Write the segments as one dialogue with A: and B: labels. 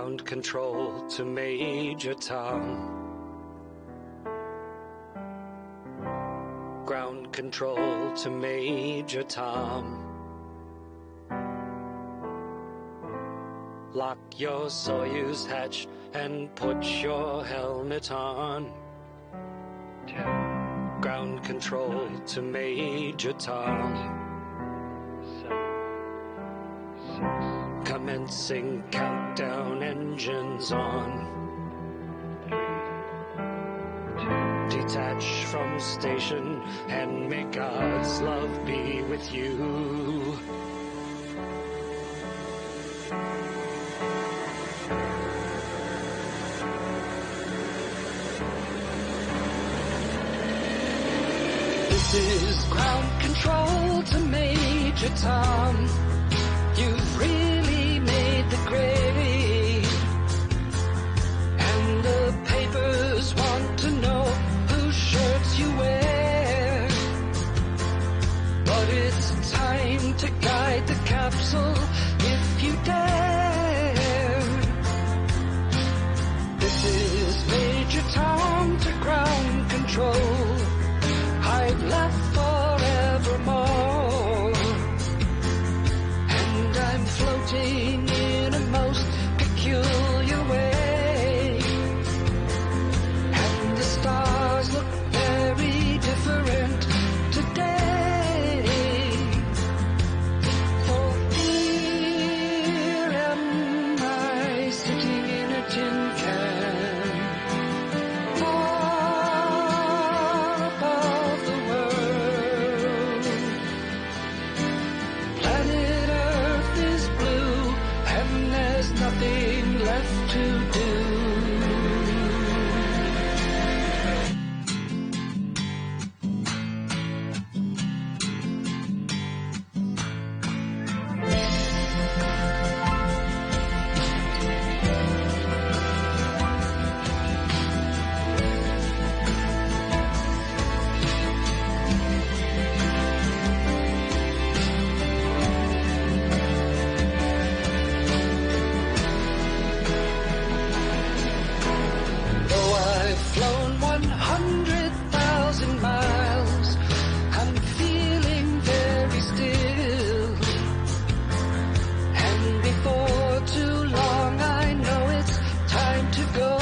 A: Ground control to Major Tom. Ground control to Major Tom. Lock your Soyuz hatch and put your helmet on.
B: 10,
A: Ground control to Major Tom.
B: 7, 6,
A: Commencing countdown, engines on.
B: 3, 2,
A: Detach from station and may God's love be with you. This is ground control to Major Tom. You've really made the grade. And the papers want to know whose shirts you wear. But it's time to guide the capsule if you dare. This is Major Tom to ground control. I've left forevermore, and I'm floating in a most peculiar way, and the stars look very different today. For here am I sitting in a tin can, far above the world. Planet Earth is blue, and there's nothing left to do. Though I've flown 100,000 miles, I'm feeling very still. And before too long, I know it's time to go.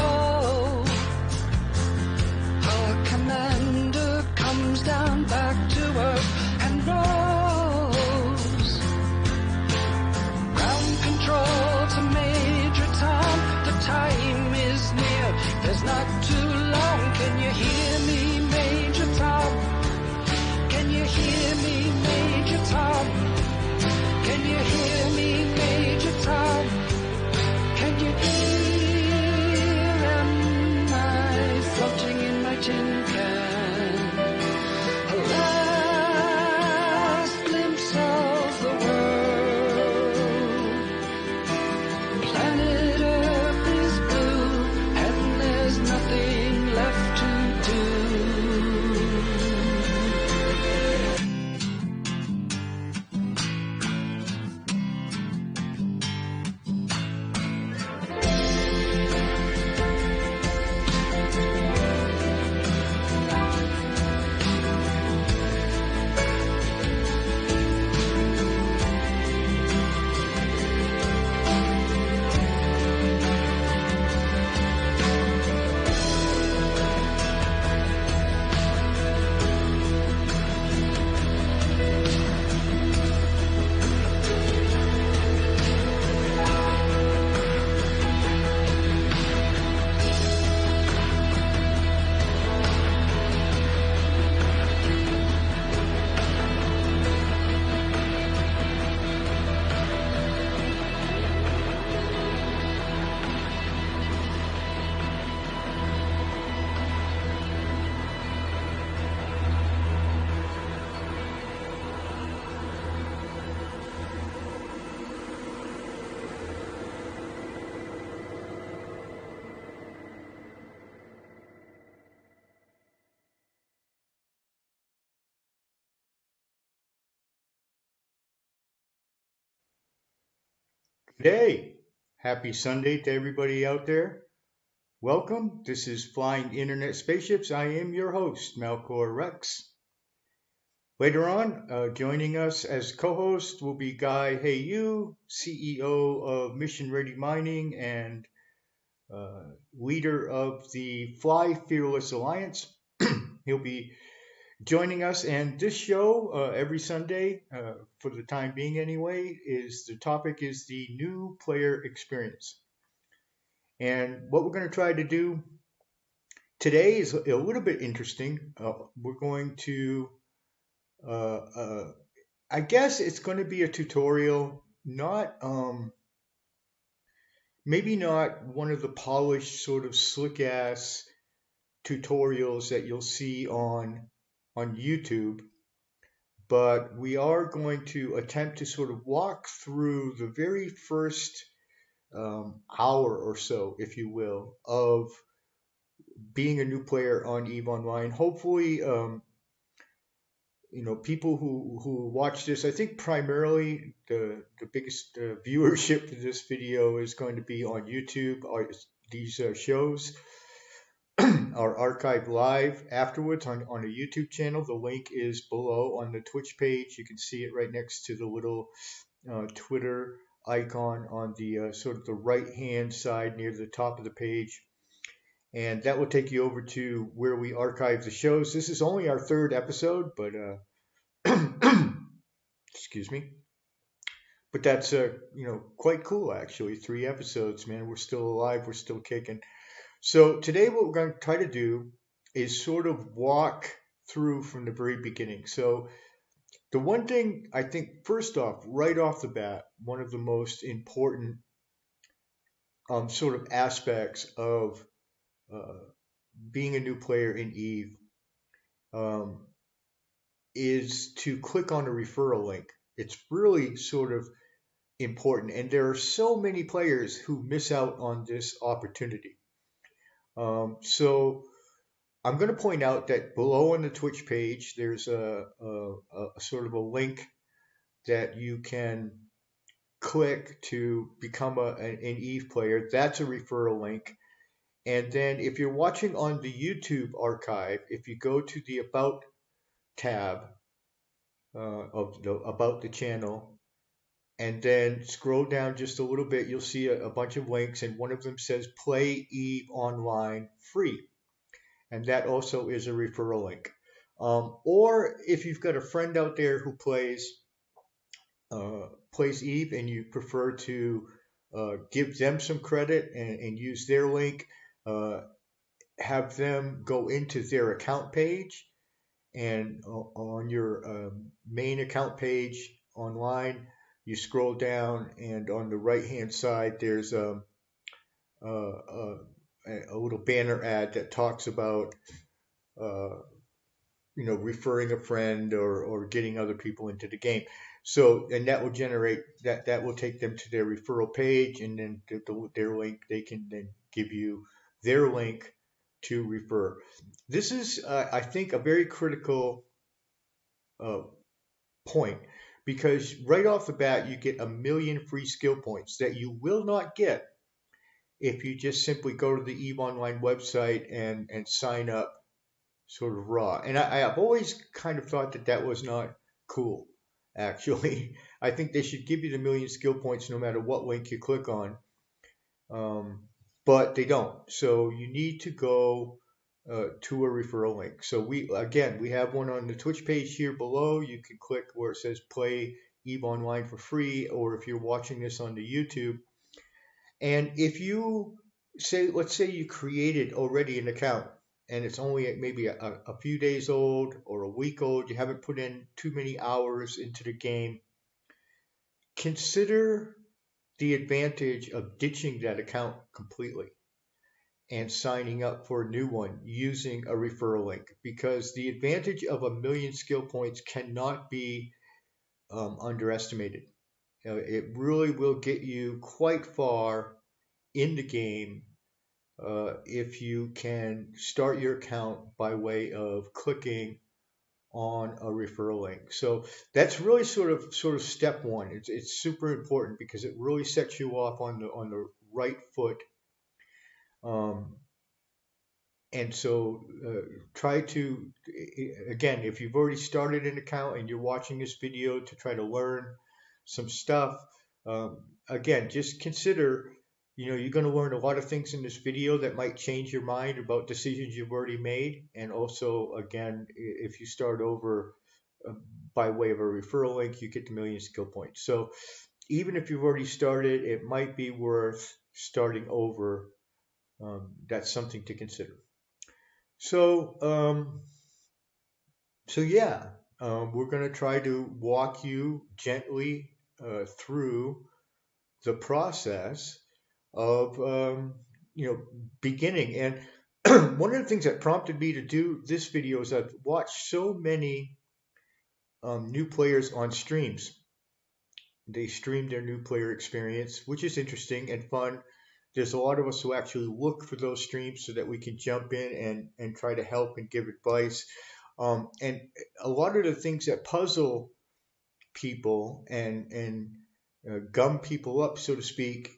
A: Our commander comes down back to Earth and knows. Ground control to Major Tom, the time is near. There's not too long. Can you hear me, Major Tom? Can you hear me, Major Tom? Can you hear me, Major Tom? Can you hear? Am I floating in my tin can? A last glimpse of the world. Planet Earth is blue, and there's nothing left to do.
C: Hey, Happy Sunday to everybody out there. Welcome. This is Flying Internet Spaceships. I am your host, Malcor Rex. Later on, joining us as co-host will be Guy Heiyuu, CEO of Mission Ready Mining and leader of the Fly Fearless Alliance. He'll be joining us, and this show every Sunday, for the time being anyway, is the topic is the new player experience. And what we're going to try to do today is a little bit interesting. We're going to, uh, uh, I guess it's going to be a tutorial, not, maybe not one of the polished sort of slick ass tutorials that you'll see on YouTube, but we are going to attempt to sort of walk through the very first hour or so, if you will, of being a new player on EVE Online. Hopefully, people who watch this, I think primarily the biggest viewership for this video is going to be on YouTube. These shows are archived live afterwards on a YouTube channel. The link is below on the Twitch page. You can see it right next to the little Twitter icon on the sort of the right hand side near the top of the page. And that will take you over to where we archive the shows. This is only our third episode, but excuse me. But that's quite cool actually. 3 episodes, man. We're still alive. We're still kicking. So today, what we're going to try to do is sort of walk through from the very beginning. So the one thing I think, first off, right off the bat, one of the most important sort of aspects of uh, being a new player in EVE um, is to click on a referral link. It's really sort of important, and there are so many players who miss out on this opportunity. So I'm going to point out that below on the Twitch page, there's a sort of a link that you can click to become an EVE player. That's a referral link. And then if you're watching on the YouTube archive, if you go to the About tab of the About the channel, and then scroll down just a little bit, you'll see a bunch of links, and one of them says Play EVE Online Free. And that also is a referral link. Or if you've got a friend out there who plays EVE and you prefer to give them some credit and use their link, have them go into their account page, and on your main account page online, you scroll down, and on the right hand side, there's a little banner ad that talks about uh, referring a friend or getting other people into the game. So, and that will generate that will take them to their referral page, and then their link, they can then give you their link to refer. This is, I think, a very critical uh, point, because right off the bat, you get 1,000,000 free skill points that you will not get if you just simply go to the EVE Online website and sign up sort of raw. And I've always kind of thought that that was not cool, actually. I think they should give you the 1,000,000 skill points no matter what link you click on. But they don't. So you need to go to a referral link. So we have one on the Twitch page here below. You can click where it says Play EVE Online for free, or if you're watching this on the YouTube. And if you let's say you created already an account, and it's only maybe a few days old or a week old, you haven't put in too many hours into the game, consider the advantage of ditching that account completely and signing up for a new one using a referral link, because the advantage of 1,000,000 skill points cannot be underestimated. It really will get you quite far in the game if you can start your account by way of clicking on a referral link. So that's really sort of step one. It's super important, because it really sets you off on right foot. Um, and so try to, again, if you've already started an account and you're watching this video to try to learn some stuff, again, just consider, you're going to learn a lot of things in this video that might change your mind about decisions you've already made. And also, again, if you start over uh, by way of a referral link, you get the million skill points. So even if you've already started, it might be worth starting over. That's something to consider. So, yeah, we're going to try to walk you gently through the process of, beginning. And one of the things that prompted me to do this video is I've watched so many new players on streams. They stream their new player experience, which is interesting and fun. There's a lot of us who actually look for those streams so that we can jump in and try to help and give advice. And a lot of the things that puzzle people and gum people up, so to speak,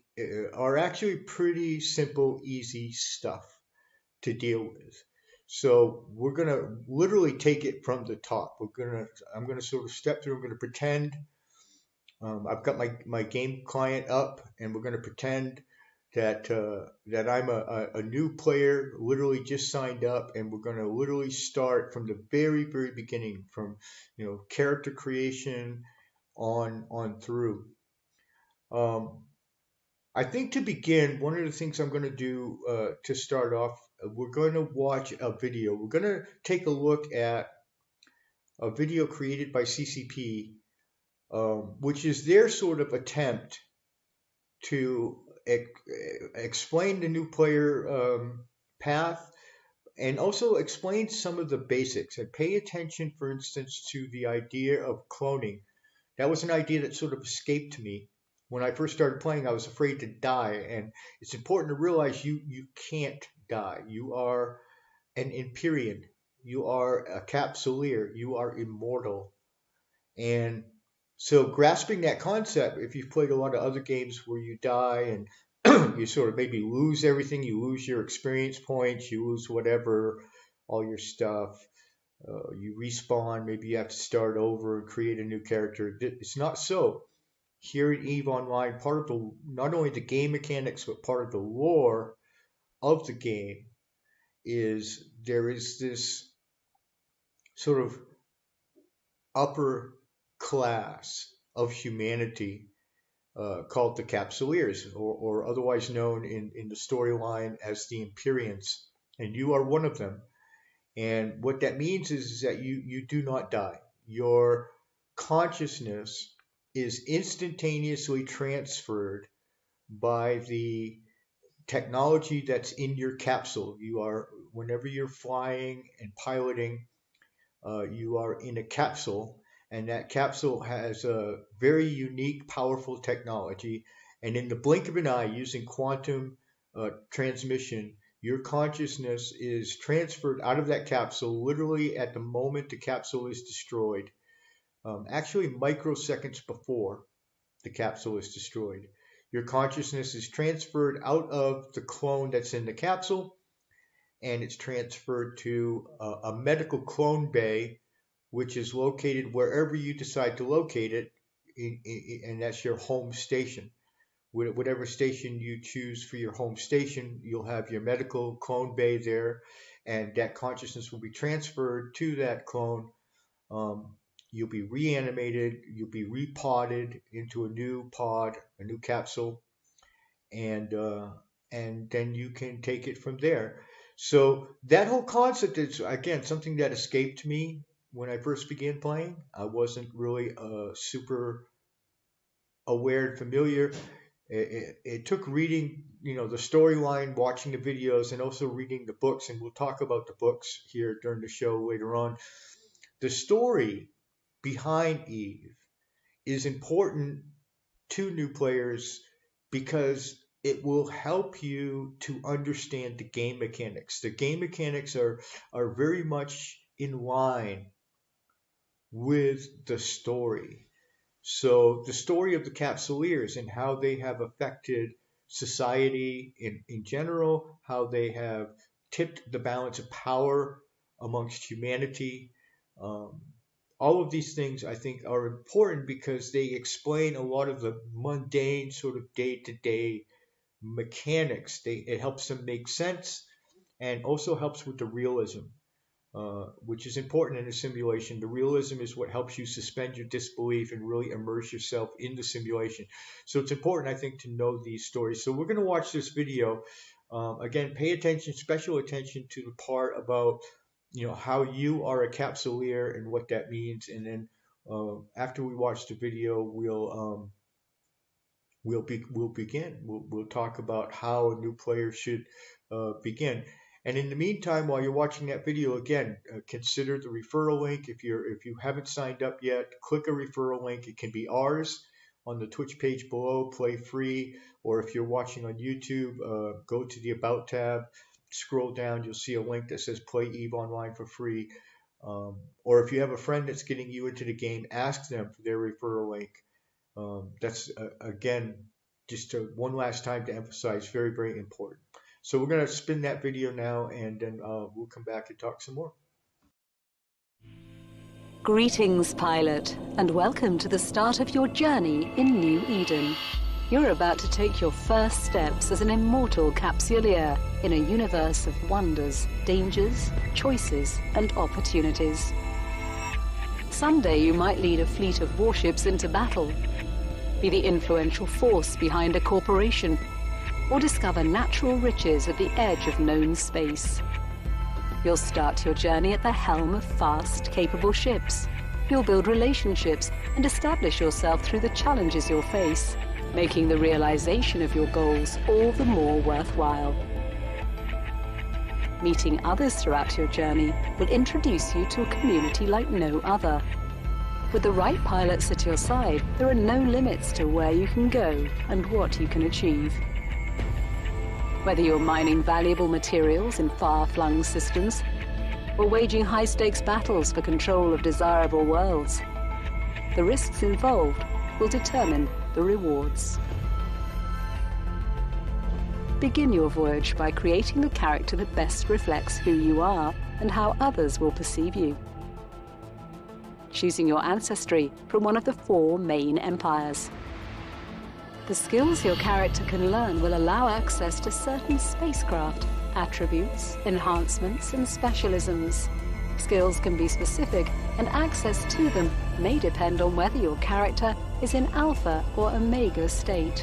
C: are actually pretty simple, easy stuff to deal with. So we're gonna literally take it from the top. I'm gonna sort of step through. I'm gonna pretend I've got my game client up, and we're gonna pretend that I'm a new player, literally just signed up, and we're going to literally start from the very, very beginning, from character creation on through. I think to begin, one of the things I'm going to do to start off, we're going to watch a video. We're going to take a look at a video created by CCP, which is their sort of attempt to explain the new player path, and also explain some of the basics, and pay attention, for instance, to the idea of cloning. That was an idea that sort of escaped me. When I first started playing, I was afraid to die, and it's important to realize you can't die. You are an Empyrean. You are a Capsuleer. You are immortal. And so grasping that concept, if you've played a lot of other games where you die and you sort of maybe lose everything, you lose your experience points, you lose whatever, all your stuff, you respawn, maybe you have to start over and create a new character. It's not so. Here in EVE Online, part of the, not only the game mechanics, but part of the lore of the game is there is this sort of upper class of humanity called the Capsuleers, or otherwise known in the storyline as the Empyreans, and you are one of them. And what that means is that you do not die. Your consciousness is instantaneously transferred by the technology that's in your capsule. Whenever you're flying and piloting, you are in a capsule, and that capsule has a very unique, powerful technology. And in the blink of an eye, using quantum transmission, your consciousness is transferred out of that capsule literally at the moment the capsule is destroyed. Actually, microseconds before the capsule is destroyed. Your consciousness is transferred out of the clone that's in the capsule, and it's transferred to a medical clone bay, which is located wherever you decide to locate it, and that's your home station. Whatever station you choose for your home station, you'll have your medical clone bay there, and that consciousness will be transferred to that clone. You'll be reanimated, you'll be repotted into a new pod, a new capsule, and then you can take it from there. So that whole concept is, again, something that escaped me when I first began playing. I wasn't really super aware and familiar. It took reading, the storyline, watching the videos, and also reading the books. And we'll talk about the books here during the show later on. The story behind Eve is important to new players because it will help you to understand the game mechanics. The game mechanics are very much in line with the story. So the story of the Capsuleers and how they have affected society in general, how they have tipped the balance of power amongst humanity. Um, all of these things I think are important because they explain a lot of the mundane sort of day-to-day mechanics. It helps them make sense and also helps with the realism, which is important in a simulation. The realism is what helps you suspend your disbelief and really immerse yourself in the simulation. So it's important, I think, to know these stories. So we're going to watch this video. Again, pay attention, special attention to the part about how you are a capsuleer and what that means. And then after we watch the video, we'll begin. We'll talk about how a new player should begin. And in the meantime, while you're watching that video, again, consider the referral link. If you haven't signed up yet, click a referral link. It can be ours on the Twitch page below, play free. Or if you're watching on YouTube, go to the About tab, scroll down, you'll see a link that says Play EVE Online for free. Or if you have a friend that's getting you into the game, ask them for their referral link. That's again, just one last time to emphasize, very, very important. So we're going to spin that video now, and then we'll come back and talk some more.
D: Greetings, pilot, and welcome to the start of your journey in New Eden. You're about to take your first steps as an immortal capsuleer in a universe of wonders, dangers, choices, and opportunities. Someday you might lead a fleet of warships into battle, be the influential force behind a corporation, or discover natural riches at the edge of known space. You'll start your journey at the helm of fast, capable ships. You'll build relationships and establish yourself through the challenges you'll face, making the realization of your goals all the more worthwhile. Meeting others throughout your journey will introduce you to a community like no other. With the right pilots at your side, there are no limits to where you can go and what you can achieve. Whether you're mining valuable materials in far-flung systems, or waging high-stakes battles for control of desirable worlds, the risks involved will determine the rewards. Begin your voyage by creating the character that best reflects who you are and how others will perceive you. Choosing your ancestry from one of the 4 main empires. The skills your character can learn will allow access to certain spacecraft, attributes, enhancements, and specialisms. Skills can be specific, and access to them may depend on whether your character is in Alpha or Omega state.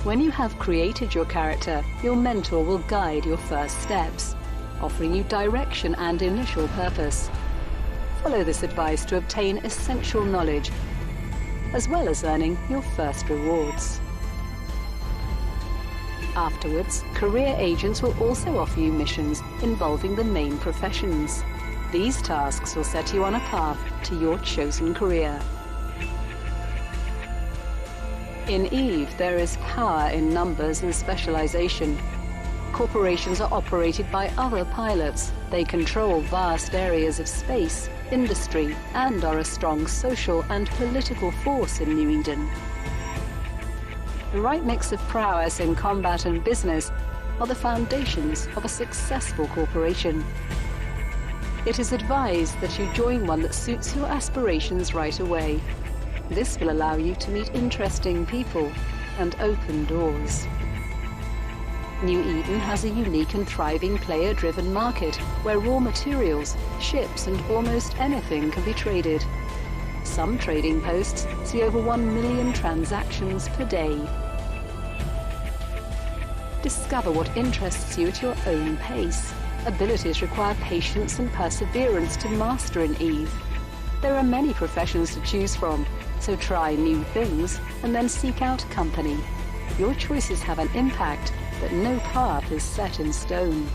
D: When you have created your character, your mentor will guide your first steps, offering you direction and initial purpose. Follow this advice to obtain essential knowledge, as well as earning your first rewards. Afterwards, career agents will also offer you missions involving the main professions. These tasks will set you on a path to your chosen career. In EVE, there is power in numbers and specialization. Corporations are operated by other pilots. They control vast areas of space, industry, and are a strong social and political force in New Eden. The right mix of prowess in combat and business are the foundations of a successful corporation. It is advised that you join one that suits your aspirations right away. This will allow you to meet interesting people and open doors. New Eden has a unique and thriving player-driven market where raw materials, ships, and almost anything can be traded. Some trading posts see over 1 million transactions per day. Discover what interests you at your own pace. Abilities require patience and perseverance to master in EVE. There are many professions to choose from, so try new things and then seek out company. Your choices have an impact, but no path is set in stone.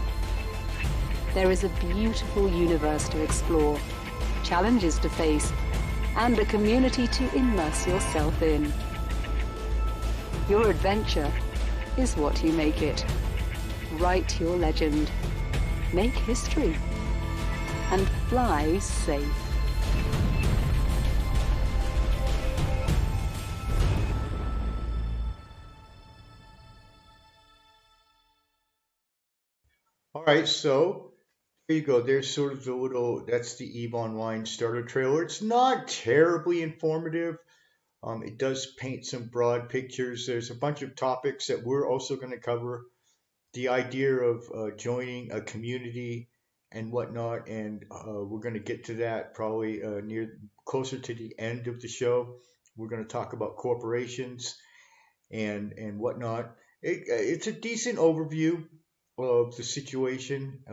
D: There is a beautiful universe to explore, challenges to face, and a community to immerse yourself in. Your adventure is what you make it. Write your legend, make history, and fly safe.
C: All right, so there you go. There's sort of the little, that's the Eve Online starter trailer. It's not terribly informative. It does paint some broad pictures. There's a bunch of topics that we're also going to cover. The idea of joining a community and whatnot, and we're going to get to that probably near closer to the end of the show. We're going to talk about corporations and whatnot. It's a decent overview of the situation.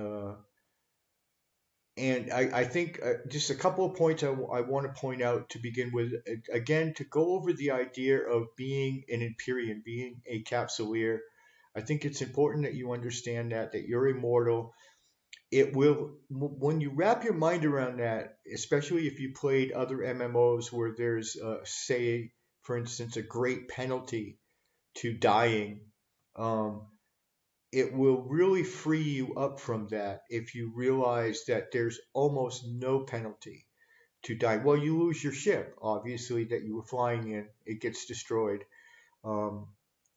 C: And I think just a couple of points I want to point out to begin with. Again, to go over the idea of being an Empyrean, being a Capsuleer. I think it's important that you understand that you're immortal. It will, when you wrap your mind around that, especially if you played other MMOs where there's, say, for instance, a great penalty to dying. Um, it will really free you up from that if you realize that there's almost no penalty to die. Well, you lose your ship, obviously, that you were flying in, it gets destroyed. Um,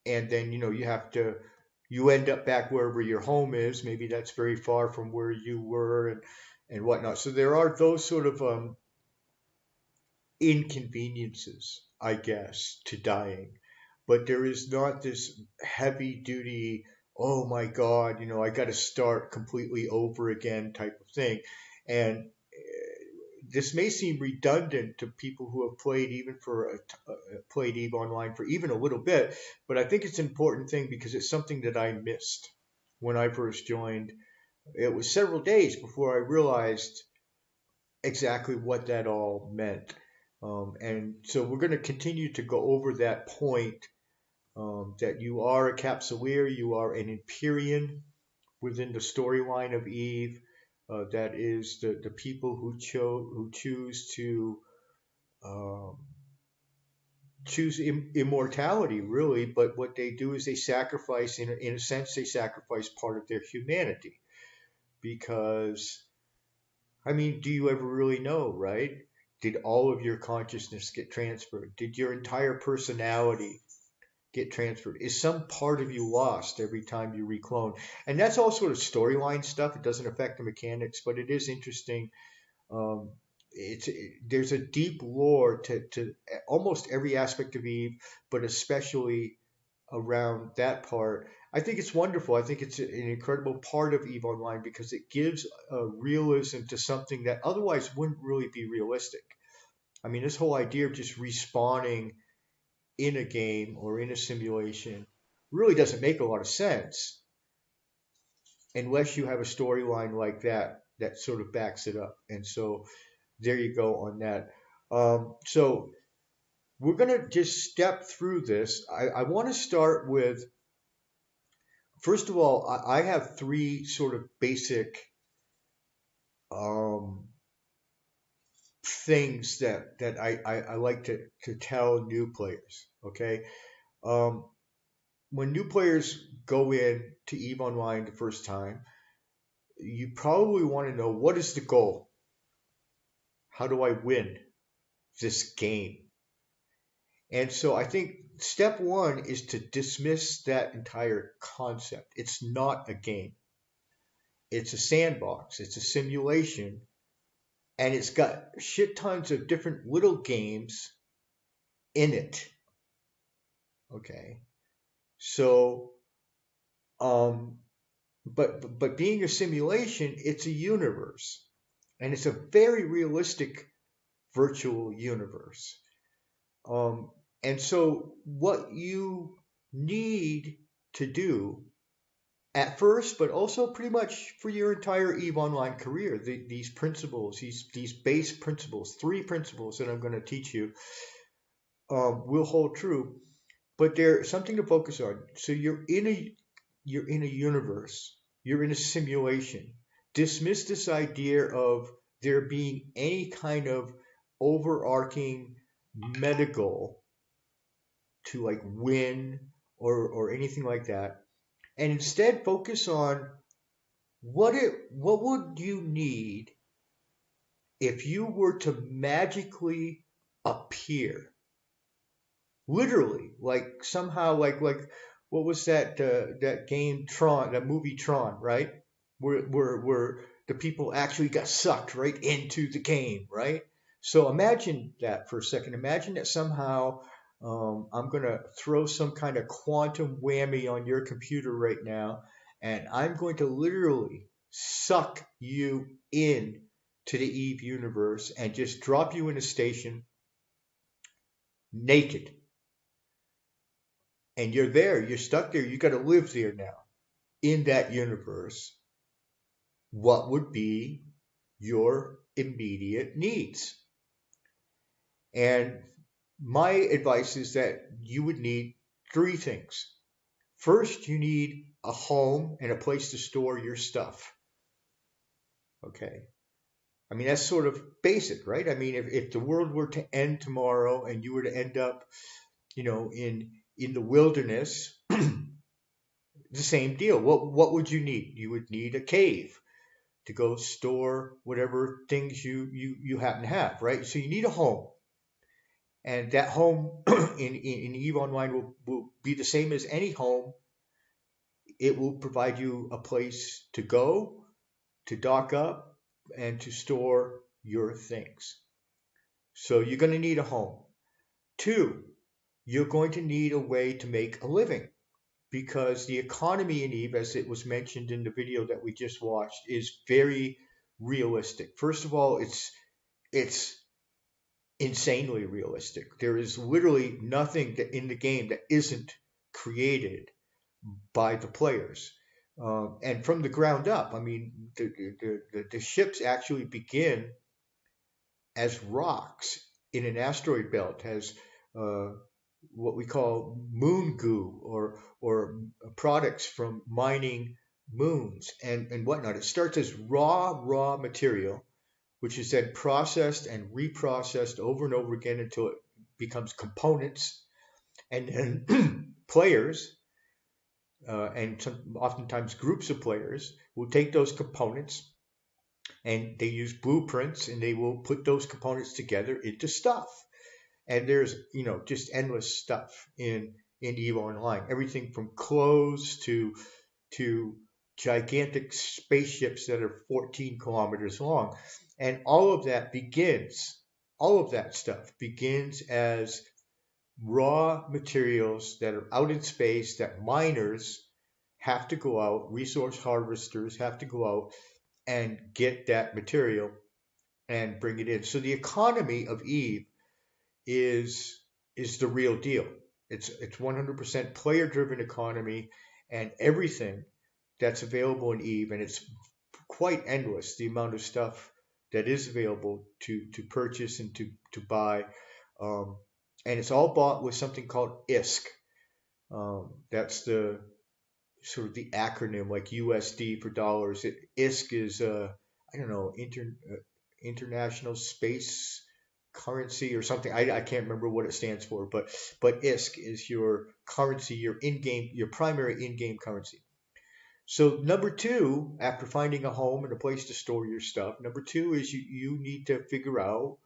C: and then, you have to, you end up back wherever your home is. Maybe that's very far from where you were and whatnot. So there are those sort of inconveniences, I guess, to dying. But there is not this heavy duty, oh my God, I got to start completely over again type of thing. And this may seem redundant to people who have played even played Eve Online for even a little bit, but I think it's an important thing because it's something that I missed when I first joined. It was several days before I realized exactly what that all meant. And so we're going to continue to go over that point, that you are a Capsuleer, you are an Empyrean within the storyline of Eve. That is the people who choose to um, choose immortality, really. But what they do is they sacrifice, in a sense, they sacrifice part of their humanity because I mean, do you ever really know, right? Did all of your consciousness get transferred? Did your entire personality get transferred? Is some part of you lost every time you reclone? And that's all sort of storyline stuff. It doesn't affect the mechanics, but it is interesting. Um, there's a deep lore to almost every aspect of Eve, but especially around that part. I think it's wonderful. I think it's an incredible part of EVE Online because it gives a realism to something that otherwise wouldn't really be realistic. I mean, this whole idea of just respawning in a game or in a simulation really doesn't make a lot of sense unless you have a storyline like that that sort of backs it up. And so there you go on that. So we're going to just step through this. I want to start with, first of all, I have three sort of basic um, things that I like to tell new players. Okay. Um, when new players go in to EVE Online the first time, you probably want to know, what is the goal? How do I win this game? And so I think step one is to dismiss that entire concept. It's not a game. It's a sandbox. It's a simulation, and it's got shit tons of different little games in it. Okay, so um, but being a simulation, it's a universe, and it's a very realistic virtual universe. Um, and so what you need to do at first, but also pretty much for your entire EVE Online career, these principles, these base principles, three principles that I'm going to teach you, will hold true. But they're something to focus on. So you're in a universe, you're in a simulation. Dismiss this idea of there being any kind of overarching meta goal to like win or anything like that, and instead focus on what would you need if you were to magically appear, literally, like somehow, like what was that game Tron, that movie Tron, right? where the people actually got sucked right into the game, right? So imagine that for a second. Imagine that somehow I'm going to throw some kind of quantum whammy on your computer right now, and I'm going to literally suck you in to the Eve universe and just drop you in a station naked. And you're there, you're stuck there, you got to live there now in that universe. What would be your immediate needs? And my advice is that you would need three things. First, you need a home and a place to store your stuff. Okay. I mean, that's sort of basic, right? I mean, if the world were to end tomorrow and you were to end up, in the wilderness, the same deal. What would you need? You would need a cave to go store whatever things you happen to have, right? So you need a home. And that home in EVE Online will be the same as any home. It will provide you a place to go, to dock up, and to store your things. So you're going to need a home. Two, you're going to need a way to make a living, because the economy in EVE, as it was mentioned in the video that we just watched, is very realistic. First of all, it's insanely realistic. There is literally nothing in the game that isn't created by the players. And from the ground up, I mean, the ships actually begin as rocks in an asteroid belt, as what we call moon goo, or products from mining moons and whatnot. It starts as raw material, which is then processed and reprocessed over and over again until it becomes components. And then players, and oftentimes groups of players, will take those components and they use blueprints and they will put those components together into stuff. And there's, just endless stuff in EVE Online. Everything from clothes to gigantic spaceships that are 14 kilometers long. And all of that stuff begins as raw materials that are out in space that miners have to go out, resource harvesters have to go out and get that material and bring it in. So the economy of EVE is the real deal. It's 100% player driven economy, and everything that's available in EVE, and it's quite endless, the amount of stuff that is available to purchase and to buy. And it's all bought with something called ISK. That's the sort of the acronym, like USD for dollars. ISK is I don't know, international space currency or something. I can't remember what it stands for, but ISK is your currency, your primary in-game currency. So number two, after finding a home and a place to store your stuff, number two is you need to figure out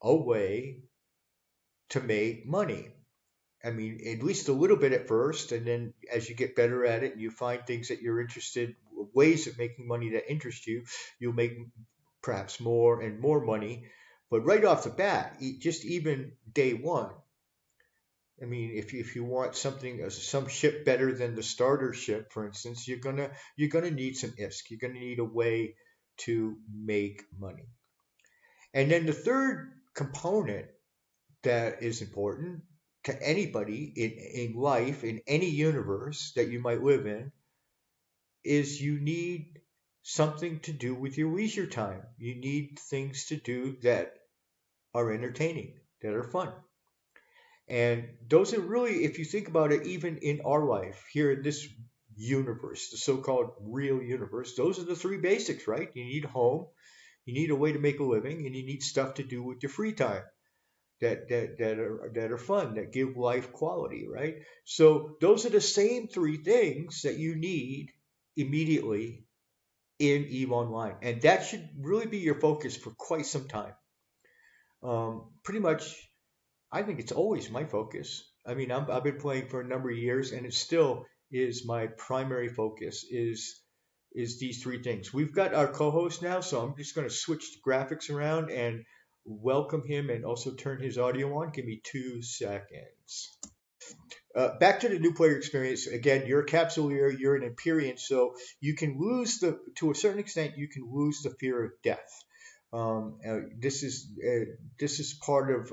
C: a way to make money. I mean, at least a little bit at first, and then as you get better at it and you find things that you're interested, ways of making money that interest you, you'll make perhaps more and more money. But right off the bat, just even day one, I mean, if you want some ship better than the starter ship, for instance, you're gonna need some ISK. You're gonna need a way to make money. And then the third component that is important to anybody in life, in any universe that you might live in, is you need something to do with your leisure time. You need things to do that are entertaining, that are fun. And those are really, if you think about it, even in our life here in this universe, the so-called real universe, those are the three basics, right? You need a home, you need a way to make a living, and you need stuff to do with your free time that are fun, that give life quality, right? So those are the same three things that you need immediately in EVE Online, and that should really be your focus for quite some time. Pretty much, I think it's always my focus. I mean, I've been playing for a number of years, and it still is my primary focus. Is is these three things. We've got our co-host now, so I'm just going to switch the graphics around and welcome him and also turn his audio on. Give me 2 seconds. Back to the new player experience. Again, you're a capsuleer, you're an Empyrean, so you can lose to a certain extent, you can lose the fear of death. This is part of,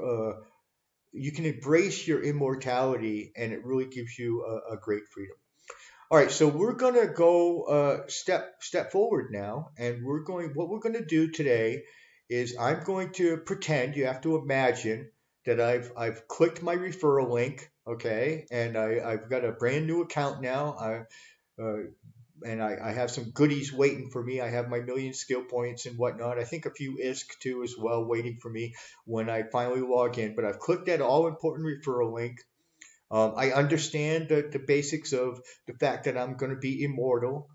C: you can embrace your immortality, and it really gives you a great freedom. All right, so we're gonna go step forward now, and what we're gonna do today is I'm going to pretend. You have to imagine that I've clicked my referral link, okay, and I've got a brand new account now. I have some goodies waiting for me. I have my million skill points and whatnot. I think a few ISK too as well waiting for me when I finally log in. But I've clicked that all important referral link. I understand the basics of the fact that I'm going to be immortal,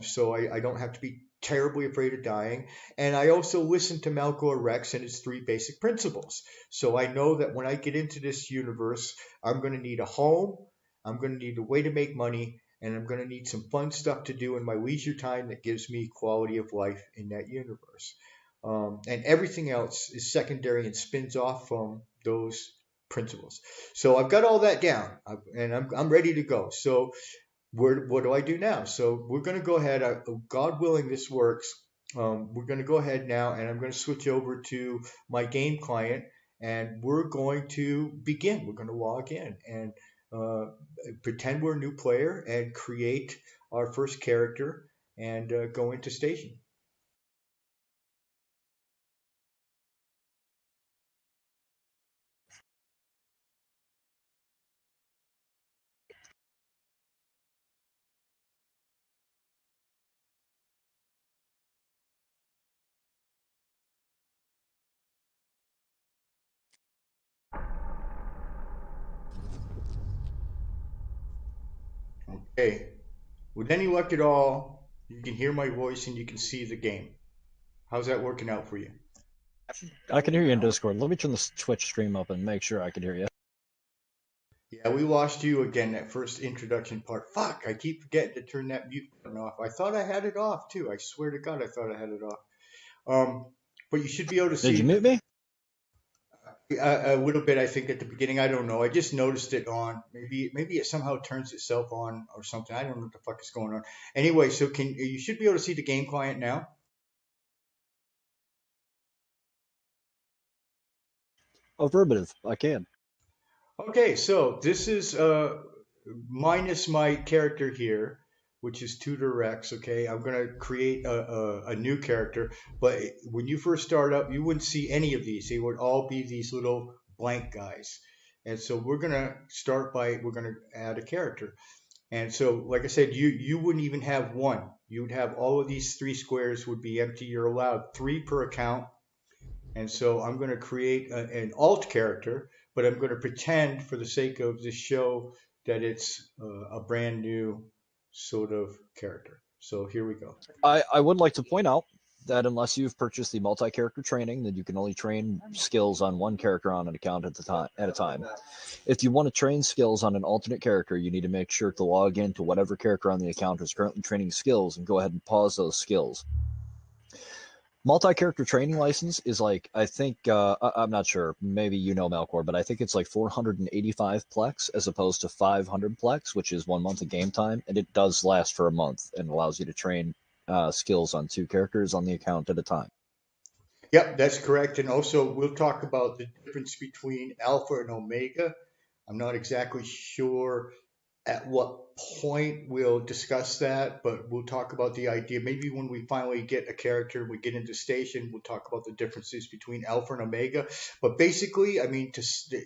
C: so I don't have to be terribly afraid of dying. And I also listen to Malcor Rex and his 3 basic principles. So I know that when I get into this universe, I'm going to need a home, I'm going to need a way to make money, and I'm going to need some fun stuff to do in my leisure time that gives me quality of life in that universe. And everything else is secondary and spins off from those principles. So I've got all that down, and I'm ready to go. So what do I do now? So we're going to go ahead. God willing, this works. We're going to go ahead now, and I'm going to switch over to my game client, and we're going to begin. We're going to log in and pretend we're a new player and create our first character and go into station. Okay. With any luck at all, you can hear my voice and you can see the game. How's that working out for you?
E: I can hear you in Discord. Let me turn the Twitch stream up and make sure I can hear you.
C: Yeah, we lost you again, that first introduction part. Fuck, I keep forgetting to turn that mute button off. I thought I had it off too. I swear to God, I thought I had it off. But you should be able to see.
E: Did you mute me?
C: A little bit, I think, at the beginning. I don't know. I just noticed it on. Maybe it somehow turns itself on or something. I don't know what the fuck is going on. Anyway, so you should be able to see the game client now.
E: Affirmative. I can.
C: Okay, so this is minus my character here, which is Tutor Rex. Okay, I'm gonna create a new character, but when you first start up, you wouldn't see any of these. They would all be these little blank guys. And so we're gonna add a character. And so, like I said, you wouldn't even have one. You would have all of these 3 squares would be empty. You're allowed 3 per account. And so I'm going to create an alt character, but I'm going to pretend for the sake of this show that it's a brand new sort of character. So here we go.
E: I would like to point out that unless you've purchased the multi-character training, then you can only train skills on one character on an account at a time. If you want to train skills on an alternate character, you need to make sure to log in to whatever character on the account is currently training skills and go ahead and pause those skills. Multi-character training license is like, I think, I'm not sure, maybe you know Malcor, but I think it's like 485 plex as opposed to 500 plex, which is 1 month of game time, and it does last for a month and allows you to train skills on 2 characters on the account at a time.
C: Yep, that's correct. And also, we'll talk about the difference between alpha and omega. I'm not exactly sure at what point we'll discuss that, but we'll talk about the idea. Maybe when we finally get a character and we get into station, we'll talk about the differences between alpha and omega. But basically, I mean,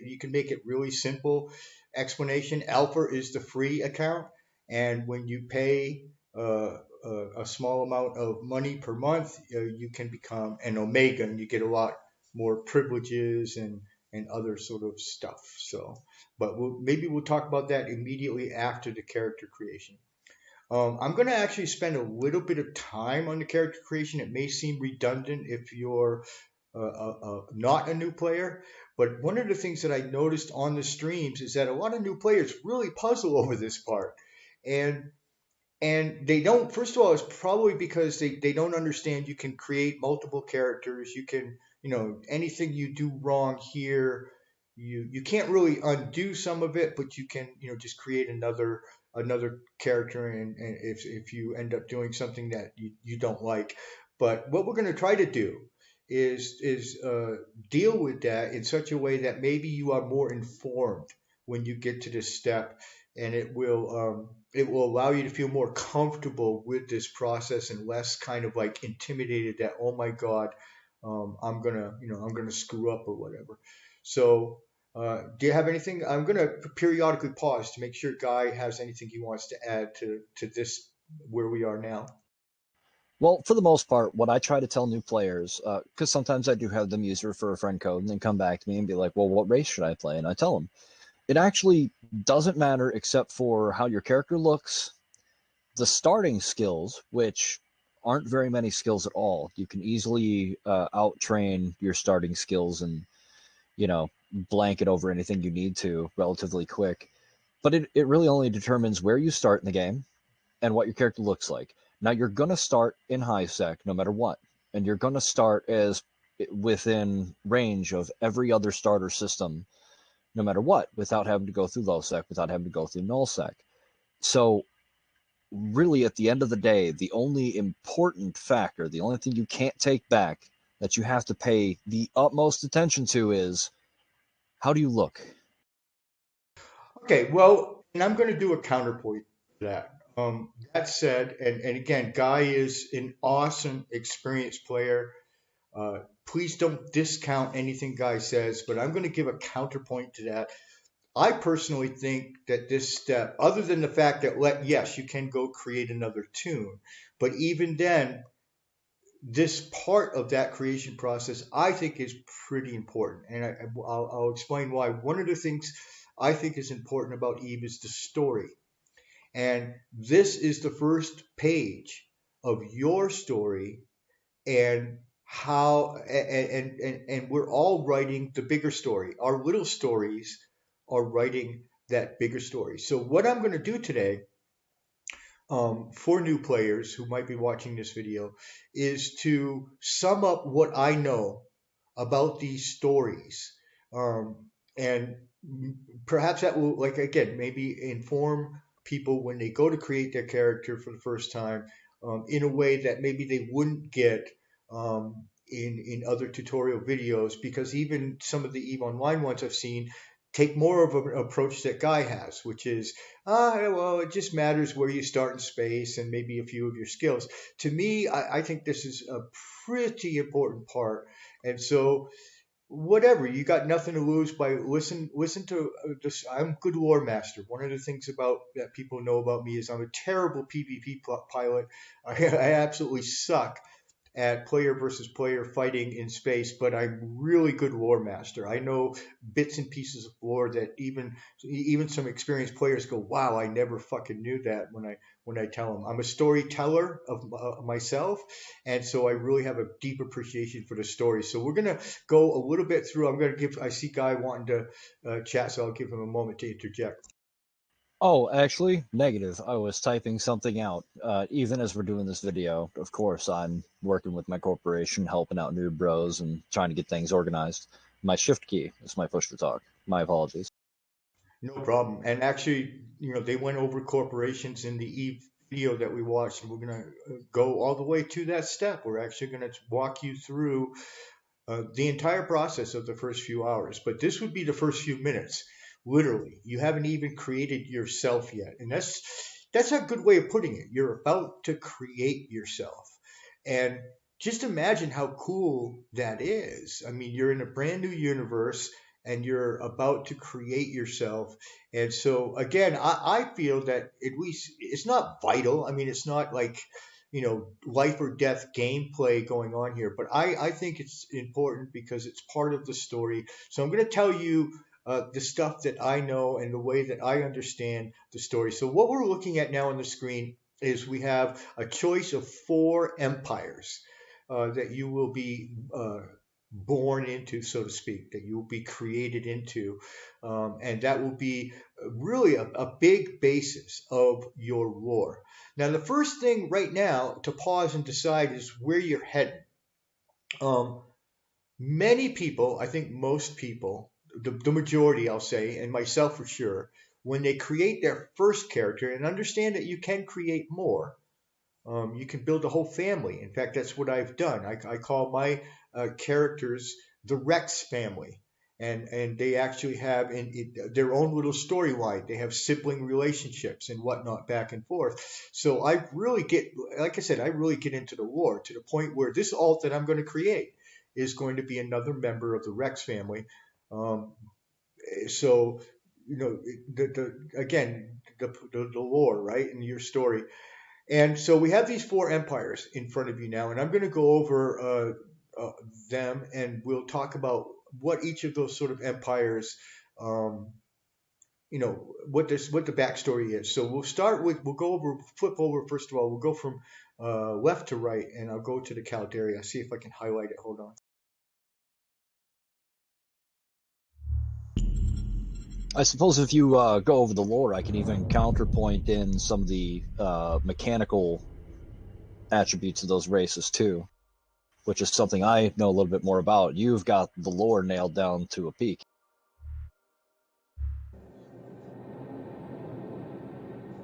C: you can make it really simple explanation. Alpha is the free account, and when you pay a small amount of money per month, you can become an omega, and you get a lot more privileges and other sort of stuff. So, but maybe we'll talk about that immediately after the character creation. I'm going to actually spend a little bit of time on the character creation. It may seem redundant if you're not a new player, but one of the things that I noticed on the streams is that a lot of new players really puzzle over this part. And And they don't, first of all, it's probably because they don't understand you can create multiple characters. You can, anything you do wrong here, you can't really undo some of it, but you can, just create another character, and if you end up doing something that you don't like. But what we're going to try to do is deal with that in such a way that maybe you are more informed when you get to this step, and it will allow you to feel more comfortable with this process and less kind of like intimidated that, oh my God, I'm gonna screw up or whatever. So, do you have anything? I'm gonna periodically pause to make sure Guy has anything he wants to add to this where we are now.
E: Well, for the most part, what I try to tell new players, because sometimes I do have them use refer a friend code and then come back to me and be like, well, what race should I play? And I tell them, it actually doesn't matter except for how your character looks, the starting skills, which aren't very many skills at all. You can easily out train your starting skills and, blanket over anything you need to relatively quick. But it really only determines where you start in the game and what your character looks like. Now, you're going to start in high sec no matter what. And you're going to start as within range of every other starter system no matter what, without having to go through low sec, without having to go through null sec. So really, at the end of the day, the only important factor, the only thing you can't take back, that you have to pay the utmost attention to is, how do you look?
C: Okay, well, and I'm going to do a counterpoint to that. That said, and again, Guy is an awesome, experienced player. Please don't discount anything Guy says, but I'm going to give a counterpoint to that. I personally think that this step, other than the fact that, yes, you can go create another tune, but even then, this part of that creation process, I think, is pretty important. And I'll explain why. One of the things I think is important about Eve is the story. And this is the first page of your story, and how and we're all writing the bigger story. Our little stories are writing that bigger story. So what I'm going to do today, for new players who might be watching this video, is to sum up what I know about these stories, and perhaps that will, like, again, maybe inform people when they go to create their character for the first time, in a way that maybe they wouldn't get, in other tutorial videos, because even some of the EVE Online ones I've seen take more of an approach that Guy has, which is, well, it just matters where you start in space and maybe a few of your skills. To me, I think this is a pretty important part. And so, whatever, you got nothing to lose by listen to this. I'm good lore master. One of the things about that people know about me is I'm a terrible PvP pilot. I absolutely suck at player versus player fighting in space, but I'm really good lore master. I know bits and pieces of lore that even some experienced players go, "Wow, I never fucking knew that." When I tell them, I'm a storyteller of myself, and so I really have a deep appreciation for the story. So we're gonna go a little bit through. I'm gonna give. I see Guy wanting to chat, so I'll give him a moment to interject.
E: Oh, actually, negative. I was typing something out. Even as we're doing this video, of course, I'm working with my corporation, helping out new bros and trying to get things organized. My shift key is my push to talk. My apologies.
C: No problem. And actually, they went over corporations in the Eve video that we watched, and we're going to go all the way to that step. We're actually going to walk you through the entire process of the first few hours. But this would be the first few minutes, literally. You haven't even created yourself yet. And that's a good way of putting it. You're about to create yourself. And just imagine how cool that is. I mean, you're in a brand new universe and you're about to create yourself. And so, again, I feel that at least it's not vital. I mean, it's not like, life or death gameplay going on here, but I think it's important because it's part of the story. So I'm going to tell you the stuff that I know and the way that I understand the story. So what we're looking at now on the screen is we have a choice of 4 empires that you will be born into, so to speak, that you will be created into. And that will be really a big basis of your lore. Now, the first thing right now to pause and decide is where you're heading. Um, Many people, I think most people, the majority, I'll say, and myself for sure, when they create their first character, and understand that you can create more, you can build a whole family. In fact, that's what I've done. I call my characters the Rex family. And they actually have their own little storyline. They have sibling relationships and whatnot back and forth. So I really get, like I said, I really get into the lore to the point where this alt that I'm going to create is going to be another member of the Rex family. Um, so, again, the lore, right, in your story. And so we have these four empires in front of you now, and I'm going to go over them, and we'll talk about what each of those sort of empires, um, what the backstory is. So we'll go over, flip over first of all. We'll go from left to right, and I'll go to the Caldari. I'll see if I can highlight it. Hold on.
E: I suppose if you go over the lore, I can even counterpoint in some of the mechanical attributes of those races too, which is something I know a little bit more about. You've got the lore nailed down to a peak.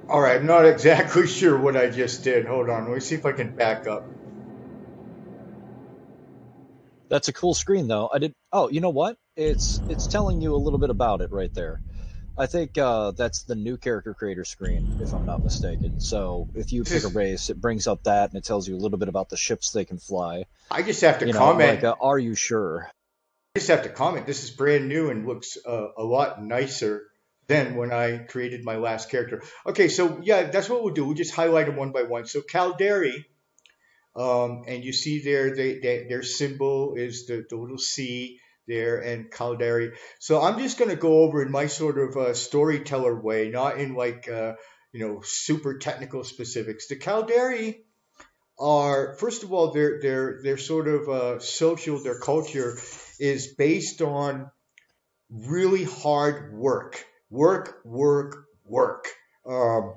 C: All right, I'm not exactly sure what I just did. Hold on. Let me see if I can back up.
E: That's a cool screen, though. I did. Oh, you know what? It's telling you a little bit about it right there. I think that's the new character creator screen, if I'm not mistaken. So if you pick a race, it brings up that, and it tells you a little bit about the ships they can fly.
C: I just have to
E: You know,
C: comment.
E: like, are you sure?
C: I just have to comment. This is brand new and looks a lot nicer than when I created my last character. Okay, so yeah, that's what we'll do. We'll just highlight them one by one. So Caldari, and you see there their symbol is the little C there, and Caldari. So I'm just going to go over in my sort of storyteller way, not in like super technical specifics. The Caldari are, first of all, their sort of their culture is based on really hard work, work, work. Um,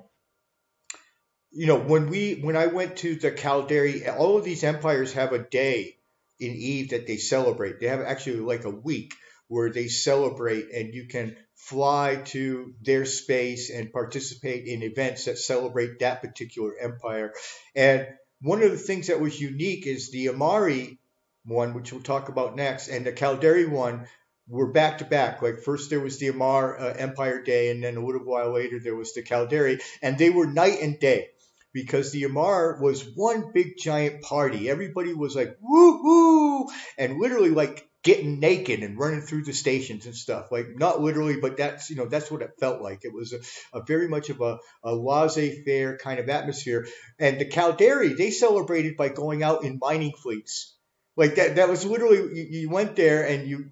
C: when I went to the Caldari, all of these empires have a day in Eve that they celebrate. They have actually like a week where they celebrate, and you can fly to their space and participate in events that celebrate that particular empire. And one of the things that was unique is the Amari one, which we'll talk about next, and the Caldari one were back to back. Like first there was the Amar Empire Day, and then a little while later there was the Caldari, and they were night and day because the Amar was one big giant party. Everybody was like woo woo, and literally like getting naked and running through the stations and stuff. Like not literally, but that's what it felt like. It was a very much of a laissez-faire kind of atmosphere. And the Caldari, they celebrated by going out in mining fleets. Like that was literally, you went there and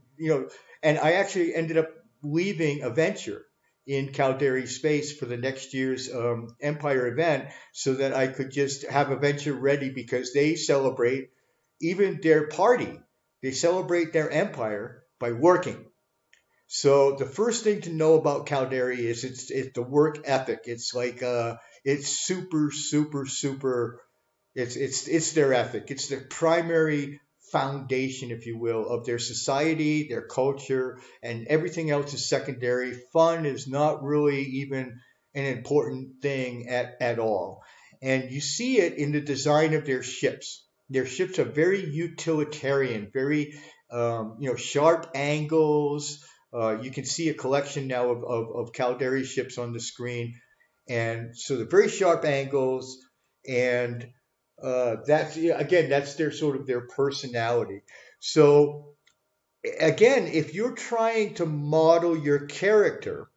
C: and I actually ended up leaving a venture in Caldari space for the next year's Empire event so that I could just have a venture ready, because they celebrate even their party. They celebrate their empire by working. So the first thing to know about Caldari is it's the work ethic. It's like it's super super super. It's their ethic. It's the primary foundation, if you will, of their society, their culture, and everything else is secondary. Fun is not really even an important thing at all. And you see it in the design of their ships. Their ships are very utilitarian, very sharp angles. You can see a collection now of Caldari ships on the screen, and so they're very sharp angles, and that's their sort of their personality. So again, if you're trying to model your character,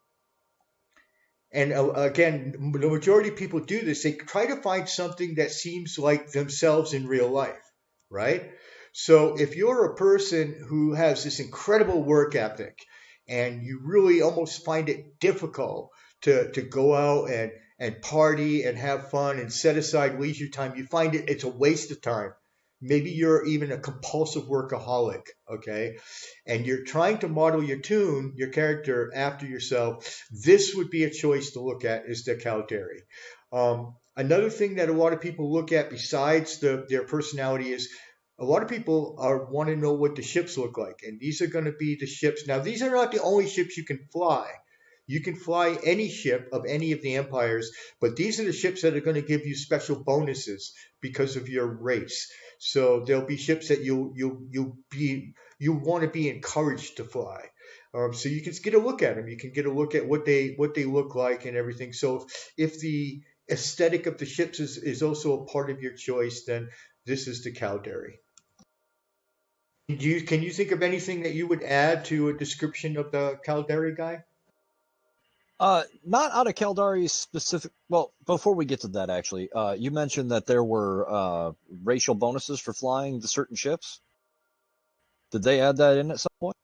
C: and again, the majority of people do this, they try to find something that seems like themselves in real life, right? So if you're a person who has this incredible work ethic and you really almost find it difficult to go out and party and have fun and set aside leisure time, you find it's a waste of time maybe you're even a compulsive workaholic, okay, and you're trying to model your character after yourself, this would be a choice to look at is the Caldari. Another thing that a lot of people look at besides their personality is a lot of people want to know what the ships look like, and these are going to be the ships. Now, these are not the only ships you can fly. You can fly any ship of any of the empires, but these are the ships that are going to give you special bonuses because of your race. So there'll be ships that you want to be encouraged to fly. So you can get a look at them. You can get a look at what they look like and everything. So if the aesthetic of the ships is also a part of your choice, then this is the Caldari. Can you think of anything that you would add to a description of the Caldari guy?
E: Not out of Caldari's specific. Well, before we get to that, actually, you mentioned that there were racial bonuses for flying the certain ships. Did they add that in at some point?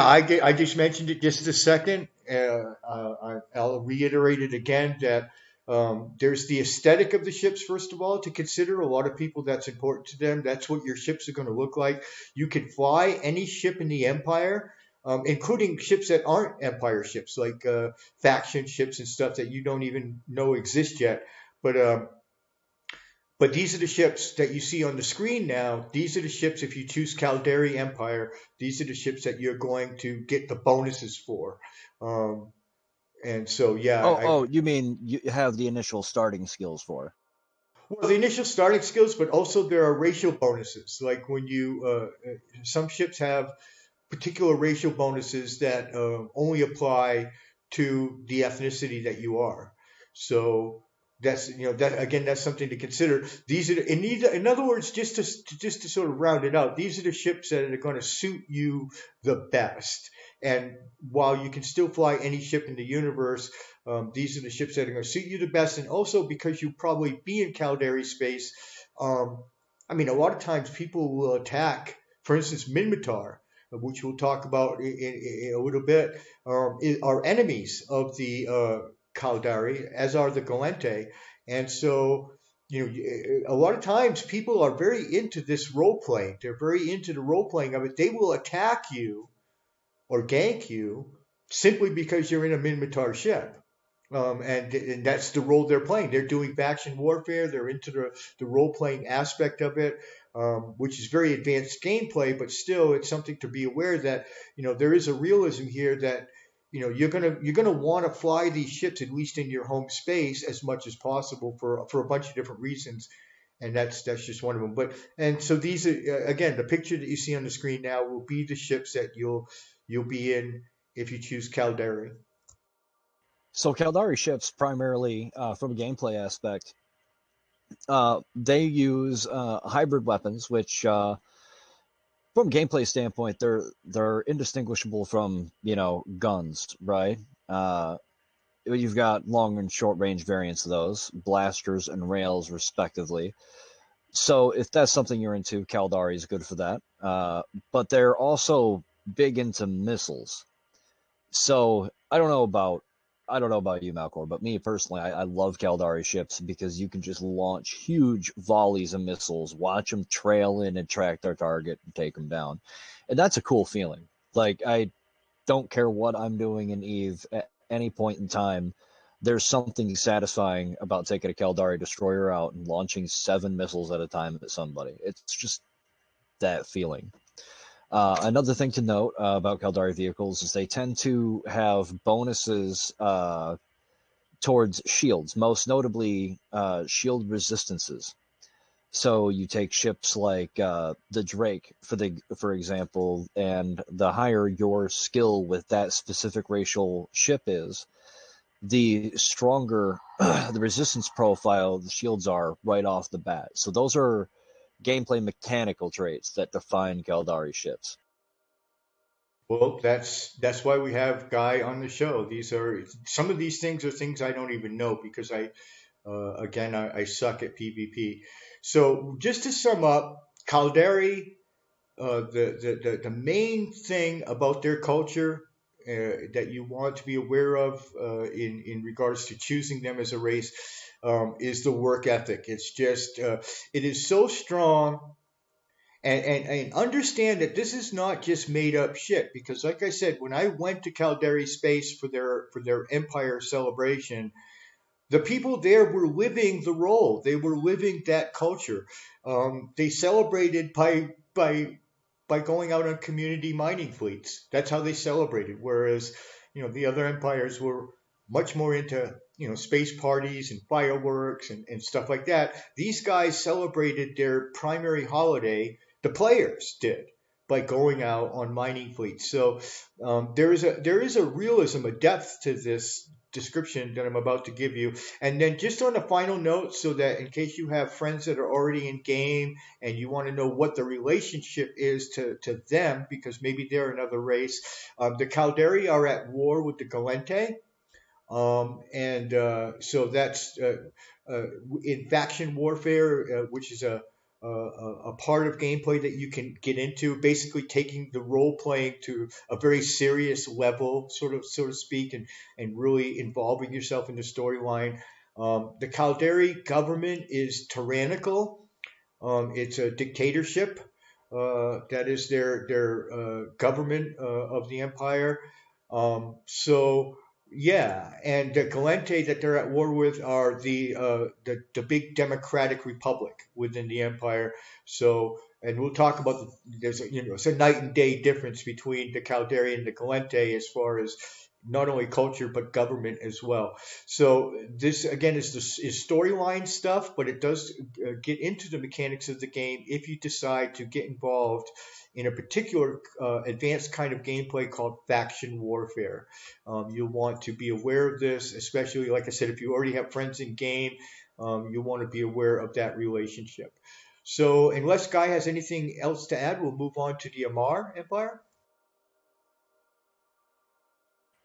C: I just mentioned it just a second. I'll reiterate it again that there's the aesthetic of the ships, first of all, to consider. A lot of people, that's important to them. That's what your ships are going to look like. You can fly any ship in the Empire, including ships that aren't Empire ships, like faction ships and stuff that you don't even know exist yet. But these are the ships that you see on the screen now. These are the ships, if you choose Caldari Empire, these are the ships that you're going to get the bonuses for. And so, yeah.
E: Oh, you mean you have the initial starting skills for?
C: Well, the initial starting skills, but also there are racial bonuses. Like when some ships have particular racial bonuses that only apply to the ethnicity that you are. So that's something to consider. These are in other words, just to sort of round it out, these are the ships that are going to suit you the best. And while you can still fly any ship in the universe, these are the ships that are going to suit you the best. And also because you'll probably be in Caldari space, I mean, a lot of times people will attack, for instance, Minmatar, which we'll talk about in a little bit, are enemies of the Caldari, as are the Galente. And so, a lot of times people are very into this role playing. They're very into the role playing of it. They will attack you or gank you simply because you're in a Minmatar ship. And that's the role they're playing. They're doing faction warfare. They're into the role playing aspect of it, which is very advanced gameplay. But still, it's something to be aware that there is a realism here that you're gonna want to fly these ships at least in your home space as much as possible for a bunch of different reasons. And that's just one of them. And so these are, again, the picture that you see on the screen now will be the ships that you'll be in if you choose Caldari.
E: So Caldari ships, primarily from a gameplay aspect, they use hybrid weapons, which, from a gameplay standpoint, they're indistinguishable from guns, right? You've got long and short range variants of those, blasters and rails, respectively. So if that's something you're into, Caldari is good for that. But they're also big into missiles. So I don't know about you, Malcor, but me personally, I love Caldari ships because you can just launch huge volleys of missiles, watch them trail in and track their target and take them down. And that's a cool feeling. Like, I don't care what I'm doing in EVE at any point in time. There's something satisfying about taking a Caldari destroyer out and launching 7 missiles at a time at somebody. It's just that feeling. Another thing to note about Caldari vehicles is they tend to have bonuses towards shields, most notably shield resistances. So you take ships like the Drake, for example, and the higher your skill with that specific racial ship is, the stronger the resistance profile the shields are right off the bat. So those are gameplay mechanical traits that define Caldari ships.
C: Well, that's why we have Guy on the show. Some of these things are things I don't even know because I suck at PvP. So just to sum up, Caldari, the main thing about their culture that you want to be aware of in regards to choosing them as a race is the work ethic. It's just it is so strong And understand that this is not just made up shit, because like I said, when I went to Caldari Space for their Empire celebration, the people there were living the role. They were living that culture. They celebrated by going out on community mining fleets. That's how they celebrated. Whereas, the other empires were much more into, space parties and fireworks and stuff like that. These guys celebrated their primary holiday, the players did, by going out on mining fleets. So there is a realism, a depth to this description that I'm about to give you. And then just on a final note, so that in case you have friends that are already in game and you want to know what the relationship is to them, because maybe they're another race, the Caldari are at war with the Galente. And so that's in faction warfare, which is a part of gameplay that you can get into, basically taking the role playing to a very serious level, sort of, so to speak, and really involving yourself in the storyline. The Caldari government is tyrannical. It's a dictatorship. That is their government of the empire. So yeah, and the Galente that they're at war with are the big democratic republic within the empire. So, and we'll talk about there's it's a night and day difference between the Caldari and the Galente as far as not only culture but government as well. So this again is storyline stuff, but it does get into the mechanics of the game if you decide to get involved in a particular advanced kind of gameplay called faction warfare. You'll want to be aware of this, especially, like I said, if you already have friends in game, you'll want to be aware of that relationship. So, unless Guy has anything else to add, we'll move on to the Amar Empire.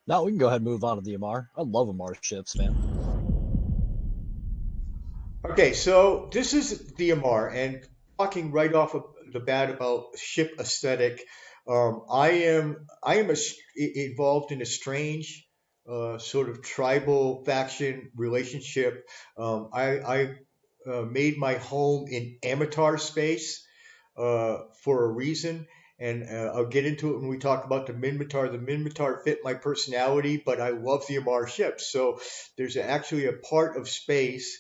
E: Now we can go ahead and move on to the Amar. I love Amar ships, man.
C: Okay, so this is the Amar, and talking right off of the bat about ship aesthetic. I am involved in a strange sort of tribal faction relationship. I made my home in Amatar space for a reason, and I'll get into it when we talk about the Minmatar. The Minmatar fit my personality, but I love the Amar ships. So there's actually a part of space.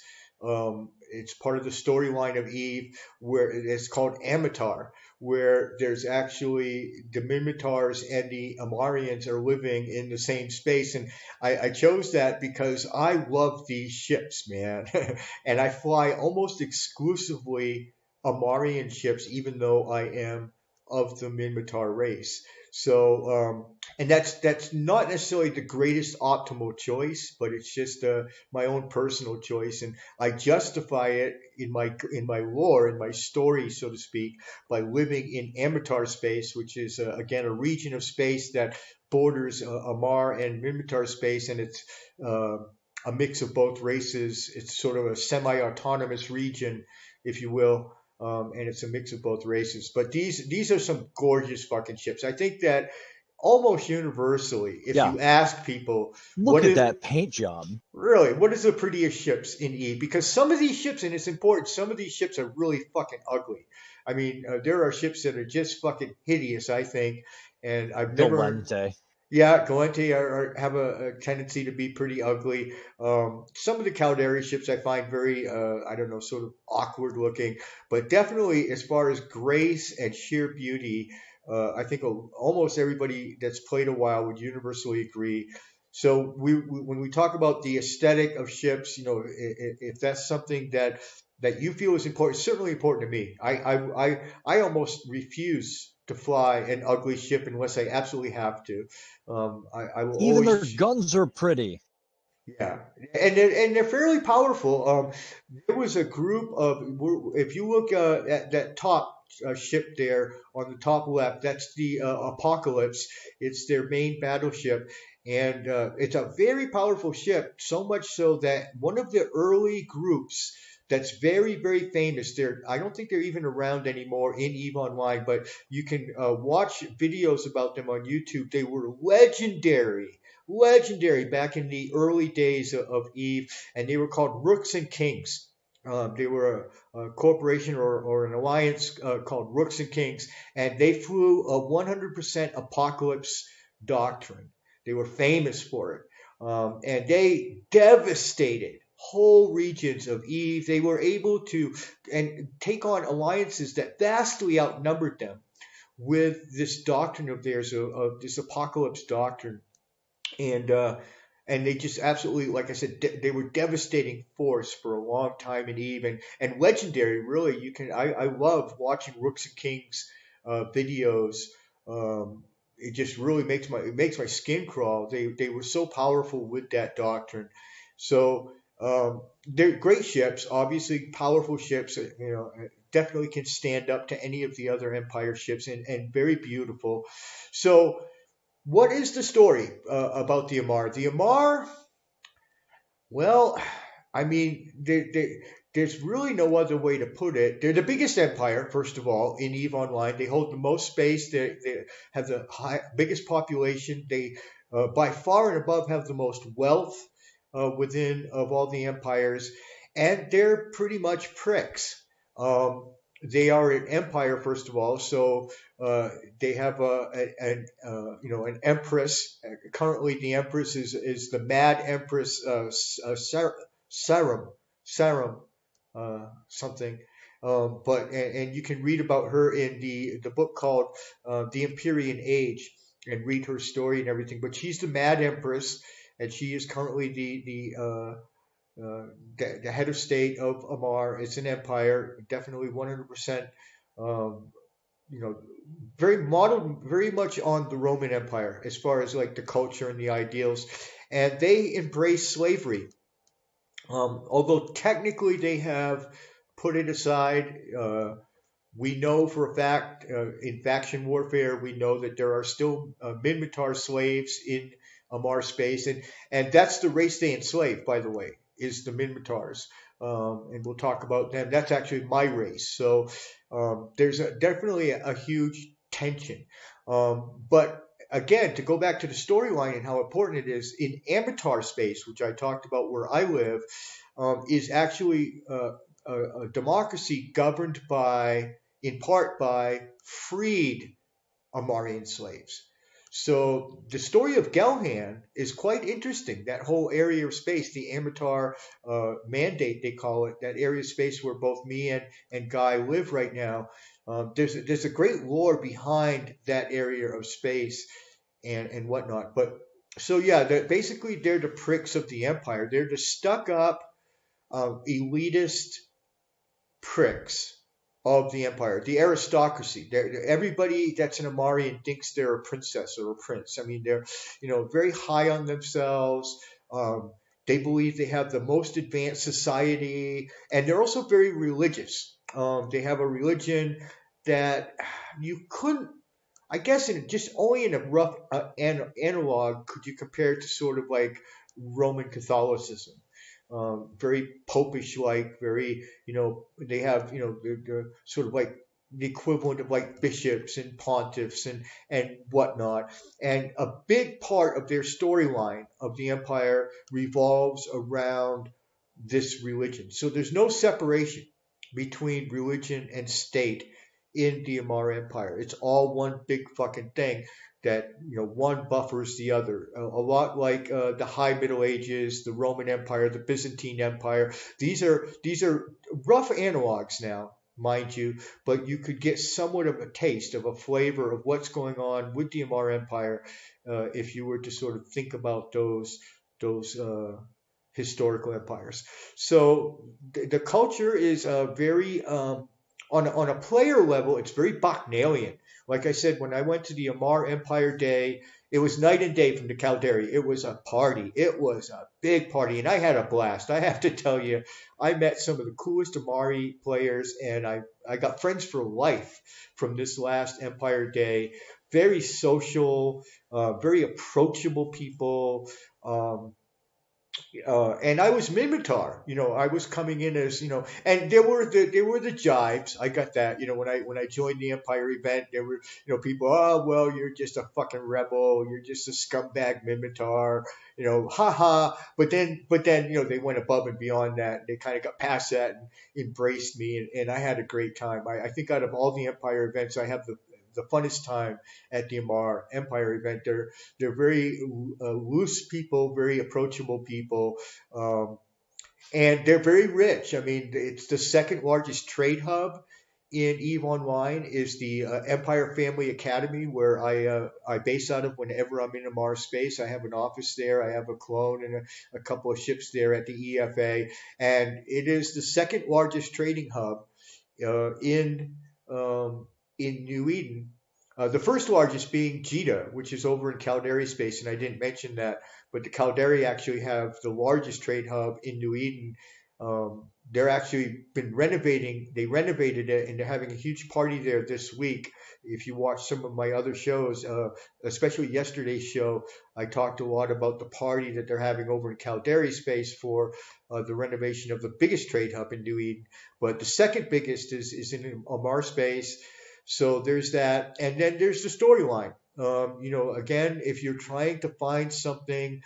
C: It's part of the storyline of Eve where it's called Amatar, where there's actually the Minmatars and the Amarians are living in the same space. And I chose that because I love these ships, man. And I fly almost exclusively Amarian ships, even though I am of the Minmatar race. So, and that's not necessarily the greatest optimal choice, but it's just my own personal choice, and I justify it in my lore, in my story, so to speak, by living in Amatar space, which is again a region of space that borders Amar and Minmatar space, and it's a mix of both races. It's sort of a semi-autonomous region, if you will. And it's a mix of both races. But these are some gorgeous fucking ships. I think that almost universally, if
E: Yeah.
C: you ask people,
E: Look at that paint job.
C: really, what is the prettiest ships in E? Because some of these ships, and it's important, some of these ships are really fucking ugly. I mean, there are ships that are just fucking hideous, I think. And I've never.
E: Galente.
C: Yeah, Galente have a tendency to be pretty ugly. Some of the Caldari ships I find very, I don't know, sort of awkward looking. But definitely, as far as grace and sheer beauty, I think almost everybody that's played a while would universally agree. So when we talk about the aesthetic of ships, if that's something that you feel is important, certainly important to me. I almost refuse to fly an ugly ship unless I absolutely have to. I will
E: Even
C: always.
E: their guns are pretty.
C: Yeah, and they're fairly powerful. There was a group of, if you look at that top ship there on the top left, that's the Apocalypse. It's their main battleship, and it's a very powerful ship. So much so that one of the early groups that's very, very famous. I don't think they're even around anymore in EVE Online, but you can watch videos about them on YouTube. They were legendary back in the early days of EVE, and they were called Rooks and Kings. They were a corporation or an alliance called Rooks and Kings, and they flew a 100% apocalypse doctrine. They were famous for it. And they devastated whole regions of Eve. They were able to and take on alliances that vastly outnumbered them with this doctrine of theirs, of this apocalypse doctrine. And and they just absolutely, like I said, they were devastating force for a long time in Eve, and legendary. Really, you can I love watching Rooks and Kings videos. It just really makes my skin crawl. They were so powerful with that doctrine. So they're great ships, obviously powerful ships. Definitely can stand up to any of the other Empire ships, and very beautiful. So what is the story about the Amar? The Amar, well, I mean, there's really no other way to put it. They're the biggest empire, first of all, in EVE Online. They hold the most space. They have the biggest population. They, by far and above, have the most wealth within of all the empires, and they're pretty much pricks. Um, they are an empire, first of all, so they have an empress. Currently, the empress is the Mad Empress Sarum, Sarum, something. And you can read about her in the book called The Empyrean Age, and read her story and everything. But she's the Mad Empress, and she is currently the head of state of Amar. It's an empire, definitely 100%. Um, you know, very model, very much on the Roman Empire as far as like the culture and the ideals, and they embrace slavery. Although technically they have put it aside, we know for a fact in faction warfare, we know that there are still Minmatar slaves in Amar space, and that's the race they enslave, by the way, is the Minmatars. And we'll talk about them. That's actually my race. So there's definitely a huge tension. But again, to go back to the storyline and how important it is in Amatar space, which I talked about where I live, is actually a democracy governed by, in part, by freed Amarian slaves. So the story of Gelhan is quite interesting. That whole area of space, the Amatar Mandate, they call it, that area of space where both me and Guy live right now. There's a great lore behind that area of space and whatnot. But so yeah, basically they're the pricks of the empire. They're the stuck up, elitist pricks of the empire, the aristocracy. Everybody that's an Amarian thinks they're a princess or a prince. I mean, they're very high on themselves. They believe they have the most advanced society, and they're also very religious. They have a religion that you couldn't, I guess, just only in a rough analog could you compare it to sort of like Roman Catholicism. Very popish like, very, they have, they're sort of like the equivalent of like bishops and pontiffs and whatnot. And a big part of their storyline of the empire revolves around this religion. So there's no separation between religion and state in the Amar Empire. It's all one big fucking thing that one buffers the other. A lot like the High Middle Ages, the Roman Empire, the Byzantine Empire. These are rough analogs now, mind you, but you could get somewhat of a taste of a flavor of what's going on with the Amar Empire if you were to sort of think about those historical empires. So the culture is very on a player level, it's very Bacchanalian. Like I said, when I went to the Amar Empire Day, it was night and day from the Caldari. It was a party. It was a big party, and I had a blast. I have to tell you, I met some of the coolest Amari players, and I got friends for life from this last Empire Day. Very social, very approachable people. And I was Mimitar. I was coming in as and there were the jibes. I got that. When I joined the Empire event, there were people. Oh well, you're just a fucking rebel. You're just a scumbag Mimitar. Ha. But then they went above and beyond that. They kind of got past that and embraced me, and I had a great time. I think out of all the Empire events, I have the funnest time at the Empire event. They're very loose people, very approachable people, um, and they're very rich. I mean, it's the second largest trade hub in Eve Online is the Empire Family Academy, where I base out of whenever I'm in a Mars space. I have an office there. I have a clone and a couple of ships there at the EFA, and it is the second largest trading hub uh, in in New Eden. The first largest being Jita, which is over in Caldari space, and I didn't mention that, but the Caldari actually have the largest trade hub in New Eden. They're actually been renovating. They renovated it, and they're having a huge party there this week. If you watch some of my other shows, especially yesterday's show, I talked a lot about the party that they're having over in Caldari space for the renovation of the biggest trade hub in New Eden. But the second biggest is in Amar space. So there's that, and then there's the storyline. Again, if you're trying to find something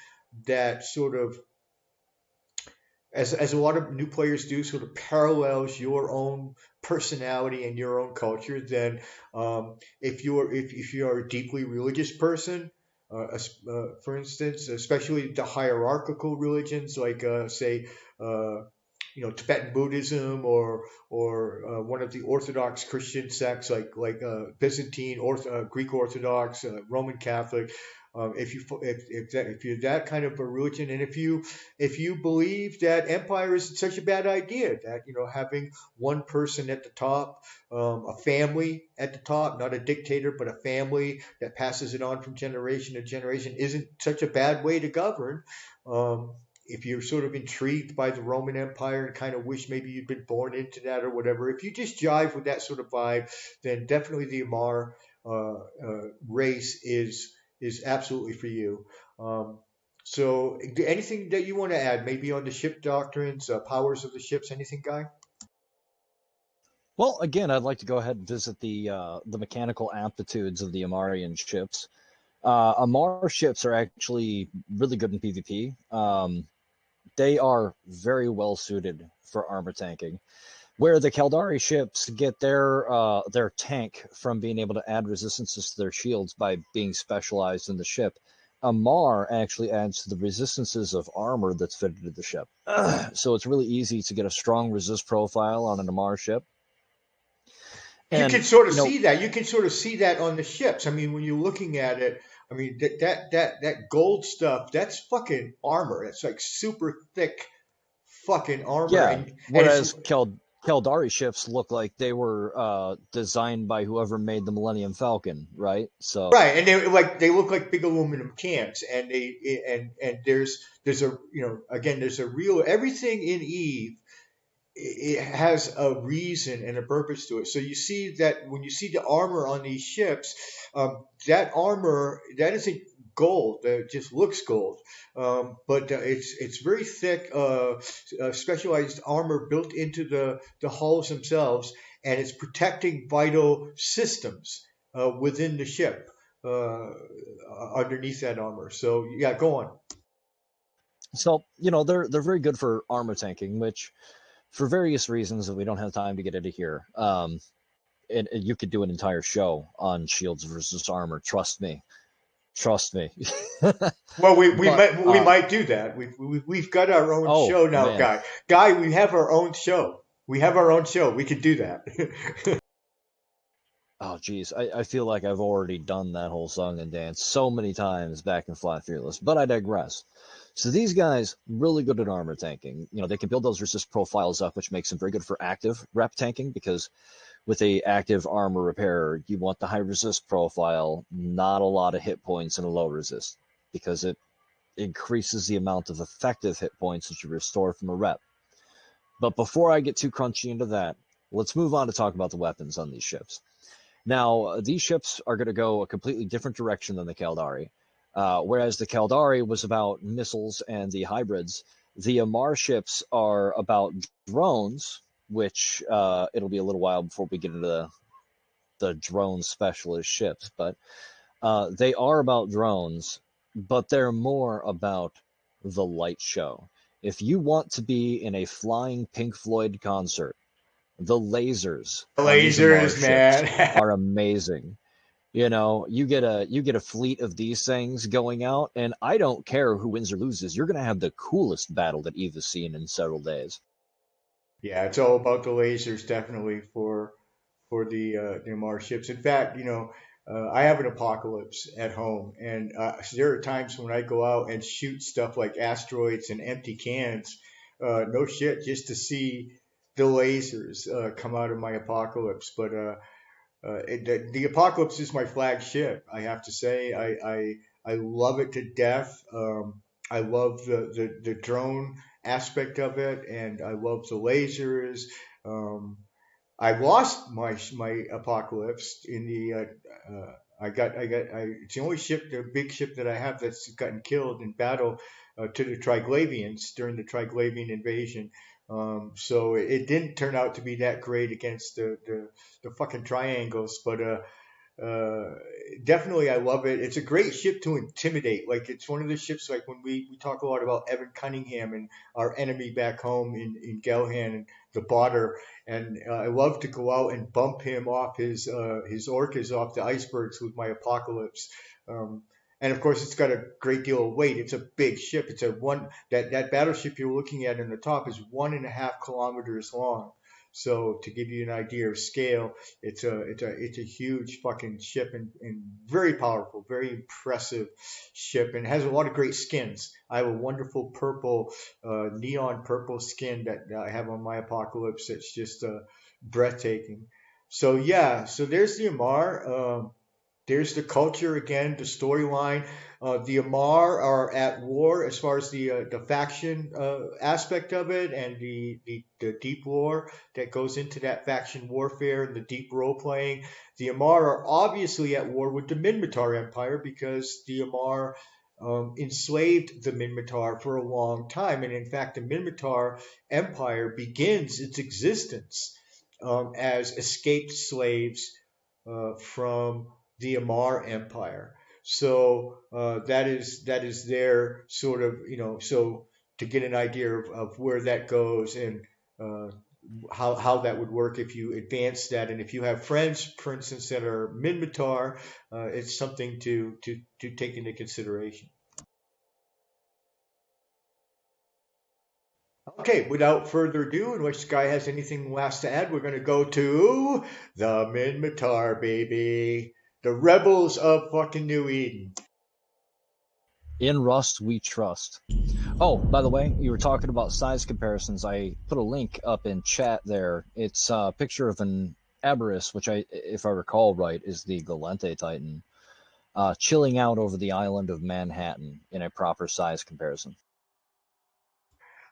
C: that sort of, as a lot of new players do, sort of parallels your own personality and your own culture, then if you are a deeply religious person, for instance, especially the hierarchical religions like say uh, Tibetan Buddhism or one of the Orthodox Christian sects like Byzantine Greek Orthodox, Roman Catholic. If you're that kind of a religion, and if you believe that empire is such a bad idea, that having one person at the top, a family at the top, not a dictator, but a family that passes it on from generation to generation, isn't such a bad way to govern. If you're sort of intrigued by the Roman Empire and kind of wish maybe you'd been born into that or whatever, if you just jive with that sort of vibe, then definitely the Amar race is absolutely for you. So, anything that you want to add, maybe on the ship doctrines, powers of the ships, anything, Guy?
E: Well, again, I'd like to go ahead and visit the mechanical aptitudes of the Amarian ships. Amar ships are actually really good in PvP. They are very well suited for armor tanking. Where the Caldari ships get their tank from being able to add resistances to their shields by being specialized in the ship, Amar actually adds to the resistances of armor that's fitted to the ship. So it's really easy to get a strong resist profile on an Amar ship.
C: You
E: And
C: can sort of see that. You can sort of see that on the ships. I mean, when you're looking at it, I mean that gold stuff, that's fucking armor. It's like super thick fucking armor,
E: yeah,
C: and it's
E: whereas Caldari ships look like they were designed by whoever made the Millennium Falcon, right? So
C: right, and they look like big aluminum cans, and there's a again there's a real everything in Eve. It has a reason and a purpose to it. So you see that when you see the armor on these ships, that armor that isn't gold. It just looks gold, but it's very thick, specialized armor built into the hulls themselves, and it's protecting vital systems within the ship underneath that armor. So yeah, go on.
E: they're very good for armor tanking, which for various reasons that we don't have time to get into here. And you could do an entire show on shields versus armor. Trust me.
C: Well, we
E: But
C: might do that. We've got our own
E: oh
C: show now,
E: man,
C: Guy. Guy, we have our own show. We have our own show. We could do that.
E: oh geez, I feel like I've already done that whole song and dance so many times back in Flat Fearless, but I digress. So these guys really good at armor tanking. They can build those resist profiles up, which makes them very good for active rep tanking because with a active armor repair, you want the high resist profile, not a lot of hit points and a low resist because it increases the amount of effective hit points that you restore from a rep. But before I get too crunchy into that, let's move on to talk about the weapons on these ships. Now, these ships are going to go a completely different direction than the Caldari. Whereas the Caldari was about missiles and the hybrids. The Amar ships are about drones, which it'll be a little while before we get into the drone specialist ships, but they are about drones, but they're more about the light show. If you want to be in a flying Pink Floyd concert, the lasers on these Amar
C: Lasers,
E: ships
C: man.
E: are amazing. You know, you get a fleet of these things going out, and I don't care who wins or loses. You're going to have the coolest battle that Eve has seen in several days.
C: Yeah, it's all about the lasers, definitely for the Mars ships. In fact, I have an apocalypse at home, and there are times when I go out and shoot stuff like asteroids and empty cans. No shit, just to see the lasers come out of my apocalypse. But the apocalypse is my flagship. I have to say, I love it to death. I love the drone aspect of it, and I love the lasers. Um, I lost my apocalypse in the it's the only ship, the big ship that I have that's gotten killed in battle to the Triglavians during the Triglavian invasion. So it didn't turn out to be that great against the fucking triangles, but uh, definitely, I love it. It's a great ship to intimidate. Like it's one of the ships. Like when we talk a lot about Evan Cunningham and our enemy back home in Galhan and the Botter, and I love to go out and bump him off his orcas off the icebergs with my apocalypse. Um, and of course, it's got a great deal of weight. It's a big ship. It's a one that battleship you're looking at in the top is 1.5 kilometers long. So to give you an idea of scale, it's a huge fucking ship and very powerful, very impressive ship, and has a lot of great skins. I have a wonderful purple, neon purple skin that I have on my apocalypse. It's just breathtaking. So yeah, so there's the Amar. There's the culture again, the storyline. The Amar are at war as far as the faction aspect of it, and the deep lore that goes into that faction warfare and the deep role playing. The Amar are obviously at war with the Minmatar Empire because the Amar enslaved the Minmatar for a long time, and in fact, the Minmatar Empire begins its existence as escaped slaves from the Amar Empire. So that is their sort of so to get an idea of where that goes and uh, how that would work if you advance that, and if you have friends, for instance, that are Minmatar, it's something to take into consideration. Okay, without further ado, unless Sky has anything last to add, we're going to go to the Minmatar, baby. The rebels of fucking New Eden.
E: In Rust, we trust. Oh, by the way, you were talking about size comparisons. I put a link up in chat there. It's a picture of an Aberrus, which if I recall right, is the Galente Titan, chilling out over the island of Manhattan in a proper size comparison.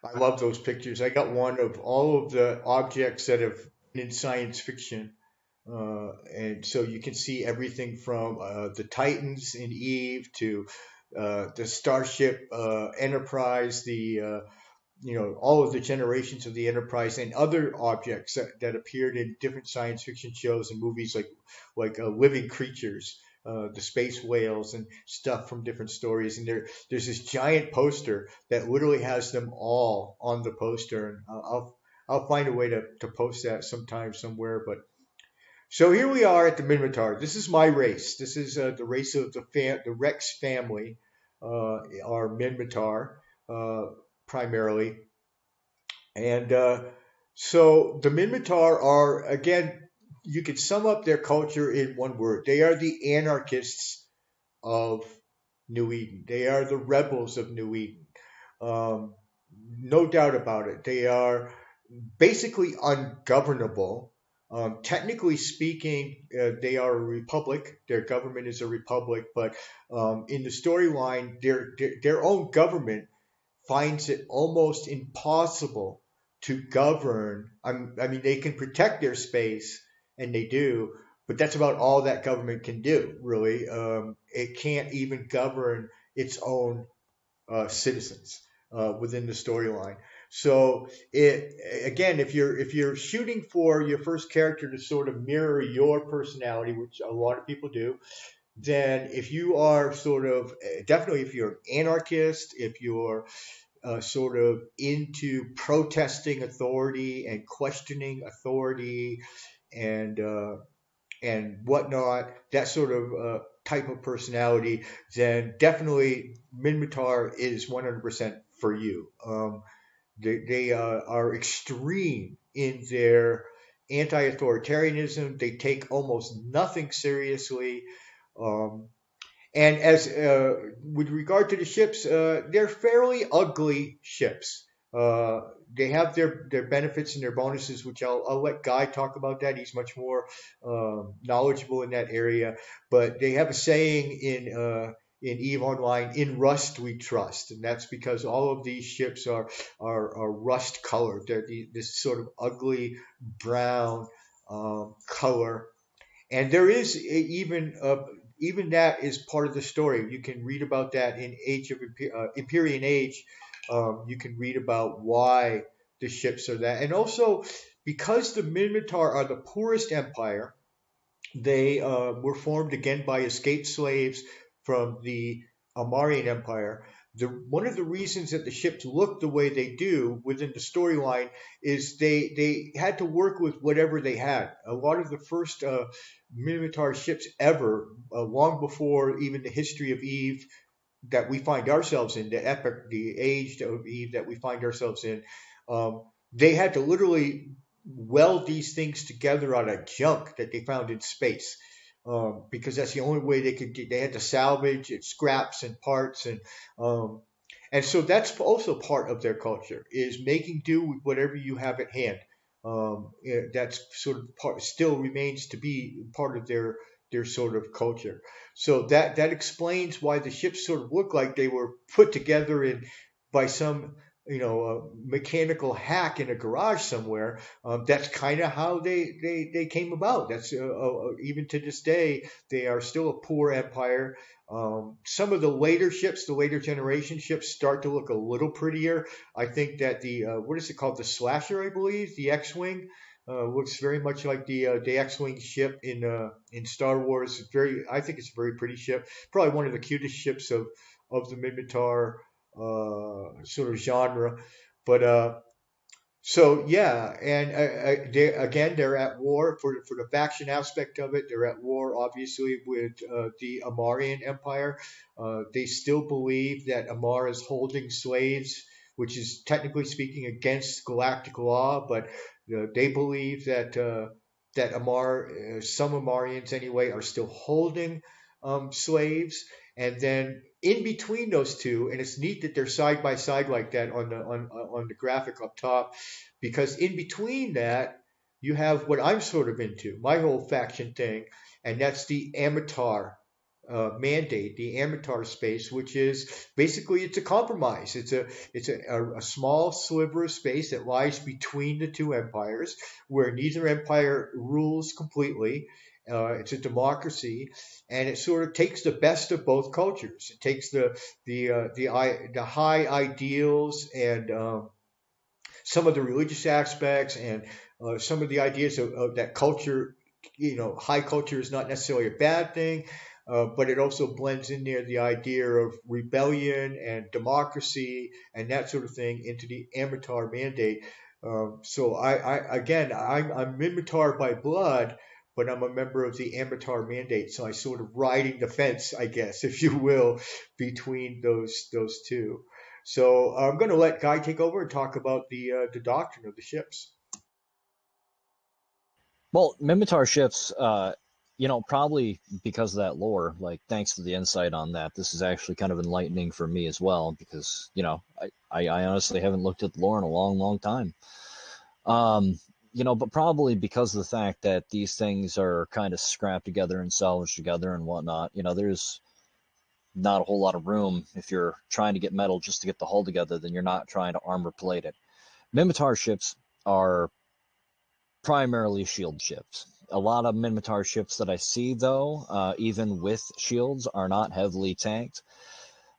C: I love those pictures. I got one of all of the objects that have been in science fiction. And so you can see everything from the Titans in Eve to the Starship Enterprise, all of the generations of the Enterprise and other objects that appeared in different science fiction shows and movies like living creatures, the space whales and stuff from different stories. And there's this giant poster that literally has them all on the poster. And I'll find a way to post that sometime somewhere. But so here we are at the Minmatar. This is my race. This is the race of the Rex family, are Minmatar primarily. And so the Minmatar are, again, you could sum up their culture in one word. They are the anarchists of New Eden. They are the rebels of New Eden. Um, no doubt about it. They are basically ungovernable. Technically speaking, they are a republic. Their government is a republic, but in the storyline, their own government finds it almost impossible to govern. I mean, they can protect their space, and they do, but that's about all that government can do, really. It can't even govern its own citizens within the storyline. So again, if you're shooting for your first character to sort of mirror your personality, which a lot of people do, then if you are sort of definitely if you're an anarchist, if you're sort of into protesting authority and questioning authority and whatnot, that sort of type of personality, then definitely Minmatar is 100% for you. They are extreme in their anti-authoritarianism. They take almost nothing seriously. Um, and as with regard to the ships, they're fairly ugly ships. Uh, they have their benefits and their bonuses, which I'll let Guy talk about that. He's much more knowledgeable in that area. But they have a saying in Eve Online, "In rust we trust," and that's because all of these ships are rust colored. They're this sort of ugly brown color, and there is even that is part of the story. You can read about that in Age of Empyrean Age. You can read about why the ships are that, and also because the Minmatar are the poorest empire. They were formed again by escaped slaves from the Amarian Empire. One of the reasons that the ships look the way they do within the storyline is they had to work with whatever they had. A lot of the first Minotaur ships ever, long before even the history of Eve that we find ourselves in, the epic, the age of Eve that we find ourselves in, um, they had to literally weld these things together out of junk that they found in space. Because that's the only way they could get. They had to salvage it, scraps and parts, um, and so that's also part of their culture is making do with whatever you have at hand. That's sort of part, still remains to be part of their sort of culture. So that explains why the ships sort of look like they were put together in by some mechanical hack in a garage somewhere. That's kind of how they came about. That's even to this day they are still a poor empire. Some of the later ships, the later generation ships, start to look a little prettier. I think that the what is it called, the Slasher, I believe, the X-wing. Looks very much like the X-wing ship in Star Wars. I think it's a very pretty ship. Probably one of the cutest ships of the Minmatar sort of genre. But so yeah, and they're at war for the faction aspect of it. They're at war, obviously, with the Amarian Empire. They still believe that Amar is holding slaves, which is technically speaking against galactic law. But they believe that some Amarians anyway, are still holding slaves, and then in between those two, and it's neat that they're side by side like that on the graphic up top, because in between that you have what I'm sort of into, my whole faction thing, and that's the Amatar mandate, the Amatar space, which is basically it's a compromise. It's a small sliver of space that lies between the two empires, where neither empire rules completely. It's a democracy, and it sort of takes the best of both cultures. It takes the high ideals and some of the religious aspects and some of the ideas of that culture. High culture is not necessarily a bad thing, but it also blends in there the idea of rebellion and democracy and that sort of thing into the Amatar mandate. So I'm Minmatar by blood, but I'm a member of the Amatar mandate. So I sort of riding the fence, I guess, if you will, between those two. So I'm going to let Guy take over and talk about the doctrine of the ships.
E: Well, Mimitar ships, probably because of that lore, like, thanks to the insight on that, this is actually kind of enlightening for me as well, because, I honestly haven't looked at the lore in a long, long time. But probably because of the fact that these things are kind of scrapped together and salvaged together and whatnot, there's not a whole lot of room. If you're trying to get metal just to get the hull together, then you're not trying to armor plate it. Mimitar ships are primarily shield ships. A lot of Minmatar ships that I see, though, even with shields, are not heavily tanked.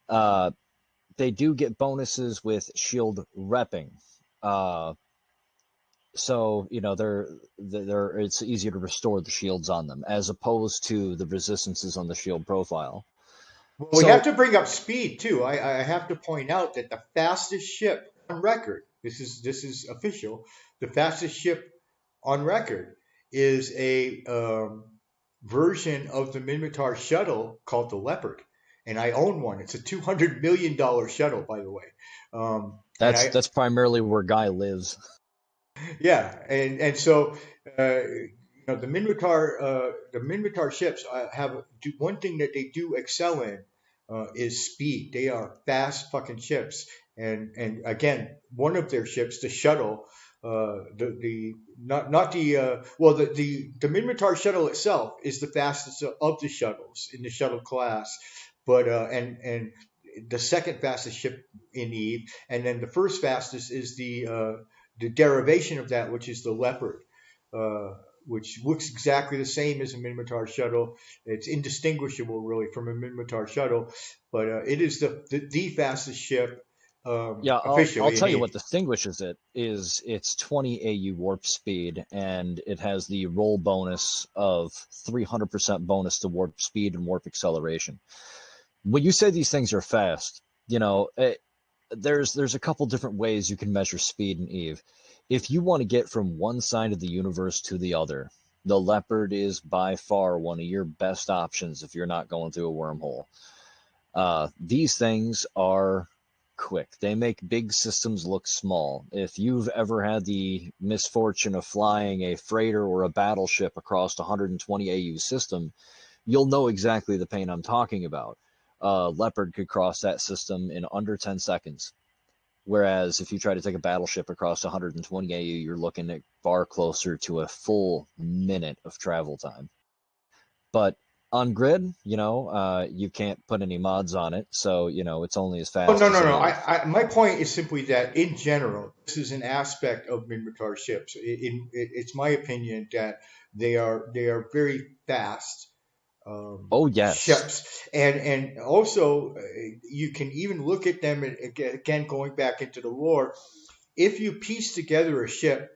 E: They do get bonuses with shield repping. So they're it's easier to restore the shields on them as opposed to the resistances on the shield profile.
C: Well, we have to bring up speed too. I have to point out that the fastest ship on record, this is official, the fastest ship on record is a version of the Minmatar shuttle called the Leopard, and I own one. It's a $200 million shuttle, by the way.
E: That's primarily where Guy lives.
C: Yeah, and so the Minmatar ships have one thing that they do excel in is speed. They are fast fucking ships, and again, one of their ships, the shuttle, the Minmatar shuttle itself is the fastest of the shuttles in the shuttle class, but and the second fastest ship in Eve, and then the first fastest is the derivation of that, which is the Leopard, which looks exactly the same as a Minmatar shuttle. It's indistinguishable, really, from a Minmatar shuttle, but it is the fastest ship.
E: I'll tell you what distinguishes it is its 20 AU warp speed, and it has the roll bonus of 300% bonus to warp speed and warp acceleration. When you say these things are fast, there's a couple different ways you can measure speed in Eve. If you want to get from one side of the universe to the other, the Leopard is by far one of your best options if you're not going through a wormhole. These things are quick. They make big systems look small. If you've ever had the misfortune of flying a freighter or a battleship across 120 AU system, you'll know exactly the pain I'm talking about. Leopard could cross that system in under 10 seconds. Whereas if you try to take a battleship across 120 AU, you're looking at far closer to a full minute of travel time. But on grid, you can't put any mods on it, so it's only as fast.
C: Oh, no. My point is simply that in general, this is an aspect of Minmatar ships. It's my opinion that they are very fast.
E: Yes.
C: Ships, and also you can even look at them, and again going back into the lore, if you piece together a ship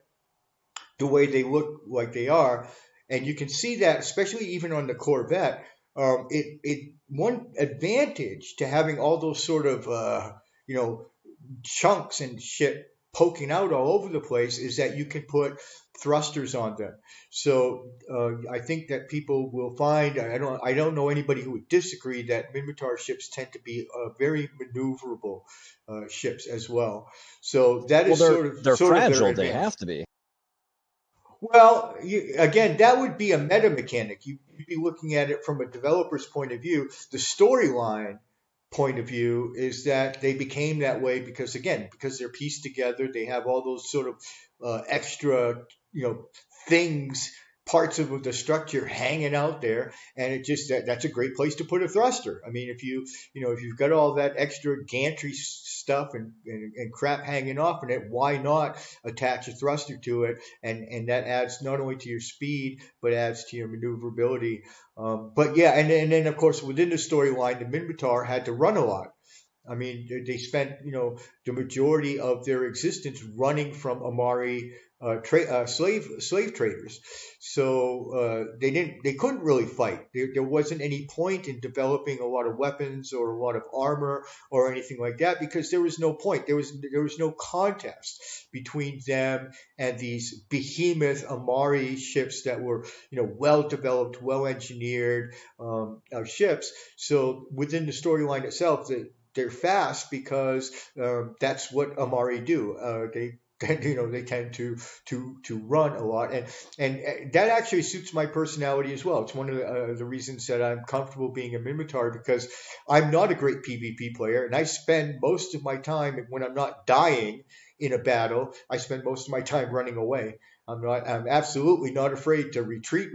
C: the way they look like they are, and you can see that especially even on the Corvette, it one advantage to having all those sort of chunks and shit poking out all over the place is that you can put thrusters on them. So I think that people will find, I don't know anybody who would disagree, that Minmatar ships tend to be very maneuverable ships as well. So that is
E: they're fragile. They have to be.
C: Well, again, that would be a meta mechanic. You'd be looking at it from a developer's point of view. The storyline point of view is that they became that way because they're pieced together. They have all those sort of extra, things, parts of the structure hanging out there, and it just that's a great place to put a thruster. I mean, if you've got all that extra gantry stuff and crap hanging off in it, why not attach a thruster to it? And that adds not only to your speed but adds to your maneuverability. But yeah, and then of course within the storyline, the Minmatar had to run a lot. I mean, they spent the majority of their existence running from Amari slave traders, so they couldn't really fight. There wasn't any point in developing a lot of weapons or a lot of armor or anything like that because there was no point. There was no contest between them and these behemoth Amari ships that were well developed, well engineered ships. So within the storyline itself, they're fast because that's what Amari do. They tend to run a lot, and that actually suits my personality as well. It's one of the reasons that I'm comfortable being a Minmatar, because I'm not a great PvP player, and I spend most of my time when I'm not dying in a battle. I spend most of my time running away. I'm absolutely not afraid to retreat,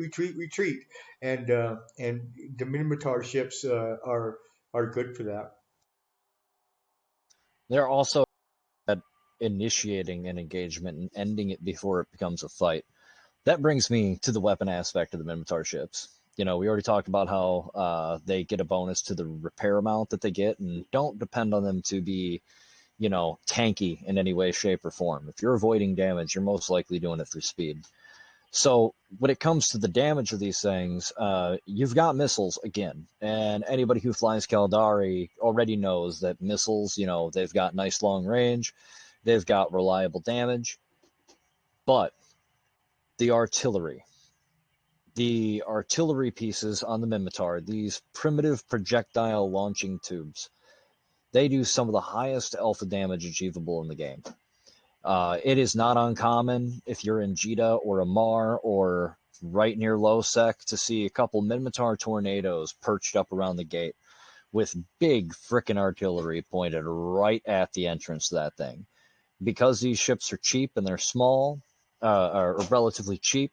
C: and the Minmatar ships are good for that.
E: They're also at initiating an engagement and ending it before it becomes a fight. That brings me to the weapon aspect of the Minmatar ships. We already talked about how they get a bonus to the repair amount that they get, and don't depend on them to be, tanky in any way, shape, or form. If you're avoiding damage, you're most likely doing it through speed. So when it comes to the damage of these things, you've got missiles again, and anybody who flies Caldari already knows that missiles, they've got nice long range, they've got reliable damage, but the artillery pieces on the Mimitar, these primitive projectile launching tubes, they do some of the highest alpha damage achievable in the game. It is not uncommon if you're in Jita or Amar or right near low sec to see a couple Mimitar tornadoes perched up around the gate with big frickin' artillery pointed right at the entrance to that thing. Because these ships are cheap and they're small, or relatively cheap,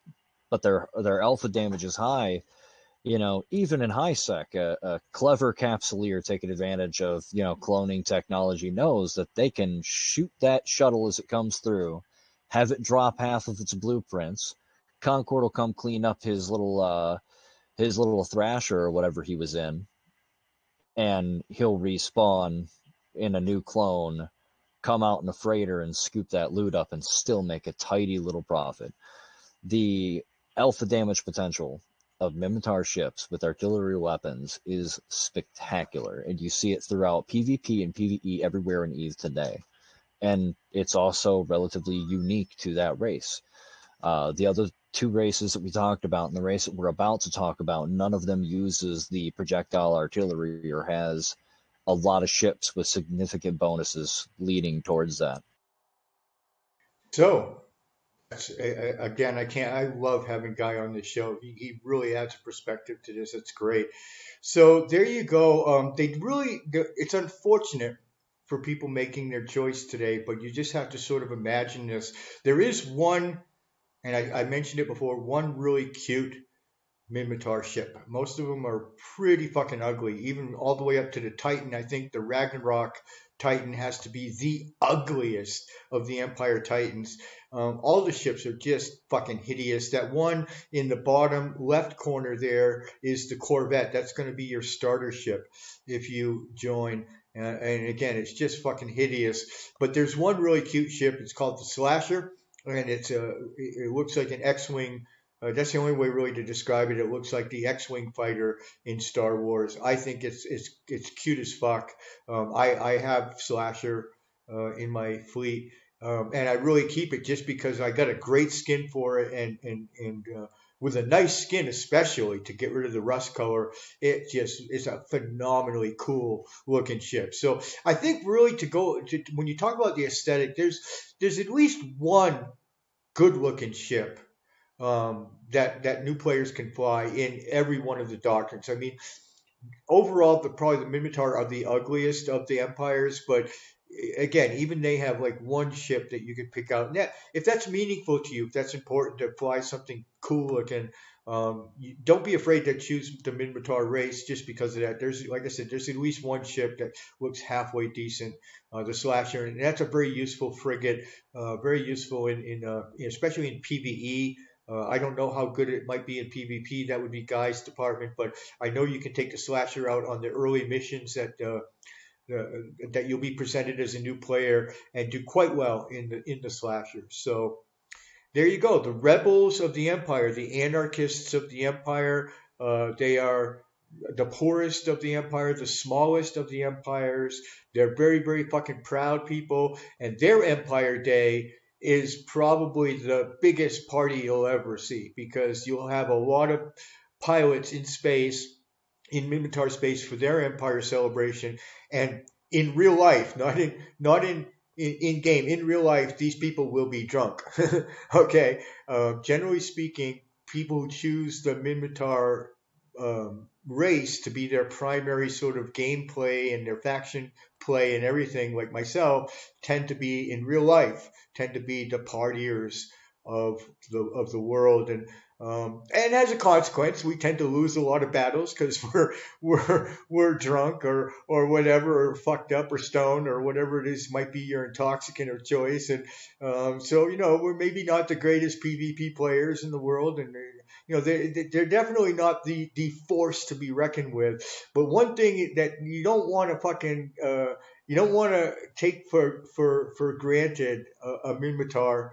E: but their alpha damage is high, even in high sec, a clever capsuleer taking advantage of, cloning technology knows that they can shoot that shuttle as it comes through, have it drop half of its blueprints. Concord will come clean up his little Thrasher or whatever he was in, and he'll respawn in a new clone, come out in a freighter and scoop that loot up and still make a tidy little profit. The alpha damage potential of Mimitar ships with artillery weapons is spectacular, and you see it throughout PvP and PvE everywhere in EVE today. And it's also relatively unique to that race. The other two races that we talked about and the race that we're about to talk about, none of them uses the projectile artillery or has a lot of ships with significant bonuses leading towards that.
C: So, again, I love having Guy on the show. He really adds a perspective to this. It's great. So there you go. It's unfortunate for people making their choice today, but you just have to sort of imagine this. There is one, and I mentioned it before, one really cute Mimitar ship. Most of them are pretty fucking ugly, even all the way up to the Titan. I think the Ragnarok Titan has to be the ugliest of the Empire Titans. All the ships are just fucking hideous. That one in the bottom left corner there is the Corvette. That's going to be your starter ship if you join. And again, it's just fucking hideous. But there's one really cute ship. It's called the Slasher, and it looks like an X-wing. That's the only way really to describe it. It looks like the X-wing fighter in Star Wars. I think it's cute as fuck. I have Slasher in my fleet, and I really keep it just because I got a great skin for it, and with a nice skin especially to get rid of the rust color. It's a phenomenally cool looking ship. So I think really when you talk about the aesthetic, there's at least one good looking ship that new players can fly in every one of the doctrines. I mean, overall, probably the Mimitar are the ugliest of the empires, but again, even they have like one ship that you can pick out. And if that's meaningful to you, if that's important to fly something cool looking, don't be afraid to choose the Mimitar race just because of that. Like I said, there's at least one ship that looks halfway decent, the Slasher, and that's a very useful frigate, very useful especially in PvE. I don't know how good it might be in PvP. That would be Guy's department, but I know you can take the Slasher out on the early missions that you'll be presented as a new player and do quite well in the Slasher. So there you go. The rebels of the Empire, the anarchists of the Empire. They are the poorest of the Empire, the smallest of the empires. They're very, very fucking proud people, and their Empire Day is probably the biggest party you'll ever see, because you'll have a lot of pilots in space, in Mimitar space, for their Empire celebration. And in real life, not in game, in real life, these people will be drunk. Okay. Generally speaking, people who choose the Mimitar race to be their primary sort of gameplay and their faction play and everything, like myself, tend to be the partiers, of the world, and as a consequence, we tend to lose a lot of battles because we're drunk or whatever, or fucked up or stoned or whatever it is might be your intoxicant of choice, and so we're maybe not the greatest PvP players in the world, and they're definitely not the force to be reckoned with. But one thing that you don't want to you don't want to take for granted a Minmatar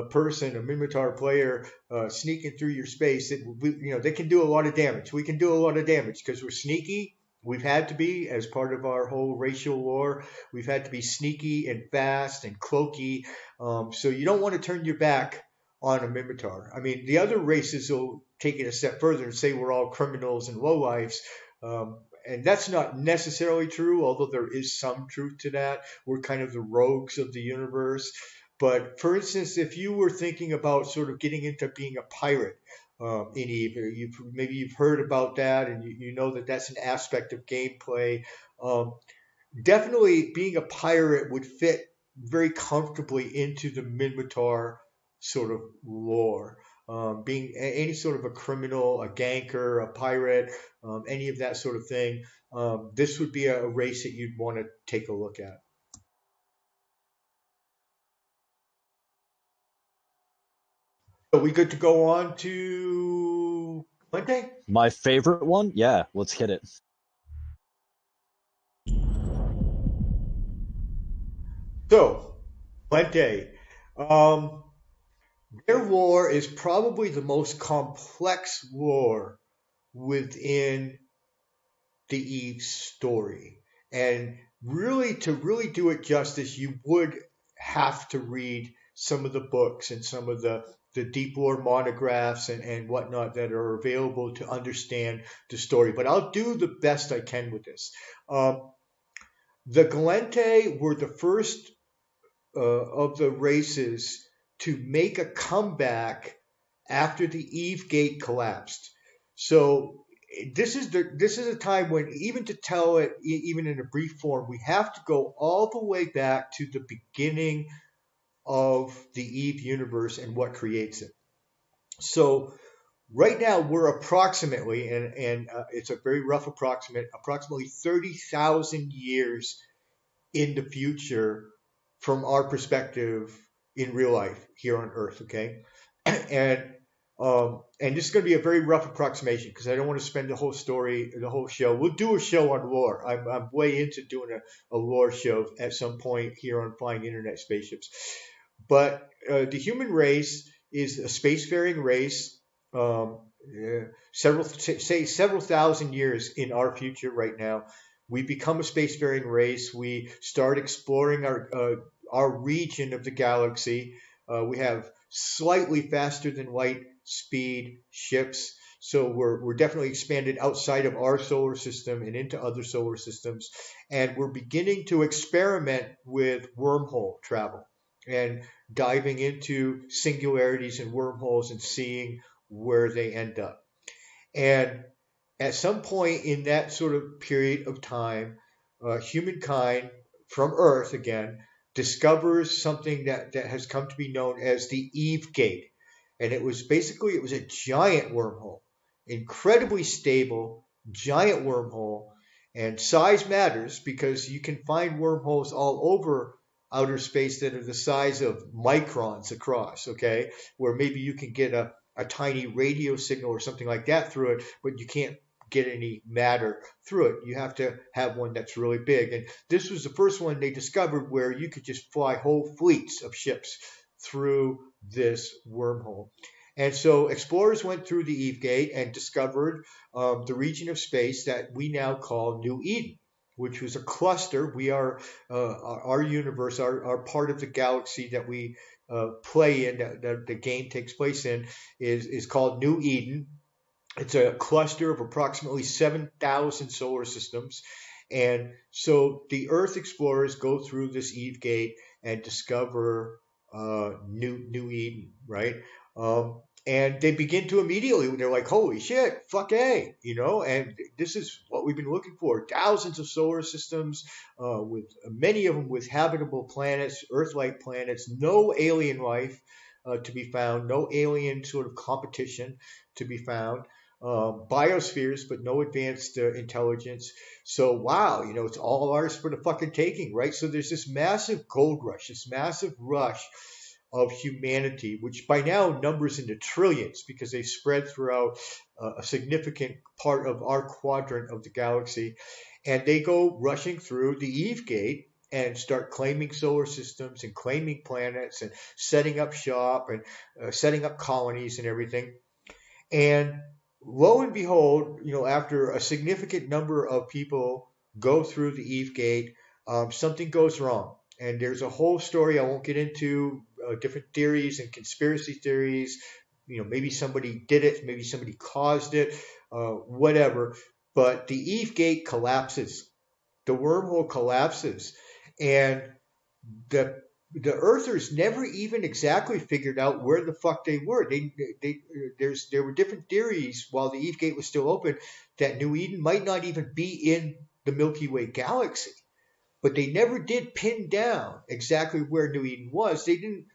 C: person, a Minmatar player sneaking through your space. They can do a lot of damage. We can do a lot of damage because we're sneaky. We've had to be, as part of our whole racial lore, we've had to be sneaky and fast and cloaky. So you don't want to turn your back on a Minmatar. I mean, the other races will take it a step further and say we're all criminals and lowlifes. And that's not necessarily true, although there is some truth to that. We're kind of the rogues of the universe. But for instance, if you were thinking about sort of getting into being a pirate in Eve, maybe you've heard about that, and you know that that's an aspect of gameplay. Definitely, being a pirate would fit very comfortably into the Minmatar sort of lore. Being any sort of a criminal, a ganker, a pirate, any of that sort of thing, this would be a race that you'd want to take a look at. Are we good to go on to Monday?
E: My favorite one? Yeah, let's hit it.
C: So, Monday. Their lore is probably the most complex lore within the Eve story. And really, to really do it justice, you would have to read some of the books and some of the deep lore monographs and whatnot that are available to understand the story. But I'll do the best I can with this. The Gallente were the first of the races to make a comeback after the Eve Gate collapsed. So this is a time when, even to tell it even in a brief form, we have to go all the way back to the beginning of the Eve universe and what creates it. So right now we're approximately, and it's a very rough approximately 30,000 years in the future from our perspective in real life here on Earth, okay? And this is going to be a very rough approximation because I don't want to spend the whole show. We'll do a show on lore. I'm way into doing a lore show at some point here on Flying Internet Spaceships. But the human race is a spacefaring race, several thousand years in our future right now. We become a spacefaring race. We start exploring our region of the galaxy. We have slightly faster than light speed ships, so we're definitely expanded outside of our solar system and into other solar systems. And we're beginning to experiment with wormhole travel and diving into singularities and wormholes and seeing where they end up. And at some point in that sort of period of time, humankind from Earth again discovers something that has come to be known as the Eve Gate. And it was a giant wormhole, incredibly stable, giant wormhole. And size matters because you can find wormholes all over outer space that are the size of microns across, okay? Where maybe you can get a tiny radio signal or something like that through it, but you can't get any matter through it. You have to have one that's really big. And this was the first one they discovered where you could just fly whole fleets of ships through this wormhole. And so explorers went through the Eve Gate and discovered the region of space that we now call New Eden, which was a cluster. We are our universe, our part of the galaxy that we play in, that the game takes place in, is called New Eden. It's a cluster of approximately 7,000 solar systems. And so the Earth explorers go through this Eve Gate and discover New Eden, right? And they begin to immediately, they're like, holy shit, fuck A, and this is what we've been looking for. Thousands of solar systems, with many of them with habitable planets, Earth-like planets, no alien life. to be found, no alien sort of competition to be found. Biospheres, but no advanced intelligence. So wow, it's all ours for the fucking taking, right? So there's this massive gold rush, this massive rush of humanity, which by now numbers into trillions because they spread throughout a significant part of our quadrant of the galaxy. And they go rushing through the Eve Gate and start claiming solar systems and claiming planets and setting up shop and setting up colonies and everything. And lo and behold, after a significant number of people go through the Eve Gate, something goes wrong. And there's a whole story I won't get into, different theories and conspiracy theories. Maybe somebody did it, maybe somebody caused it, whatever. But the Eve Gate collapses. The wormhole collapses. And the Earthers never even exactly figured out where the fuck they were. There were different theories while the Eve Gate was still open that New Eden might not even be in the Milky Way galaxy, but they never did pin down exactly where New Eden was. They didn't.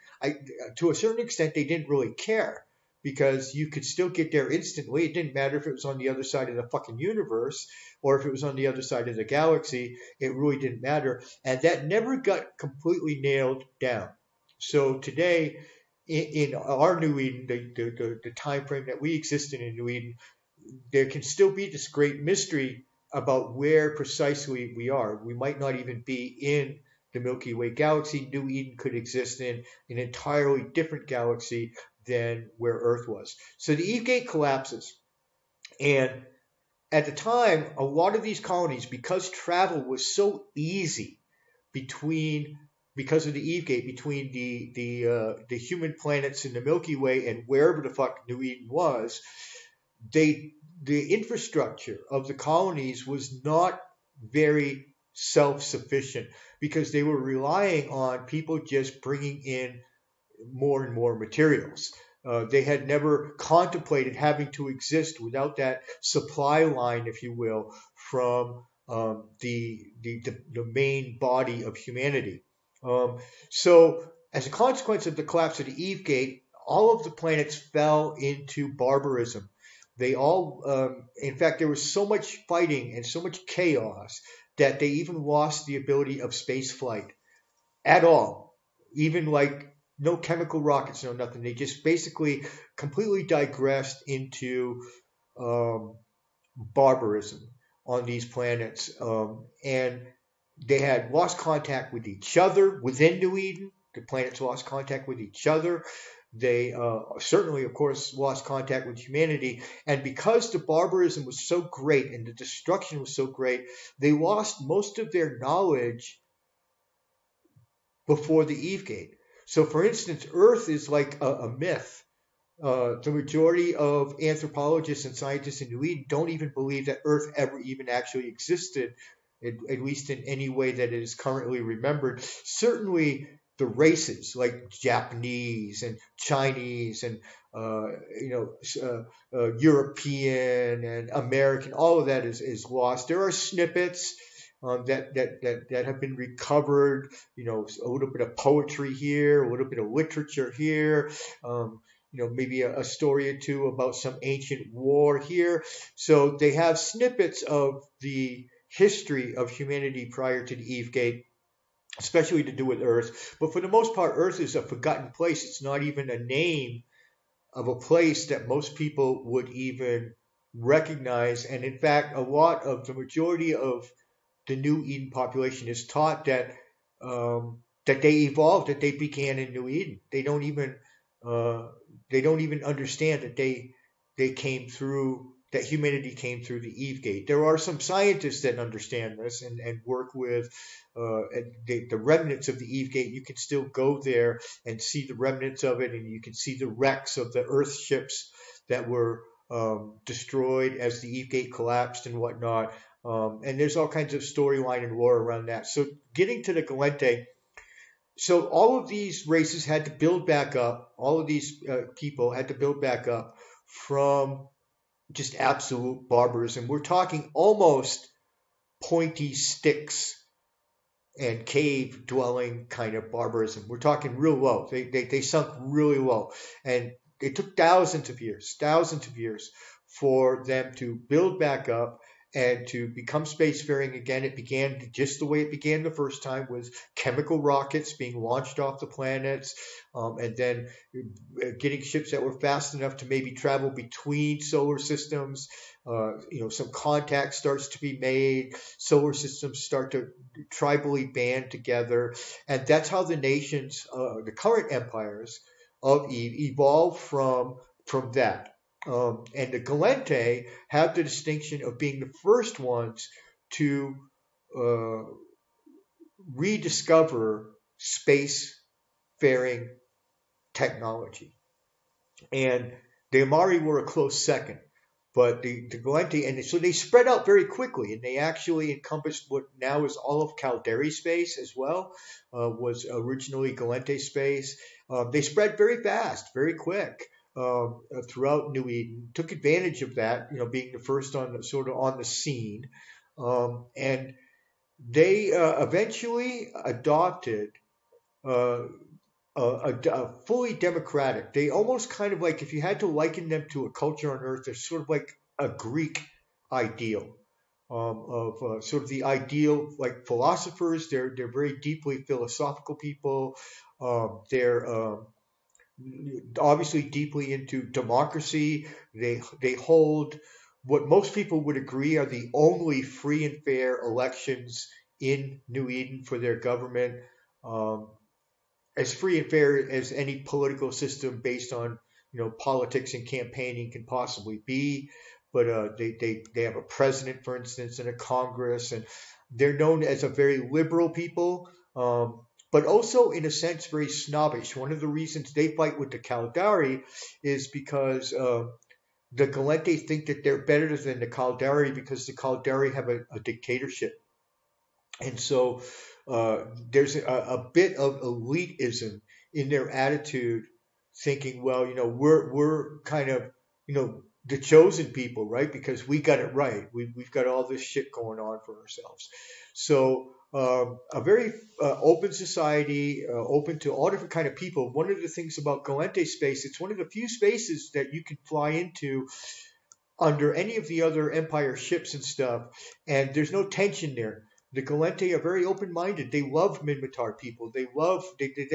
C: To a certain extent, they didn't really care because you could still get there instantly. It didn't matter if it was on the other side of the fucking universe or if it was on the other side of the galaxy. It really didn't matter. And that never got completely nailed down. So today, in our New Eden, the time frame that we exist in New Eden, there can still be this great mystery about where precisely we are. We might not even be in the Milky Way galaxy. New Eden could exist in an entirely different galaxy than where Earth was. So the Eve Gate collapses. And at the time, a lot of these colonies, because travel was so easy because of the Eve Gate, between the human planets in the Milky Way and wherever the fuck New Eden was, the infrastructure of the colonies was not very self-sufficient because they were relying on people just bringing in more and more materials. They had never contemplated having to exist without that supply line, if you will, from the main body of humanity. So as a consequence of the collapse of the Eve Gate, all of the planets fell into barbarism. They all, in fact, there was so much fighting and so much chaos that they even lost the ability of space flight at all. Even like no chemical rockets, no nothing. They just basically completely digressed into barbarism on these planets. And they had lost contact with each other within New Eden. The planets lost contact with each other. They certainly, of course, lost contact with humanity. And because the barbarism was so great and the destruction was so great, they lost most of their knowledge before the Eve Gate. So, for instance, Earth is like a myth. The majority of anthropologists and scientists in New Eden don't even believe that Earth ever even actually existed, at least in any way that it is currently remembered. Certainly, the races like Japanese and Chinese and European and American, all of that is lost. There are snippets that have been recovered. A little bit of poetry here, a little bit of literature here. Maybe a story or two about some ancient war here. So they have snippets of the history of humanity prior to the Eve Gate, especially to do with Earth. But for the most part, Earth is a forgotten place. It's not even a name of a place that most people would even recognize. And in fact, the majority of the New Eden population is taught that they evolved, that they began in New Eden. They don't even understand that they came through, that humanity came through the Eve Gate. There are some scientists that understand this and work with the remnants of the Eve Gate. You can still go there and see the remnants of it, and you can see the wrecks of the Earth ships that were destroyed as the Eve Gate collapsed and whatnot. And there's all kinds of storyline and lore around that. So getting to the Galente, so all of these races had to build back up. All of these people had to build back up from just absolute barbarism. We're talking almost pointy sticks and cave dwelling kind of barbarism. We're talking real low. They sunk really low. And it took thousands of years for them to build back up and to become spacefaring again. It began just the way it began the first time, with chemical rockets being launched off the planets, and then getting ships that were fast enough to maybe travel between solar systems. Some contact starts to be made. Solar systems start to tribally band together, and that's how the nations, the current empires of Eve, evolved from that. And the Galente have the distinction of being the first ones to uh, rediscover space-faring technology. And the Amari were a close second. But the Galente, and so they spread out very quickly, and they actually encompassed what now is all of Caldari space as well, was originally Galente space. They spread very fast, very quick, throughout New Eden. Took advantage of that, being the first on the scene, and they eventually adopted uh, a fully democratic. They almost kind of like, if you had to liken them to a culture on Earth, they're sort of like a Greek ideal, of sort of the ideal, like philosophers. They're very deeply philosophical people. They're obviously deeply into democracy. They hold what most people would agree are the only free and fair elections in New Eden for their government. Um, as free and fair as any political system based on politics and campaigning can possibly be. But they have a president, for instance, and a Congress, and they're known as a very liberal people, but also in a sense very snobbish. One of the reasons they fight with the Caldari is because the Galente think that they're better than the Caldari because the Caldari have a dictatorship. And so there's a bit of elitism in their attitude, thinking, well, we're kind of, the chosen people, right? Because we got it right. We've got all this shit going on for ourselves. So a very open society, open to all different kind of people. One of the things about Galente space, it's one of the few spaces that you can fly into under any of the other Empire ships and stuff, and there's no tension there. The Galente are very open-minded. They love Minmatar people. They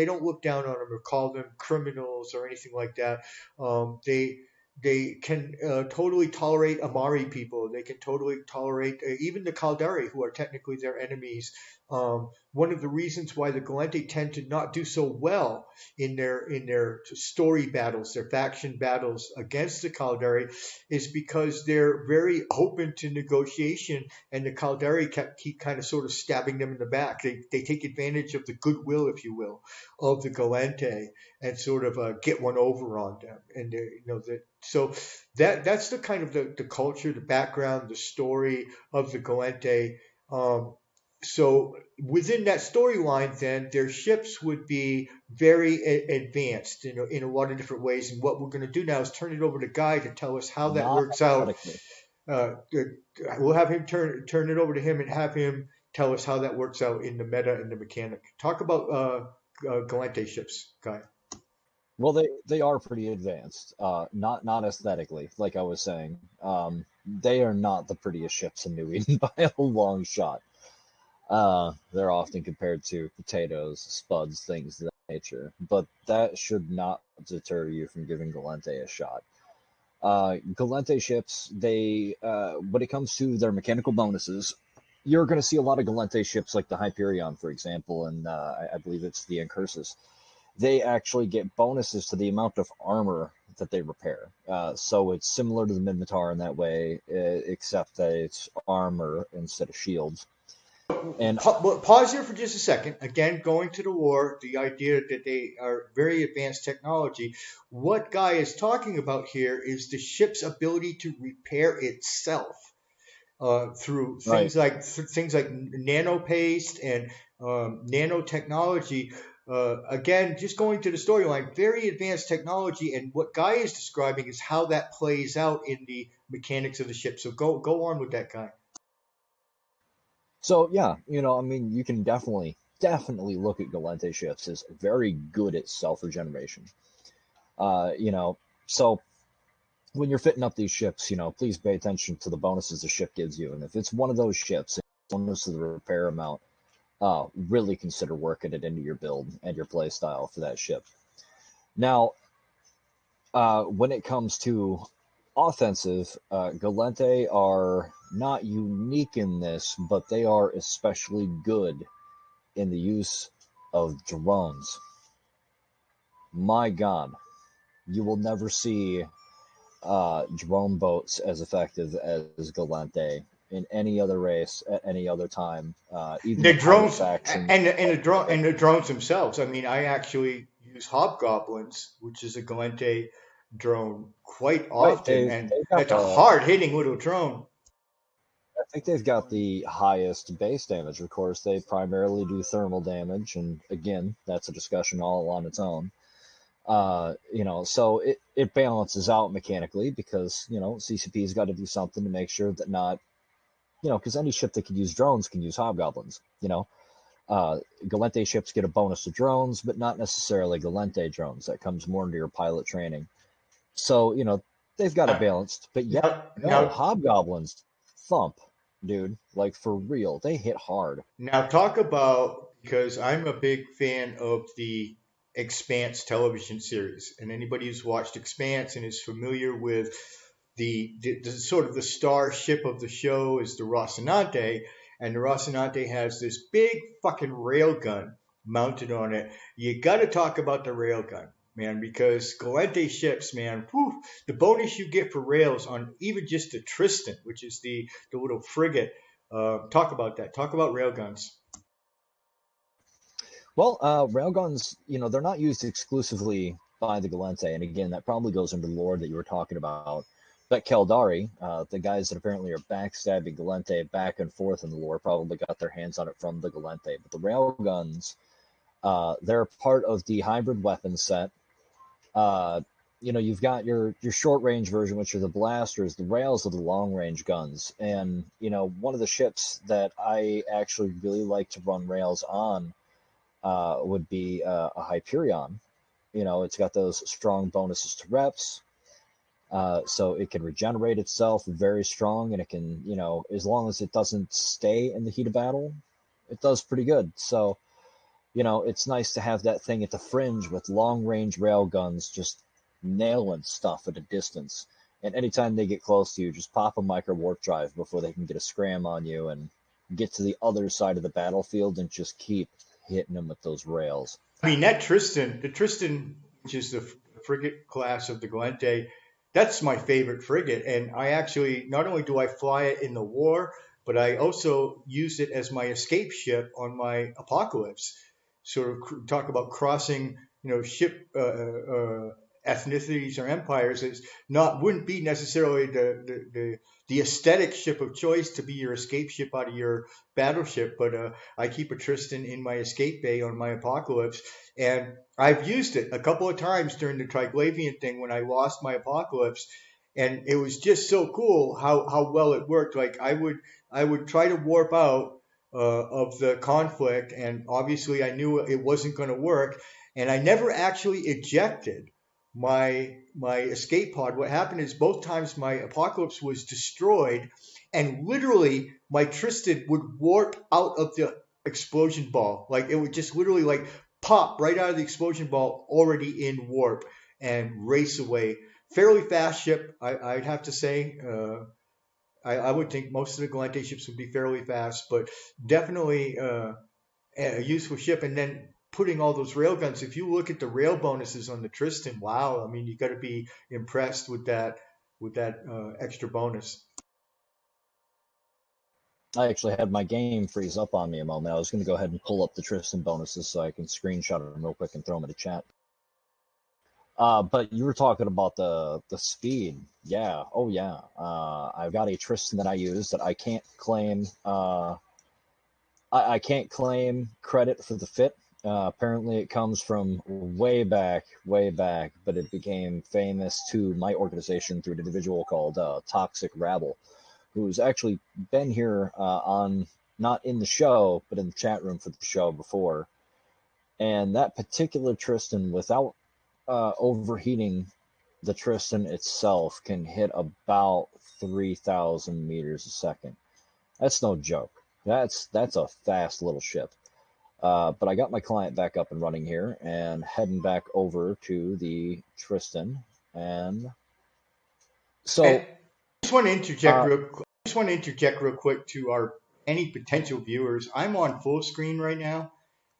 C: don't look down on them or call them criminals or anything like that. They can totally tolerate Amari people. They can totally tolerate even the Caldari, who are technically their enemies. One of the reasons why the Galente tend to not do so well in their story battles, their faction battles against the Caldari, is because they're very open to negotiation, and the Caldari keep kind of sort of stabbing them in the back. They take advantage of the goodwill, if you will, of the Galente and sort of get one over on them. And so that's the kind of the culture, the background, the story of the Galente. So within that storyline, then their ships would be very advanced in a lot of different ways. And what we're going to do now is turn it over to Guy to tell us how that
E: Not
C: works out.
E: automatically.
C: We'll have him turn it over to him and have him tell us how that works out in the meta and the mechanic. Talk about Galente ships, Guy.
E: Well, they are pretty advanced. Not aesthetically, like I was saying. They are not the prettiest ships in New Eden by a long shot. They're often compared to potatoes, spuds, things of that nature. But that should not deter you from giving Galente a shot. Galente ships, when it comes to their mechanical bonuses, you're going to see a lot of Galente ships like the Hyperion, for example, and I believe it's the Incursus. They actually get bonuses to the amount of armor that they repair. So it's similar to the Minmatar in that way, except that it's armor instead of shields. And
C: Pause here for just a second. Again, going to the war, the idea that they are very advanced technology. What Guy is talking about here is the ship's ability to repair itself through things
E: right.
C: like nanopaste and nanotechnology. Again, just going to the storyline, very advanced technology, and what Guy is describing is how that plays out in the mechanics of the ship. So go on with that, Guy.
E: So yeah, I mean, you can definitely look at Galente ships as very good at self-regeneration. You know, so when you're fitting up these ships, please pay attention to the bonuses the ship gives you. And if it's one of those ships, bonus to the repair amount, really consider working it into your build and your play style for that ship. Now, when it comes to offensive, Galente are not unique in this, but they are especially good in the use of drones. My God, you will never see drone boats as effective as Galente in any other race at any other time. Even
C: The
E: the pirate
C: drones
E: faction.
C: and the drones themselves. I mean, I actually use hobgoblins, which is a Galente drone, quite
E: Right,
C: often, and
E: they've got
C: it's a hard hitting little drone.
E: I think they've got the highest base damage. Of course, they primarily do thermal damage, and again, that's a discussion all on its own. So it balances out mechanically because, CCP's got to do something to make sure that not, because any ship that can use drones can use hobgoblins, Galente ships get a bonus to drones, but not necessarily Galente drones. That comes more into your pilot training. So, they've got it
C: Now,
E: balanced. But yeah, no,
C: now,
E: hobgoblins thump, dude. Like for real. They hit hard.
C: now, talk about, because I'm a big fan of the Expanse television series, and anybody who's watched Expanse and is familiar with the sort of the star ship of the show is the Rocinante, and the Rocinante has this big fucking railgun mounted on it. You got to talk about the railgun, man, because Galente ships, man, whew, the bonus you get for rails on even just the Tristan, which is the little frigate. Talk about that. Talk about railguns.
E: Well, railguns, they're not used exclusively by the Galente. And again, that probably goes into the lore that you were talking about. But Keldari, the guys that apparently are backstabbing Galente back and forth in the lore, probably got their hands on it from the Galente. But the railguns, they're part of the hybrid weapon set. You've got your short range version, which are the blasters. The rails are the long range guns. And, one of the ships that I actually really like to run rails on would be a Hyperion. It's got those strong bonuses to reps. So it can regenerate itself very strong, and it can, as long as it doesn't stay in the heat of battle, it does pretty good. So, it's nice to have that thing at the fringe with long range rail guns just nailing stuff at a distance. And anytime they get close to you, just pop a micro warp drive before they can get a scram on you and get to the other side of the battlefield and just keep hitting them with those rails.
C: I mean, that the Tristan, which is the frigate class of the Galente, that's my favorite frigate. And I actually, not only do I fly it in the war, but I also use it as my escape ship on my Apocalypse. Sort of talk about crossing, ship ethnicities or empires. It's wouldn't be necessarily the aesthetic ship of choice to be your escape ship out of your battleship, but I keep a Tristan in my escape bay on my Apocalypse, and I've used it a couple of times during the Triglavian thing when I lost my Apocalypse, and it was just so cool how well it worked. Like I would try to warp out of the conflict, and obviously I knew it wasn't going to work, and I never actually ejected my escape pod. What happened is both times my Apocalypse was destroyed, and literally my Tristan would warp out of the explosion ball. Like it would just literally like pop right out of the explosion ball, already in warp, and race away. Fairly fast ship, I'd have to say. I would think most of the Galente ships would be fairly fast, but definitely a useful ship. And then putting all those rail guns, if you look at the rail bonuses on the Tristan, wow, I mean, you got to be impressed with that extra bonus.
E: I actually had my game freeze up on me a moment. I was going to go ahead and pull up the Tristan bonuses so I can screenshot them real quick and throw them in the chat. But you were talking about the speed. Yeah. Oh, yeah. I've got a Tristan that I use that I can't claim. I can't claim credit for the fit. Apparently, it comes from way back, but it became famous to my organization through an individual called Toxic Rabble, who's actually been here on not in the show, but in the chat room for the show before. And that particular Tristan, without overheating, the Tristan itself can hit about 3,000 meters a second. That's no joke. That's a fast little ship. But I got my client back up and running here and heading back over to the Tristan. And so
C: And I just want to interject
E: uh,
C: real quick to our any potential viewers. I'm on full screen right now,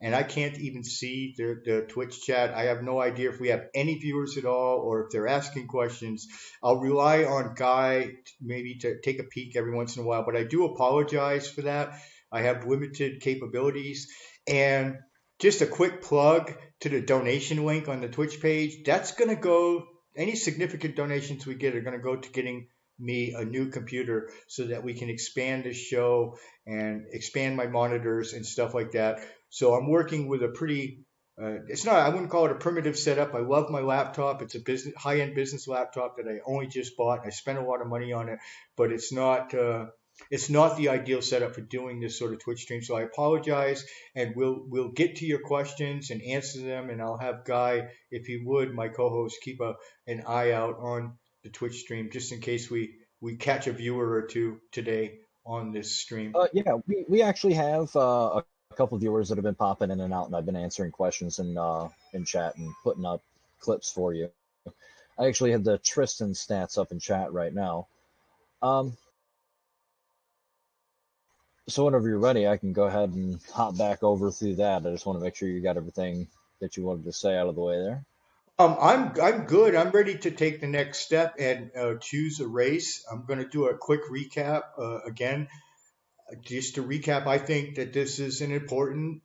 C: and I can't even see the Twitch chat. I have no idea if we have any viewers at all or if they're asking questions. I'll rely on Guy maybe to take a peek every once in a while, but I do apologize for that. I have limited capabilities. And just a quick plug to the donation link on the Twitch page. That's going to go, any significant donations we get are going to go to getting me a new computer so that we can expand this show and expand my monitors and stuff like that. So I'm working with a pretty, I wouldn't call it a primitive setup. I love my laptop. It's a high-end business laptop that I only just bought. I spent a lot of money on it, but it's not the ideal setup for doing this sort of Twitch stream. So I apologize, and we'll get to your questions and answer them. And I'll have Guy, if he would, my co-host, keep an eye out on the Twitch stream just in case we catch a viewer or two today on this stream.
E: yeah, we actually have a couple of viewers that have been popping in and out, and I've been answering questions in chat and putting up clips for you. I actually have the Tristan stats up in chat right now. So whenever you're ready, I can go ahead and hop back over through that. I just want to make sure you got everything that you wanted to say out of the way there.
C: I'm good. I'm ready to take the next step and choose a race. I'm going to do a quick recap again. Just to recap, I think that this is an important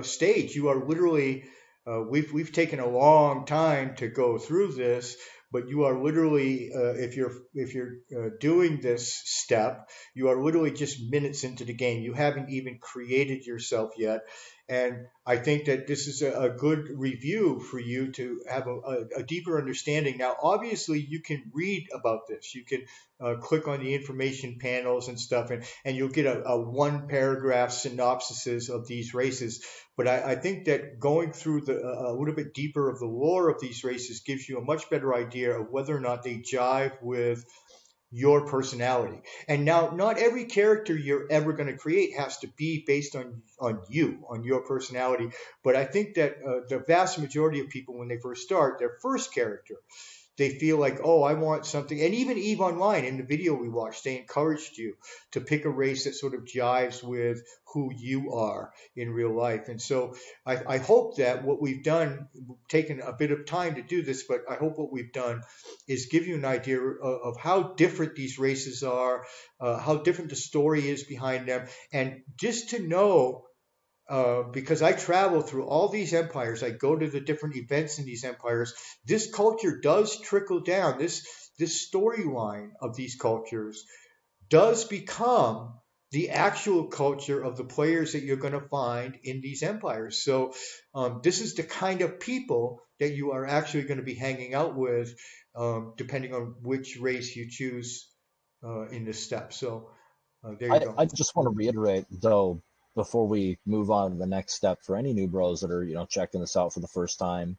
C: stage. You are literally we've taken a long time to go through this, but you are literally if you're doing this step, you are literally just minutes into the game. You haven't even created yourself yet, and I think that this is a good review for you to have a deeper understanding. Now, obviously, you can read about this. You can click on the information panels and stuff, and you'll get a one paragraph synopsis of these races. But I think that going through a little bit deeper of the lore of these races gives you a much better idea of whether or not they jive with your personality. And now, not every character you're ever going to create has to be based on you, on your personality. But I think that the vast majority of people, when they first start, their first character, they feel like, oh, I want something. And even Eve Online, in the video we watched, they encouraged you to pick a race that sort of jives with who you are in real life. And so I hope that what we've done, taken a bit of time to do this, but I hope what we've done is give you an idea of how different these races are, how different the story is behind them. And just to know, because I travel through all these empires, I go to the different events in these empires. This culture does trickle down. This storyline of these cultures does become the actual culture of the players that you're going to find in these empires. So this is the kind of people that you are actually going to be hanging out with, depending on which race you choose in this step. So there you go.
E: I just want to reiterate, though, before we move on to the next step, for any new bros that are checking this out for the first time,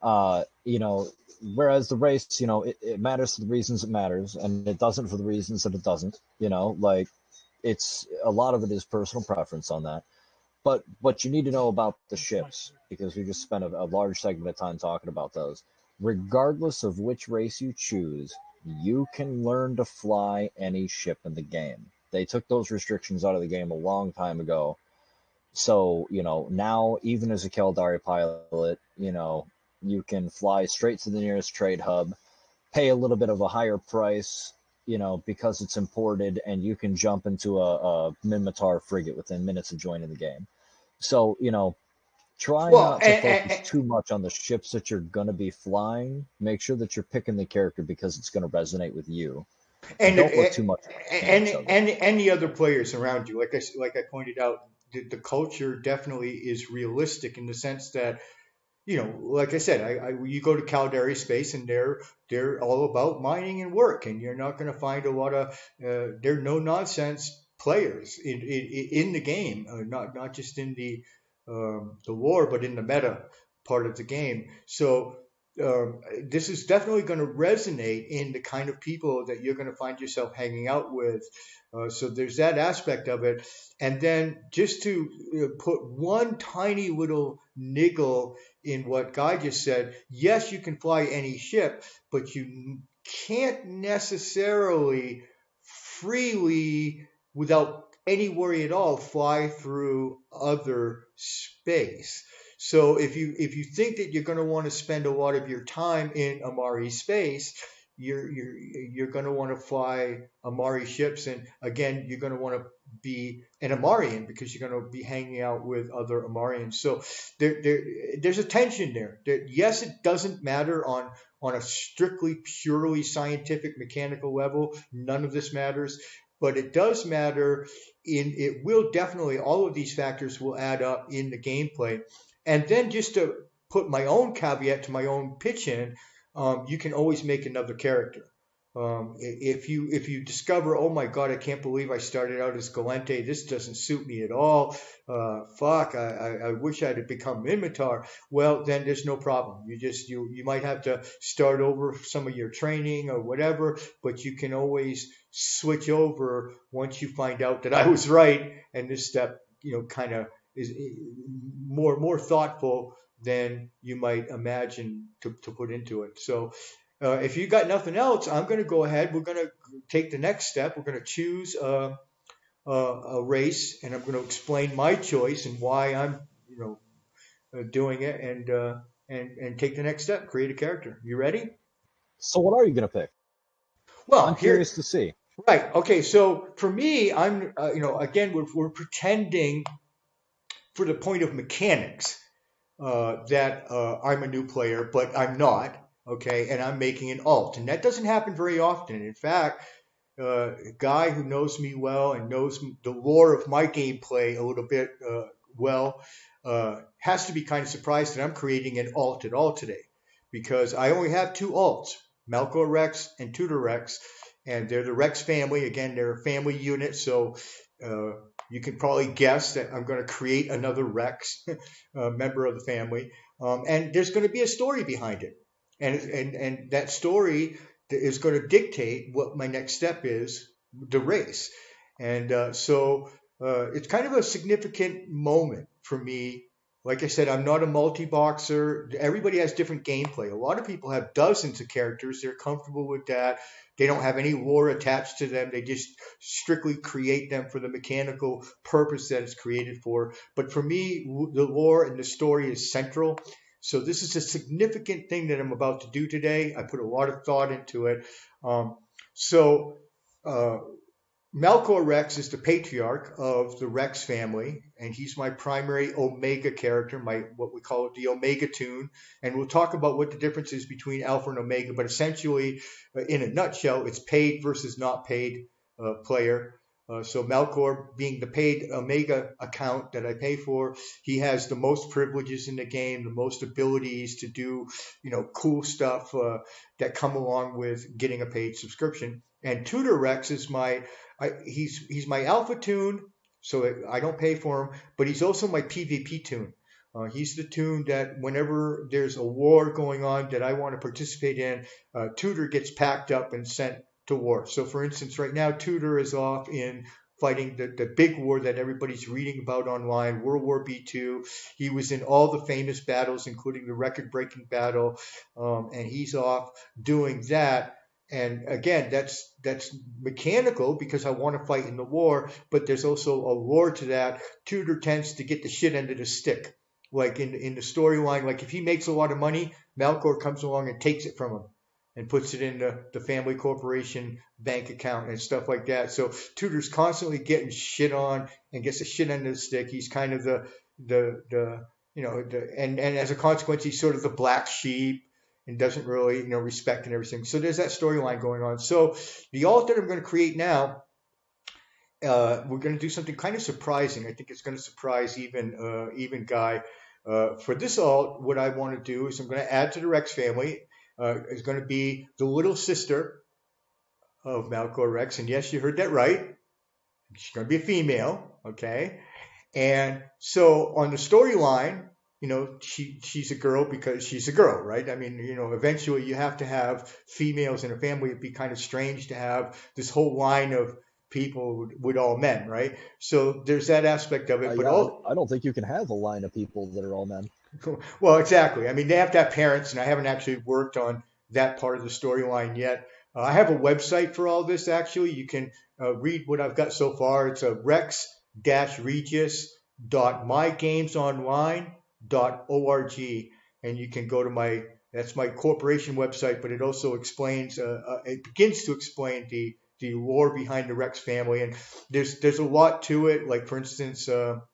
E: whereas the race, it matters for the reasons it matters, and it doesn't for the reasons that it doesn't. Like it's a lot of it is personal preference on that. But what you need to know about the ships, because we just spent a large segment of time talking about those, regardless of which race you choose, you can learn to fly any ship in the game. They took those restrictions out of the game a long time ago. So, now even as a Caldari pilot, you can fly straight to the nearest trade hub, pay a little bit of a higher price, because it's imported, and you can jump into a Minmatar frigate within minutes of joining the game. So, try not to focus too much on the ships that you're going to be flying. Make sure that you're picking the character because it's going to resonate with you.
C: And
E: don't look too much
C: and the other players around you. Like I pointed out, the culture definitely is realistic in the sense that, like I said, you go to Caldari Space and they're all about mining and work, and you're not going to find a lot of they're no nonsense players in the game, not just in the lore, but in the meta part of the game. So this is definitely going to resonate in the kind of people that you're going to find yourself hanging out with. So there's that aspect of it. And then just to put one tiny little niggle in what Guy just said, yes, you can fly any ship, but you can't necessarily freely, without any worry at all, fly through other space. So if you think that you're going to want to spend a lot of your time in Amari space, you're going to want to fly Amari ships, and again, you're going to want to be an Amarian because you're going to be hanging out with other Amarians. So there's a tension there. Yes, it doesn't matter on a strictly purely scientific mechanical level. None of this matters, but it does matter it will definitely, all of these factors will add up in the gameplay. And then just to put my own caveat to my own pitch in, you can always make another character. If you discover, oh my God, I can't believe I started out as Galente, this doesn't suit me at all. I wish I had become Minmatar. Well, then there's no problem. You might have to start over some of your training or whatever, but you can always switch over once you find out that I was right, and this step, kind of is more thoughtful than you might imagine to put into it. So if you got nothing else, I'm going to go ahead. We're going to take the next step. We're going to choose a race, and I'm going to explain my choice and why I'm doing it, and take the next step, create a character. You ready?
E: So what are you going to pick?
C: Well,
E: I'm curious to see.
C: Right. Okay. So for me, I'm again we're pretending for the point of mechanics that I'm a new player, but I'm not. Okay, and I'm making an alt, and that doesn't happen very often. In fact, a guy who knows me well and knows the lore of my gameplay a little bit has to be kind of surprised that I'm creating an alt at all today, because I only have two alts, Malcor Rex and Tutor Rex, and they're the Rex family. Again, they're a family unit, so you can probably guess that I'm going to create another Rex member of the family, and there's going to be a story behind it. And that story is going to dictate what my next step is, the race. And so it's kind of a significant moment for me. Like I said, I'm not a multi-boxer. Everybody has different gameplay. A lot of people have dozens of characters. They're comfortable with that. They don't have any lore attached to them. They just strictly create them for the mechanical purpose that it's created for. But for me, the lore and the story is central. So this is a significant thing that I'm about to do today. I put a lot of thought into it. Malcor Rex is the patriarch of the Rex family, and he's my primary Omega character, what we call the Omega Toon. And we'll talk about what the difference is between Alpha and Omega, but essentially, in a nutshell, it's paid versus not paid player. So Malcor, being the paid Omega account that I pay for, he has the most privileges in the game, the most abilities to do, cool stuff that come along with getting a paid subscription. And Tutor Rex is he's my Alpha Toon, so I don't pay for him, but he's also my PvP Toon. He's the Toon that whenever there's a war going on that I want to participate in, Tutor gets packed up and sent to war. So for instance, right now, Tutor is off in fighting the big war that everybody's reading about online, World War B2. He was in all the famous battles, including the record-breaking battle, and he's off doing that. And again, that's mechanical because I want to fight in the war, but there's also a lore to that. Tutor tends to get the shit end of the stick. Like in the storyline, like if he makes a lot of money, Malcor comes along and takes it from him and puts it in the family corporation bank account and stuff like that. So Tutor's constantly getting shit on and gets the shit end of the stick. He's kind of and as a consequence, he's sort of the black sheep and doesn't really, respect and everything. So there's that storyline going on. So the alt that I'm going to create now, we're going to do something kind of surprising. I think it's going to surprise even Guy. For this alt, what I want to do is I'm going to add to the Rex family. Is going to be the little sister of Malcor Rex. And yes, you heard that right. She's going to be a female, okay? And so on the storyline, she's a girl because she's a girl, right? I mean, eventually you have to have females in a family. It'd be kind of strange to have this whole line of people with all men, right? So there's that aspect of it. But
E: Yeah, I don't think you can have a line of people that are all men.
C: well, exactly. I mean, they have to have parents, and I haven't actually worked on that part of the storyline yet. I have a website for all this, actually. You can read what I've got so far. It's a rex-regis.mygamesonline.org, and you can go to that's my corporation website, but it also explains, it begins to explain the lore behind the Rex family, and there's a lot to it. Like, for instance, well,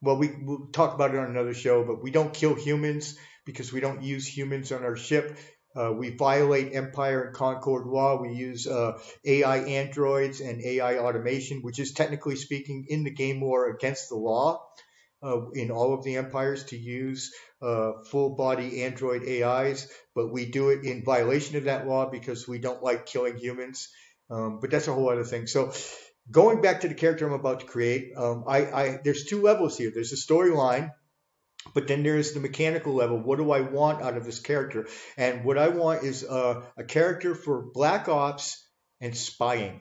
C: we'll talk about it on another show, but we don't kill humans because we don't use humans on our ship. We violate Empire and Concord law. We use AI androids and AI automation, which is technically speaking in the game lore against the law in all of the empires to use full body android AIs. But we do it in violation of that law because we don't like killing humans. But that's a whole other thing. So going back to the character I'm about to create, there's two levels here. There's the storyline, but then there's the mechanical level. What do I want out of this character? And what I want is a character for Black Ops and spying.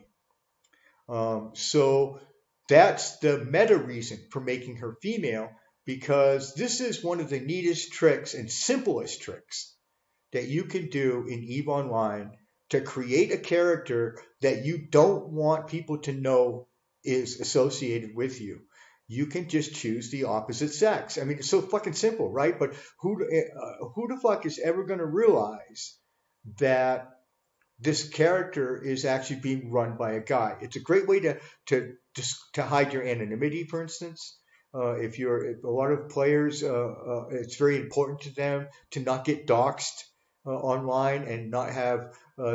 C: So that's the meta reason for making her female, because this is one of the neatest tricks and simplest tricks that you can do in EVE Online to create a character that you don't want people to know is associated with you. You can just choose the opposite sex. I mean, it's so fucking simple, right? But who the fuck is ever going to realize that this character is actually being run by a guy? It's a great way to hide your anonymity, for instance. If a lot of players, it's very important to them to not get doxxed online and not have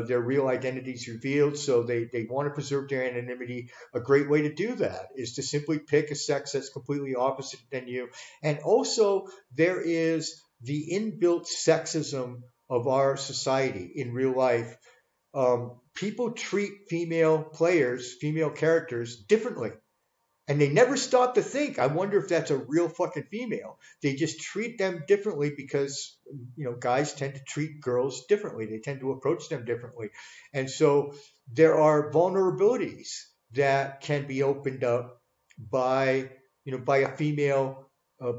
C: their real identities revealed, so they want to preserve their anonymity. A great way to do that is to simply pick a sex that's completely opposite than you. And also, there is the inbuilt sexism of our society in real life. People treat female players, female characters differently. And they never stop to think, I wonder if that's a real fucking female. They just treat them differently because, guys tend to treat girls differently. They tend to approach them differently. And so there are vulnerabilities that can be opened up by a female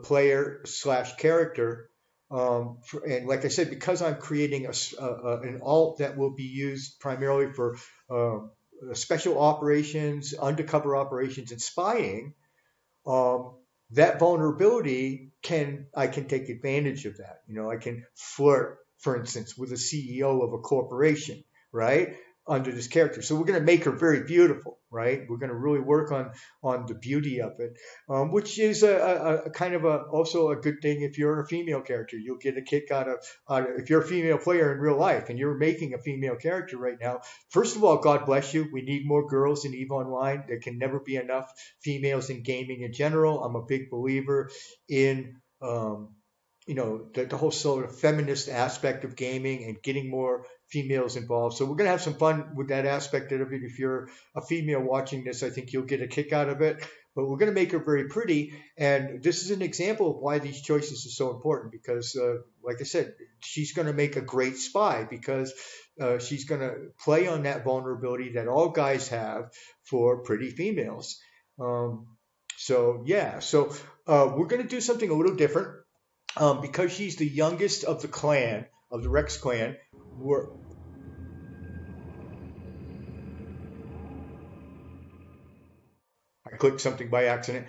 C: player / character. And like I said, because I'm creating an alt that will be used primarily for special operations, undercover operations, and spying, that vulnerability I can take advantage of that. I can flirt, for instance, with a CEO of a corporation, right? Under this character. So we're going to make her very beautiful, right? We're going to really work on the beauty of it, which is a kind of also a good thing if you're a female character. You'll get a kick out of if you're a female player in real life and you're making a female character right now. First of all, God bless you. We need more girls in EVE Online. There can never be enough females in gaming in general. I'm a big believer in the whole sort of feminist aspect of gaming and getting more females involved. So we're going to have some fun with that aspect of it. If you're a female watching this, I think you'll get a kick out of it. But we're going to make her very pretty. And this is an example of why these choices are so important because, like I said, she's going to make a great spy because she's going to play on that vulnerability that all guys have for pretty females. So we're going to do something a little different. Because she's the youngest of the clan, of the Rex clan, I clicked something by accident.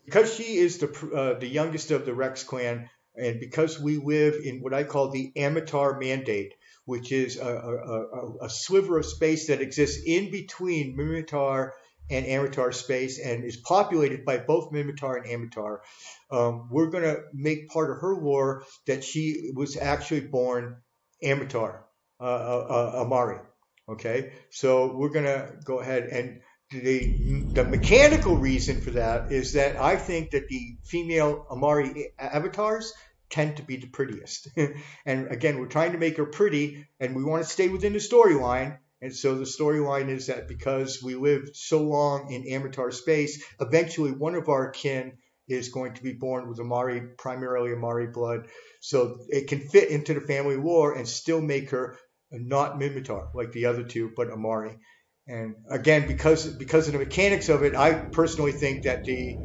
C: Because she is the youngest of the Rex clan, and because we live in what I call the Amatar Mandate, which is a sliver of space that exists in between Mimitar and Amatar space and is populated by both Mimitar and Amatar. We're going to make part of her lore that she was actually born Amatar, Amari. Okay, so we're going to go ahead and the mechanical reason for that is that I think that the female Amari avatars tend to be the prettiest. And again, we're trying to make her pretty and we want to stay within the storyline. And so the storyline is that because we lived so long in Amritar space, eventually one of our kin is going to be born with Amari, primarily Amari blood. So it can fit into the family lore and still make her not Minmatar like the other two, but Amari. And again, because of the mechanics of it, I personally think that the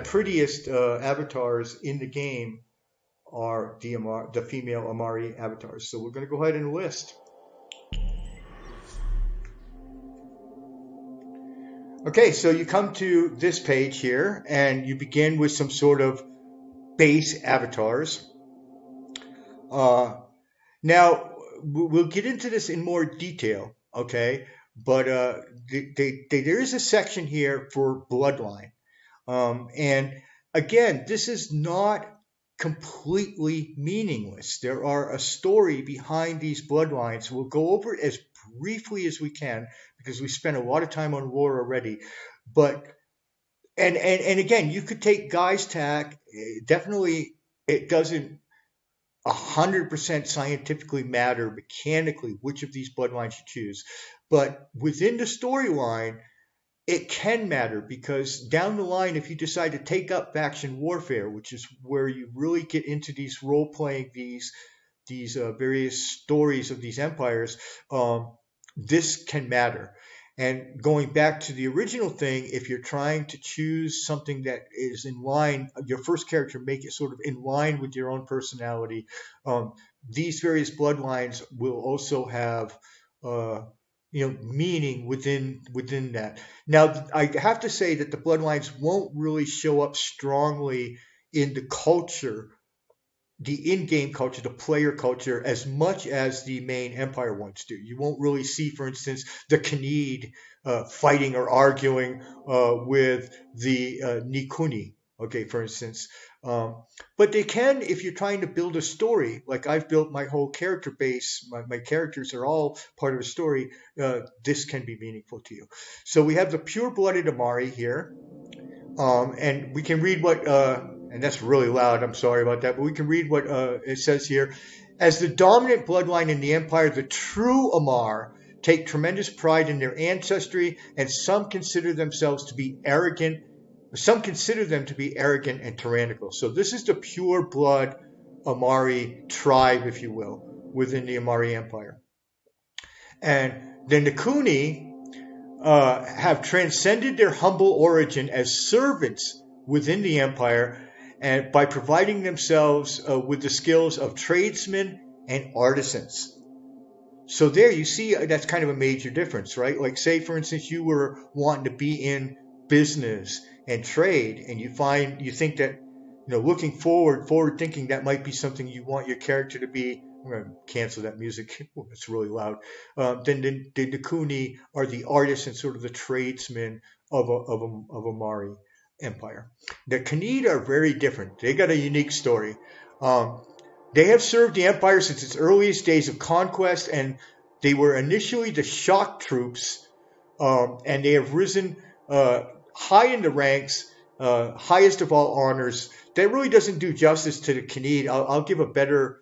C: prettiest avatars in the game are the female Amari avatars. So we're going to go ahead and list. Okay, so you come to this page here, and you begin with some sort of base avatars. Now, we'll get into this in more detail, okay? But there is a section here for Bloodline. And again, this is not completely meaningless. There are a story behind these bloodlines. We'll go over it as briefly as we can because we spent a lot of time on lore already. But and again, you could take Guy's tack. Definitely, it doesn't 100% scientifically matter mechanically which of these bloodlines you choose. But within the storyline, it can matter because down the line, if you decide to take up faction warfare, which is where you really get into these role-playing, these various stories of these empires, this can matter. And going back to the original thing, if you're trying to choose something that is in line, your first character, make it sort of in line with your own personality, these various bloodlines will also have meaning within that. Now, I have to say that the bloodlines won't really show up strongly in the culture, the in-game culture, the player culture, as much as the main Empire ones do. You won't really see, for instance, the Khaneed fighting or arguing with the Nikuni, okay, for instance. But they can, if you're trying to build a story, like I've built my whole character base, my characters are all part of a story, this can be meaningful to you. So we have the pure-blooded Amari here, and we can read what, and that's really loud, I'm sorry about that, but we can read what it says here. As the dominant bloodline in the Empire, the true Amar take tremendous pride in their ancestry, and some consider themselves to be arrogant. Some consider them to be arrogant and tyrannical. So this is the pure blood Amari tribe, if you will, within the Amari Empire. And the Nikuni have transcended their humble origin as servants within the Empire, and by providing themselves with the skills of tradesmen and artisans. So there you see that's kind of a major difference, right? Like say, for instance, you were wanting to be in business and trade, and you think that, looking forward thinking, that might be something you want your character to be. I'm going to cancel that music. It's really loud. Then the Nikuni are the artists and sort of the tradesmen of Amari Empire. The Khaneed are very different. They got a unique story. They have served the Empire since its earliest days of conquest, and they were initially the shock troops, and they have risen high in the ranks, highest of all honors. That really doesn't do justice to the Khaneed. I'll give a better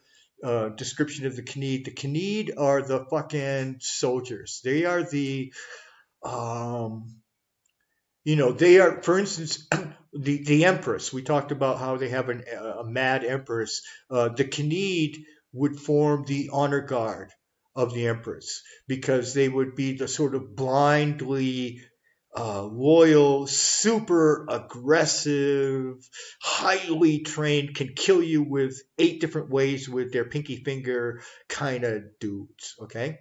C: description of the Khaneed. The Khaneed are the fucking soldiers. They are the, they are, for instance, the Empress. We talked about how they have a mad Empress. The Khaneed would form the honor guard of the Empress because they would be the sort of blindly loyal, super aggressive, highly trained, can kill you with 8 different ways with their pinky finger kind of dudes. Okay,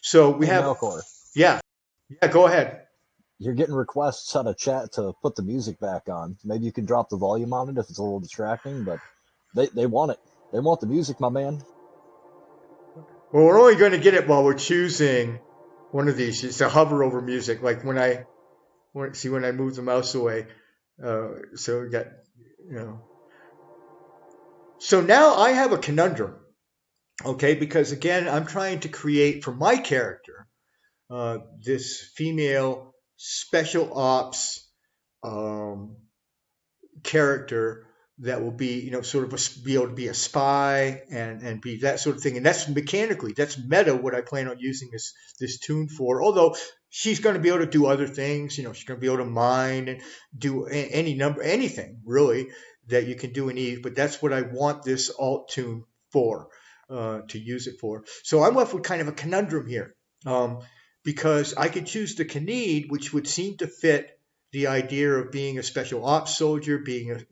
C: so we have
E: Malcor.
C: Yeah, go ahead.
E: You're getting requests on a chat to put the music back on. Maybe you can drop the volume on it if it's a little distracting, but they want it. They want the music, my man.
C: Well, we're only going to get it while we're choosing one of these. It's a hover over music, like when I move the mouse away. So we got, So now I have a conundrum, okay? Because again, I'm trying to create for my character this female special ops character that will be, sort of be able to be a spy and be that sort of thing. And that's mechanically, that's meta what I plan on using this tune for. Although she's going to be able to do other things, she's going to be able to mine and do anything really that you can do in Eve. But that's what I want this alt tune for, to use it for. So I'm left with kind of a conundrum here, because I could choose the Knead, which would seem to fit the idea of being a special ops soldier, being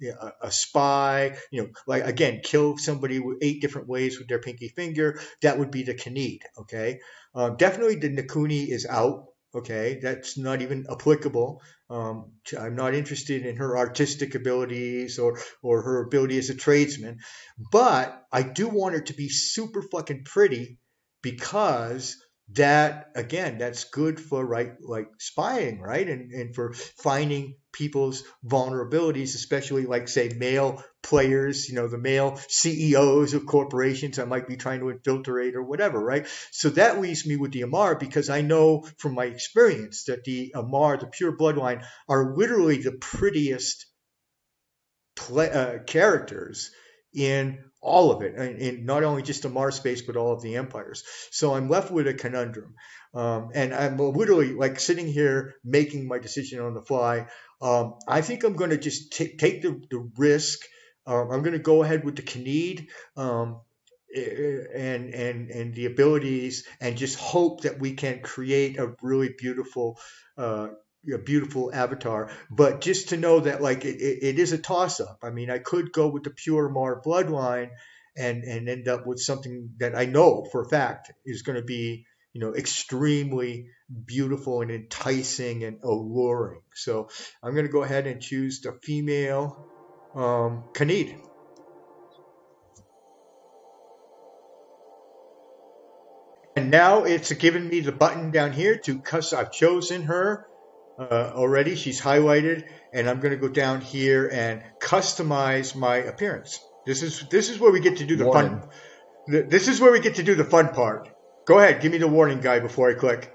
C: a spy, like, again, kill somebody with 8 different ways with their pinky finger. That would be the Knead, okay? Definitely the Nakuni is out, okay? That's not even applicable. I'm not interested in her artistic abilities or her ability as a tradesman. But I do want her to be super fucking pretty, because that, again, that's good for like spying, right? And for finding people's vulnerabilities, especially like, say, male players, the male CEOs of corporations I might be trying to infiltrate or whatever, right? So that leaves me with the Amar, because I know from my experience that the Amar, the pure bloodline, are literally the prettiest characters in all of it, and not only just the Mars space, but all of the empires. So I'm left with a conundrum, and I'm literally like sitting here making my decision on the fly. I think I'm going to just take the risk. I'm going to go ahead with the Knead, and the abilities, and just hope that we can create a really beautiful avatar. But just to know that, like, it is a toss up. I mean, I could go with the pure Mar bloodline and end up with something that I know for a fact is going to be, extremely beautiful and enticing and alluring. So I'm going to go ahead and choose the female Knead. And now it's given me the button down here to I've chosen her already. She's highlighted, and I'm going to go down here and customize my appearance. This is where we get to do the
E: Warning.
C: fun. This is where we get to do the fun part. Go ahead, give me the warning guy before I click.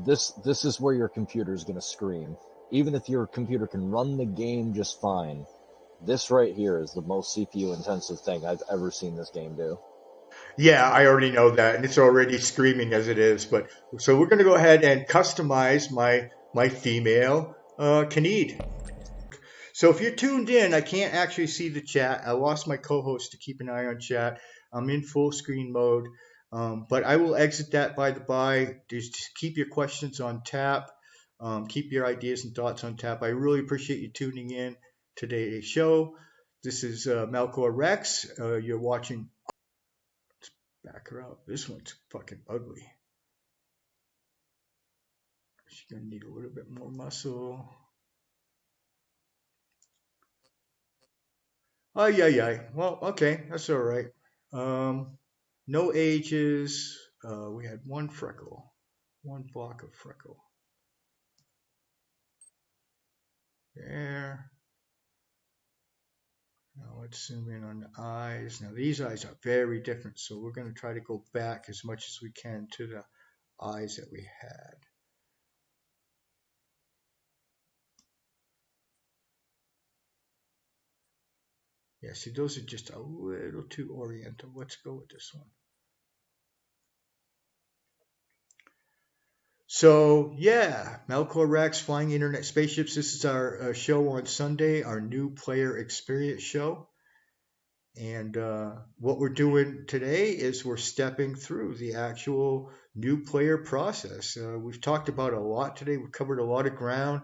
E: This is where your computer is going to scream. Even if your computer can run the game just fine, this right here is the most CPU intensive thing I've ever seen this game do.
C: Yeah, I already know that, and it's already screaming as it is. But so we're going to go ahead and customize my female Knead. So if you're tuned in, I can't actually see the chat. I lost my co-host to keep an eye on chat. I'm in full screen mode, but I will exit that by the by. Just keep your questions on tap. Keep your ideas and thoughts on tap. I really appreciate you tuning in to today's show. This is Malcor Rex. You're watching. Let's back her up. This one's fucking ugly. She's going to need a little bit more muscle. Oh, yeah. Well, okay, that's all right. No ages. We had one freckle, one block of freckle. There. Now let's zoom in on the eyes. Now these eyes are very different, so we're going to try to go back as much as we can to the eyes that we had. Yeah, see, those are just a little too oriental. Let's go with this one. So, yeah, Malcor Rex, Flying Internet Spaceships. This is our show on Sunday, our new player experience show. And what we're doing today is we're stepping through the actual new player process. We've talked about a lot today. We've covered a lot of ground.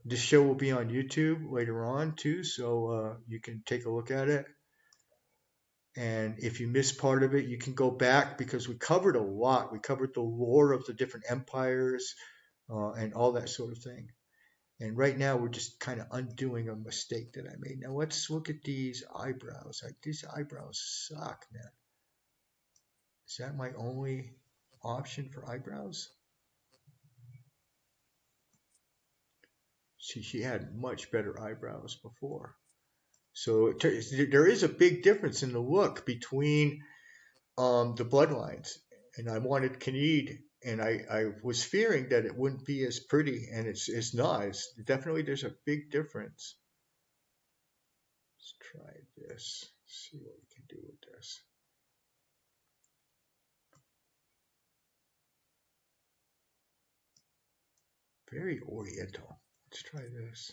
C: This show will be on YouTube later on too, so you can take a look at it. And if you missed part of it, you can go back, because we covered a lot. We covered the lore of the different empires and all that sort of thing. And right now we're just kind of undoing a mistake that I made. Now let's look at these eyebrows. These eyebrows suck, man. Is that my only option for eyebrows? See, she had much better eyebrows before. So there is a big difference in the look between the bloodlines. And I wanted Knead and I was fearing that it wouldn't be as pretty, and it's not. It's definitely, there's a big difference. Let's try this. See what we can do with this. Very oriental. Let's try this.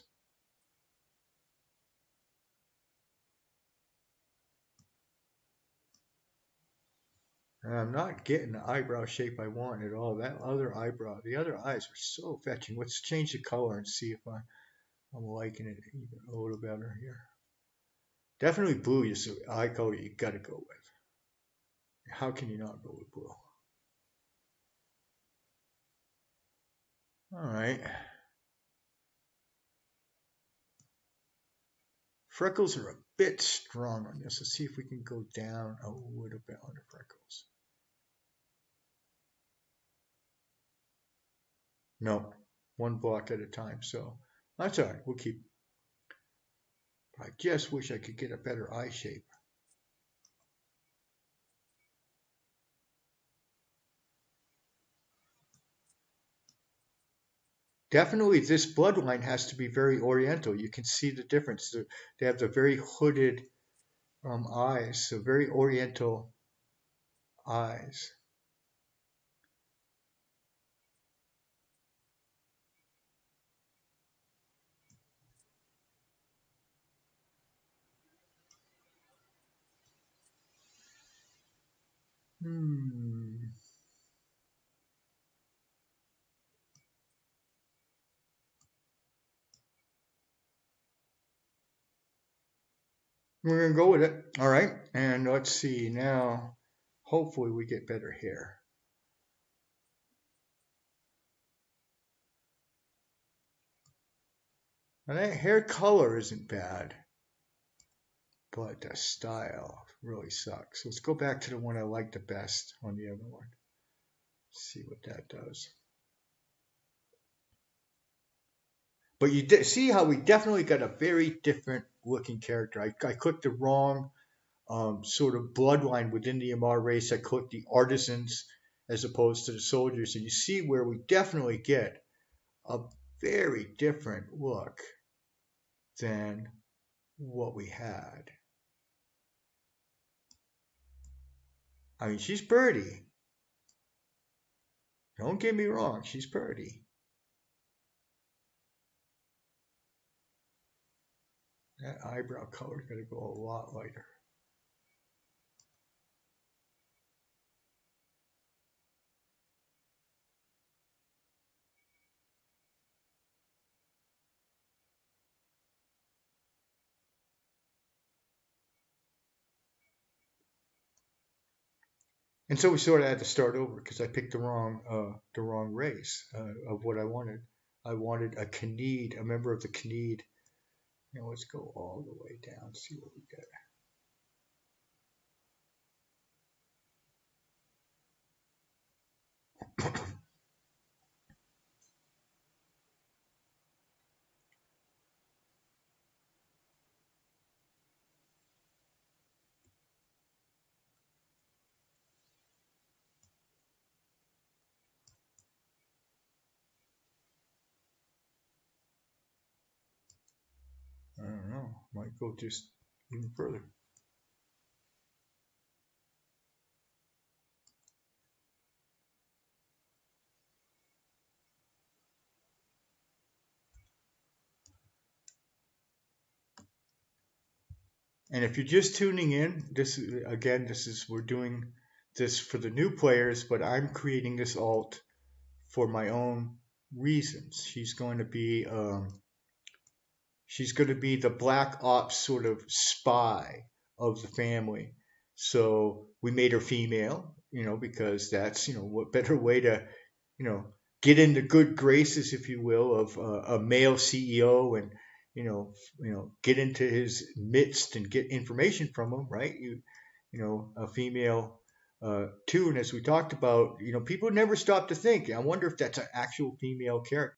C: And I'm not getting the eyebrow shape I want at all. That other eyebrow, the other eyes were so fetching. Let's change the color and see if I'm liking it even a little better here. Definitely blue is the eye color you gotta go with. How can you not go with blue? All right. Freckles are a bit strong on this. Let's see if we can go down a little bit on the freckles. No, one block at a time. So that's all right. We'll keep. I just wish I could get a better eye shape. Definitely, this bloodline has to be very oriental. You can see the difference. They have the very hooded eyes, so very oriental eyes. Hmm. We're gonna go with it. All right, and let's see now. Hopefully, we get better hair. And that hair color isn't bad, but the style really sucks. Let's go back to the one I like the best on the other one. See what that does. But you see how we definitely got a very different looking character. I clicked the wrong sort of bloodline within the Amar race. I clicked the artisans as opposed to the soldiers. And you see where we definitely get a very different look than what we had. I mean, she's pretty. Don't get me wrong, she's pretty. That eyebrow color's gonna go a lot lighter. And so we sort of had to start over because I picked the wrong race of what I wanted. I wanted a Khaneed, a member of the Khaneed. Now let's go all the way down, see what we get. I don't know. Might go just even further. And if you're just tuning in, this is we're doing this for the new players, but I'm creating this alt for my own reasons. She's going to be the black ops sort of spy of the family. So we made her female, because that's, what better way to, you know, get in the good graces, if you will, of a male CEO, and get into his midst and get information from him, right? A female too, and as we talked about, people never stop to think. I wonder if that's an actual female character.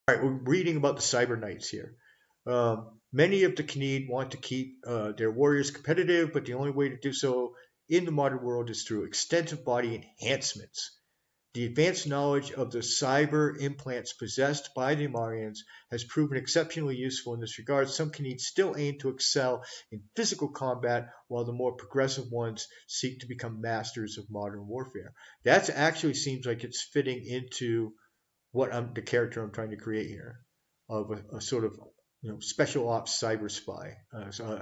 C: All right, we're reading about the Cyber Knights here. Many of the Khaneed want to keep their warriors competitive, but the only way to do so in the modern world is through extensive body enhancements. The advanced knowledge of the cyber implants possessed by the Amarians has proven exceptionally useful in this regard. Some Khaneed still aim to excel in physical combat, while the more progressive ones seek to become masters of modern warfare. That actually seems like it's fitting into the character I'm trying to create here, of a sort of special ops cyber spy,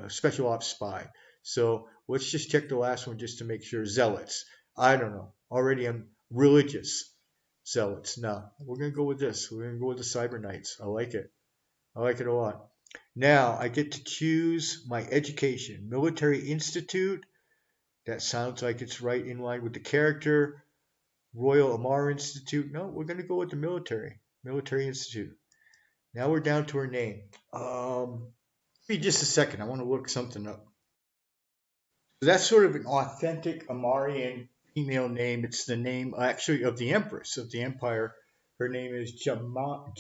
C: special ops spy. So let's just check the last one just to make sure. Zealots. I don't know. Already I'm religious zealots. No, we're gonna go with this. We're gonna go with the Cyber Knights. I like it. I like it a lot. Now I get to choose my education. Military Institute. That sounds like it's right in line with the character. Royal Amar Institute. No, we're gonna go with the Military Institute. Now we're down to her name. Give me just a second. I want to look something up. So that's sort of an authentic Amarian female name. It's the name actually of the Empress of the Empire. Her name is Jamal.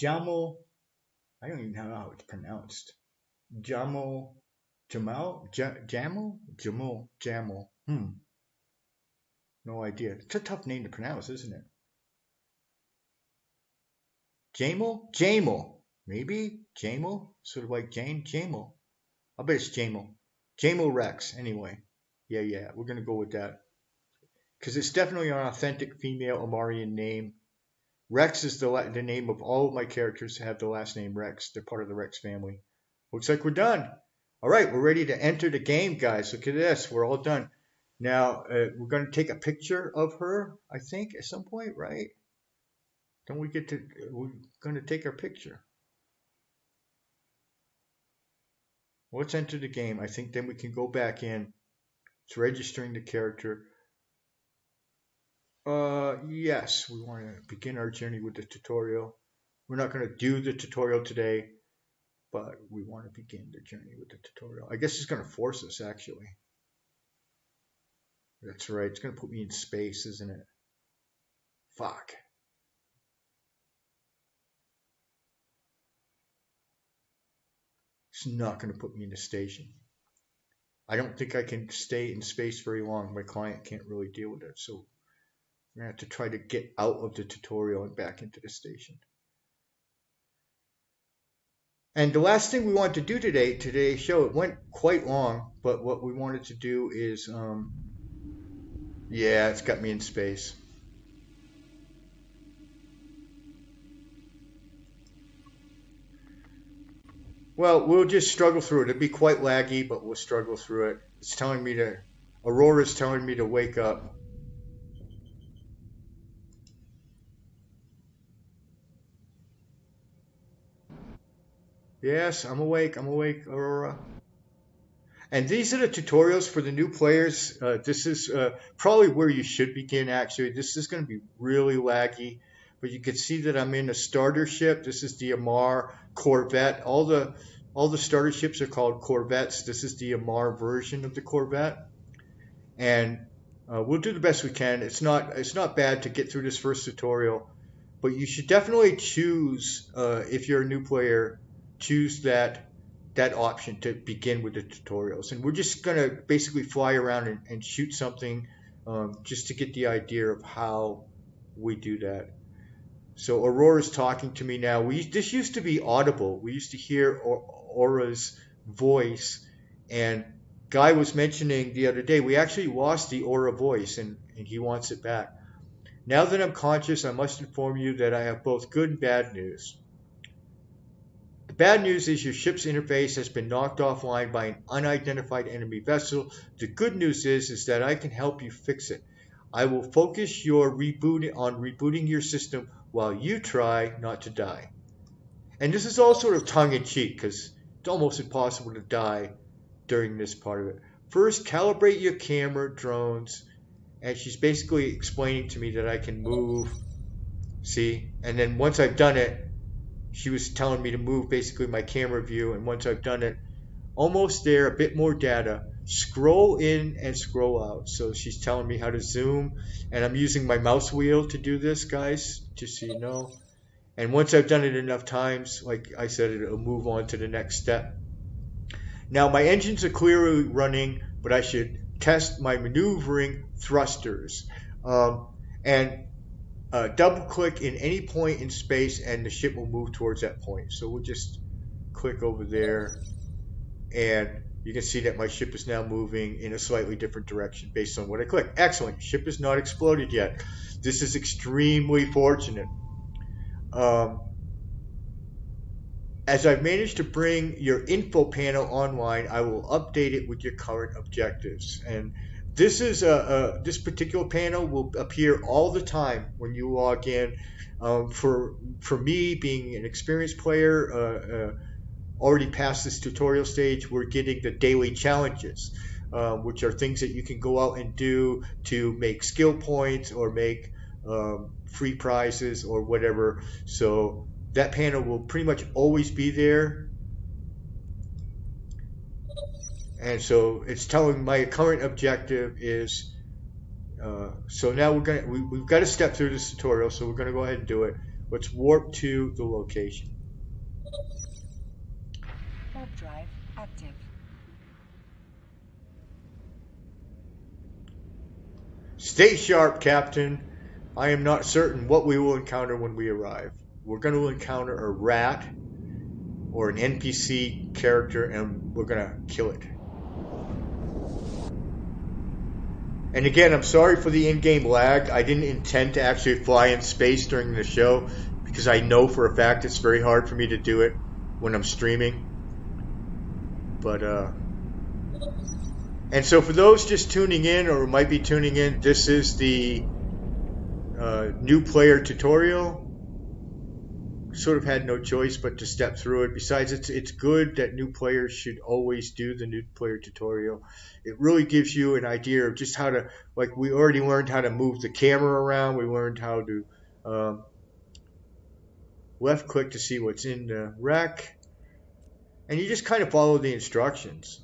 C: I don't even know how it's pronounced. Jamal. No idea. It's a tough name to pronounce, isn't it? Jamal. Maybe Jamal. Sort of like Jane. Jamal. I bet it's Jamal. Jamal Rex. Anyway. Yeah. We're gonna go with that because it's definitely an authentic female Amarian name. Rex is the name of all of my characters that have the last name Rex. They're part of the Rex family. Looks like we're done. All right, we're ready to enter the game, guys. Look at this. We're all done. Now, we're going to take a picture of her, I think, at some point, right? Don't we get to... We're going to take our picture. Let's enter the game. I think then we can go back in. It's registering the character. Yes, we want to begin our journey with the tutorial. We're not going to do the tutorial today, but we want to begin the journey with the tutorial. I guess it's going to force us, actually. That's right. It's going to put me in space, isn't it? Fuck. It's not going to put me in the station. I don't think I can stay in space very long. My client can't really deal with it, so we're going to have to try to get out of the tutorial and back into the station. And the last thing we wanted to do today's show, it went quite long, but what we wanted to do is, yeah, it's got me in space. Well, we'll just struggle through it. It'll be quite laggy, but we'll struggle through it. It's telling me to, Aurora's telling me to wake up. Yes, I'm awake, Aurora. And these are the tutorials for the new players. This is probably where you should begin, actually. This is going to be really laggy, but you can see that I'm in a starter ship. This is the Amar Corvette. All the starter ships are called Corvettes. This is the Amar version of the Corvette. And we'll do the best we can. It's not bad to get through this first tutorial, but you should definitely choose, if you're a new player, choose that option to begin with the tutorials. And we're just going to basically fly around and shoot something just to get the idea of how we do that. So Aurora's talking to me now. This used to be audible. We used to hear Aura's voice, and Guy was mentioning the other day we actually lost the Aura voice, and he wants it back. Now that I'm conscious, I must inform you that I have both good and bad news. The bad news is your ship's interface has been knocked offline by an unidentified enemy vessel. The good news is that I can help you fix it. I will focus your rebooting your system while you try not to die. And this is all sort of tongue-in-cheek because it's almost impossible to die during this part of it. First, calibrate your camera, drones, and she's basically explaining to me that I can move. See? And then once I've done it, she was telling me to move basically my camera view, and once I've done it, almost there, a bit more data, scroll in and scroll out. So she's telling me how to zoom, and I'm using my mouse wheel to do this, guys, just so you know. And once I've done it enough times, like I said, it'll move on to the next step. Now my engines are clearly running, but I should test my maneuvering thrusters. And double click in any point in space and the ship will move towards that point. So we'll just click over there and you can see that my ship is now moving in a slightly different direction based on what I click. Excellent. Ship is not exploded yet. This is extremely fortunate. As I've managed to bring your info panel online, I will update it with your current objectives. And this is this particular panel will appear all the time when you log in. For me, being an experienced player, already past this tutorial stage, we're getting the daily challenges, which are things that you can go out and do to make skill points or make free prizes or whatever. So that panel will pretty much always be there. And so it's telling my current objective is, so now we've got to step through this tutorial, so we're gonna go ahead and do it. Let's warp to the location.
F: Warp drive active.
C: Stay sharp, Captain. I am not certain what we will encounter when we arrive. We're going to encounter a rat or an NPC character and we're going to kill it. And again, I'm sorry for the in-game lag. I didn't intend to actually fly in space during the show because I know for a fact it's very hard for me to do it when I'm streaming. But, and so for those just tuning in or might be tuning in, this is the new player tutorial. Sort of had no choice but to step through it. Besides, it's good that new players should always do the new player tutorial. It really gives you an idea of just how to, like we already learned how to move the camera around. We learned how to left click to see what's in the wreck. And you just kind of follow the instructions.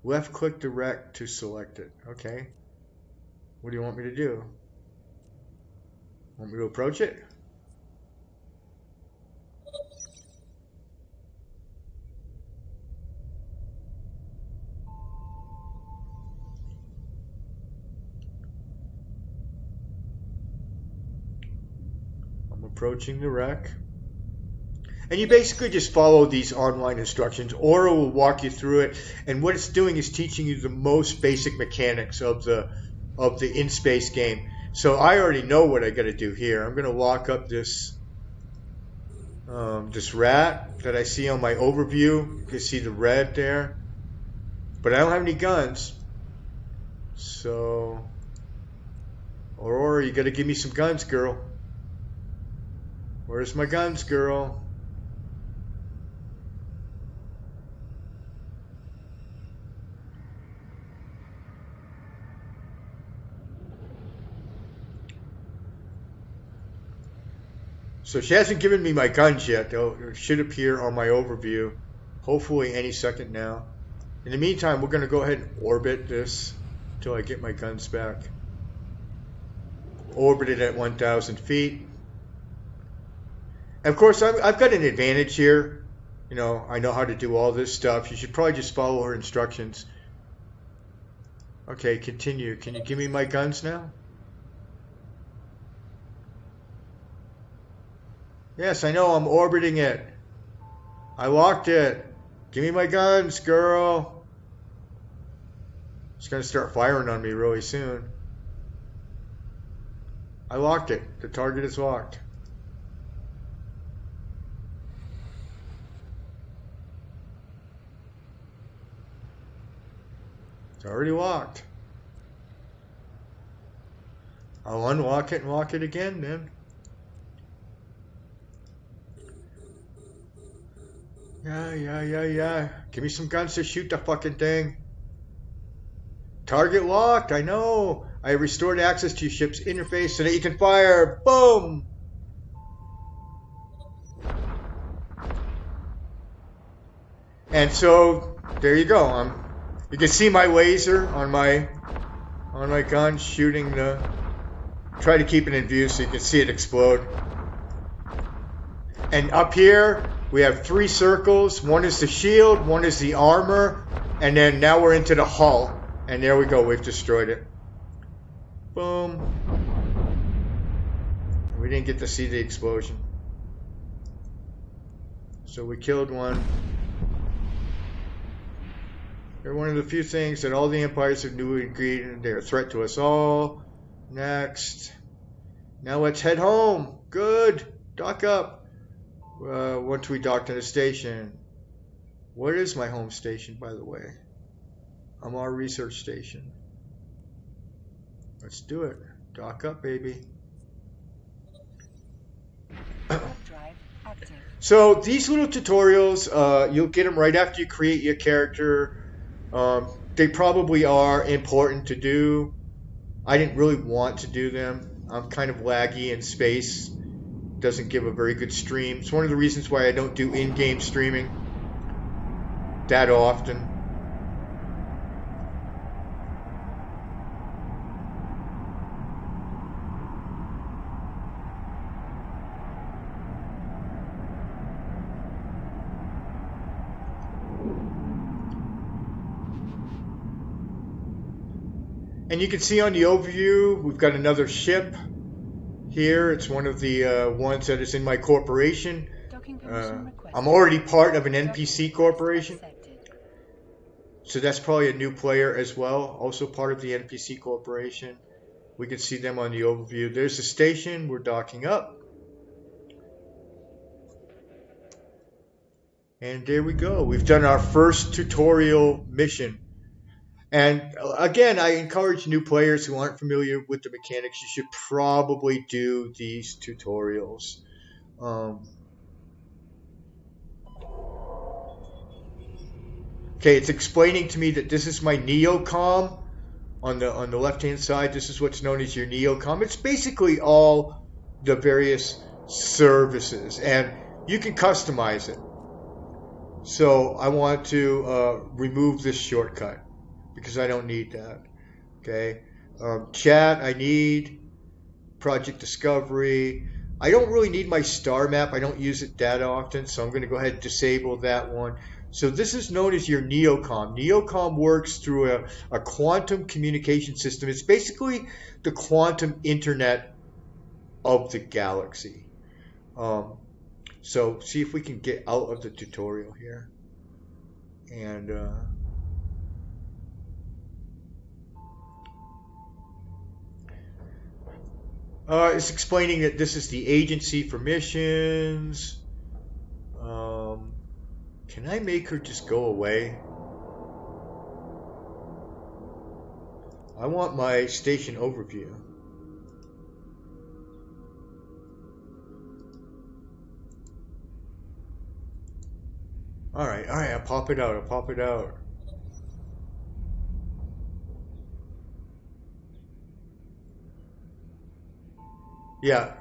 C: Left click the wreck to select it. Okay. What do you want me to do? Want me to approach it? I'm approaching the wreck. And you basically just follow these online instructions. Aura will walk you through it. And what it's doing is teaching you the most basic mechanics of the in-space game. So I already know what I got to do here. I'm going to walk up this this rat that I see on my overview. You can see the red there. But I don't have any guns. So, Aurora, you got to give me some guns, girl. Where's my guns, girl? So she hasn't given me my guns yet, though. It should appear on my overview. Hopefully any second now. In the meantime, we're going to go ahead and orbit this until I get my guns back. Orbit it at 1,000 feet. And of course, I've got an advantage here. You know, I know how to do all this stuff. You should probably just follow her instructions. Okay, continue. Can you give me my guns now? Yes, I know, I'm orbiting it. I locked it. Give me my guns, girl. It's going to start firing on me really soon. I locked it. The target is locked. It's already locked. I'll unlock it and lock it again then. Yeah. Give me some guns to shoot the fucking thing. Target locked, I know. I restored access to your ship's interface so that you can fire. Boom! And so, there you go. You can see my laser on on my gun, shooting the... Try to keep it in view so you can see it explode. And up here, we have 3 circles. One is the shield, one is the armor, and then now we're into the hull. And there we go, we've destroyed it. Boom. We didn't get to see the explosion. So we killed one. They're one of the few things that all the empires have newly agreed, and they're a threat to us all. Next. Now let's head home. Good. Dock up. Once we dock to the station. What is my home station, by the way? I'm our research station. Let's do it. Dock up, baby.
F: Drive active.
C: So these little tutorials, you'll get them right after you create your character. They probably are important to do. I didn't really want to do them. I'm kind of laggy in space. Doesn't give a very good stream. It's one of the reasons why I don't do in-game streaming that often. And you can see on the overview, we've got another ship here. It's one of the ones that is in my corporation. I'm already part of an NPC corporation. So that's probably a new player as well. Also part of the NPC corporation. We can see them on the overview. There's the station. We're docking up. And there we go. We've done our first tutorial mission. And again, I encourage new players who aren't familiar with the mechanics, you should probably do these tutorials. Okay, it's explaining to me that this is my neocom on the left-hand side. This is what's known as your neocom. It's basically all the various services, and you can customize it. So I want to remove this shortcut, because I don't need that. Okay, chat I need, project discovery. I don't really need my star map. I don't use it that often, so I'm going to go ahead and disable that one. So this is known as your neocom. Neocom works through a quantum communication system. It's basically the quantum internet of the galaxy. So see if we can get out of the tutorial here. And it's explaining that this is the agency for missions. Can I make her just go away? I want my station overview. Alright, I'll pop it out. Yeah.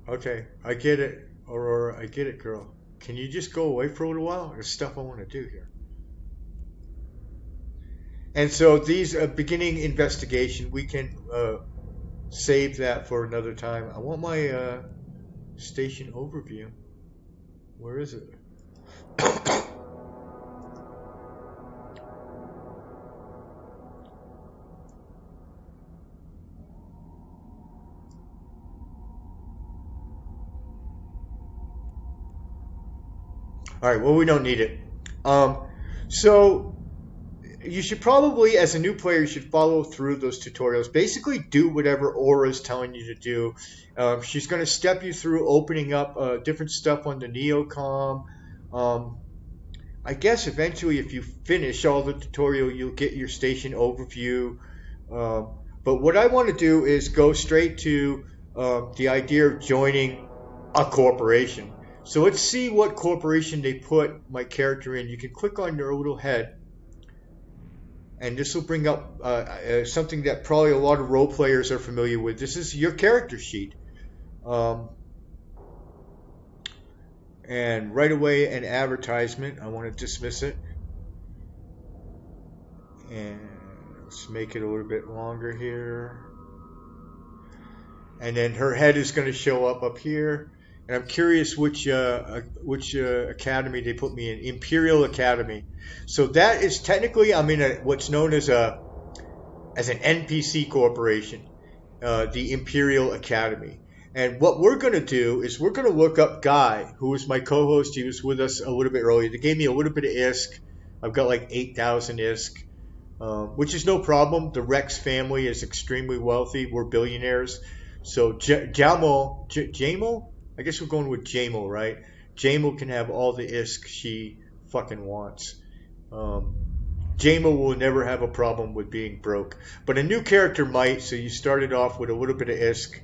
C: Okay, I get it, Aurora. I get it, girl. Can you just go away for a little while? There's stuff I want to do here. And so these beginning investigation, we can save that for another time. I want my station overview. Where is it? All right, well, we don't need it. So you should probably, as a new player, you should follow through those tutorials. Basically, do whatever Aura's telling you to do. She's going to step you through opening up different stuff on the Neocom. I guess eventually, if you finish all the tutorial, you'll get your station overview. But what I want to do is go straight to the idea of joining a corporation. So let's see what corporation they put my character in. You can click on your little head, and this will bring up something that probably a lot of role players are familiar with. This is your character sheet. And right away, an advertisement. I want to dismiss it. And Let's make it a little bit longer here. And then her head is going to show up here. And I'm curious which academy they put me in. Imperial Academy. So that is technically, I'm in what's known as an NPC corporation, the Imperial Academy. And what we're going to do is we're going to look up Guy, who was my co-host. He was with us a little bit earlier. They gave me a little bit of ISK. I've got like 8,000 ISK, which is no problem. The Rex family is extremely wealthy. We're billionaires. So Jamal, I guess we're going with Jamal, right? Jamal can have all the ISK she fucking wants. Jamal will never have a problem with being broke. But a new character might, so you started off with a little bit of ISK.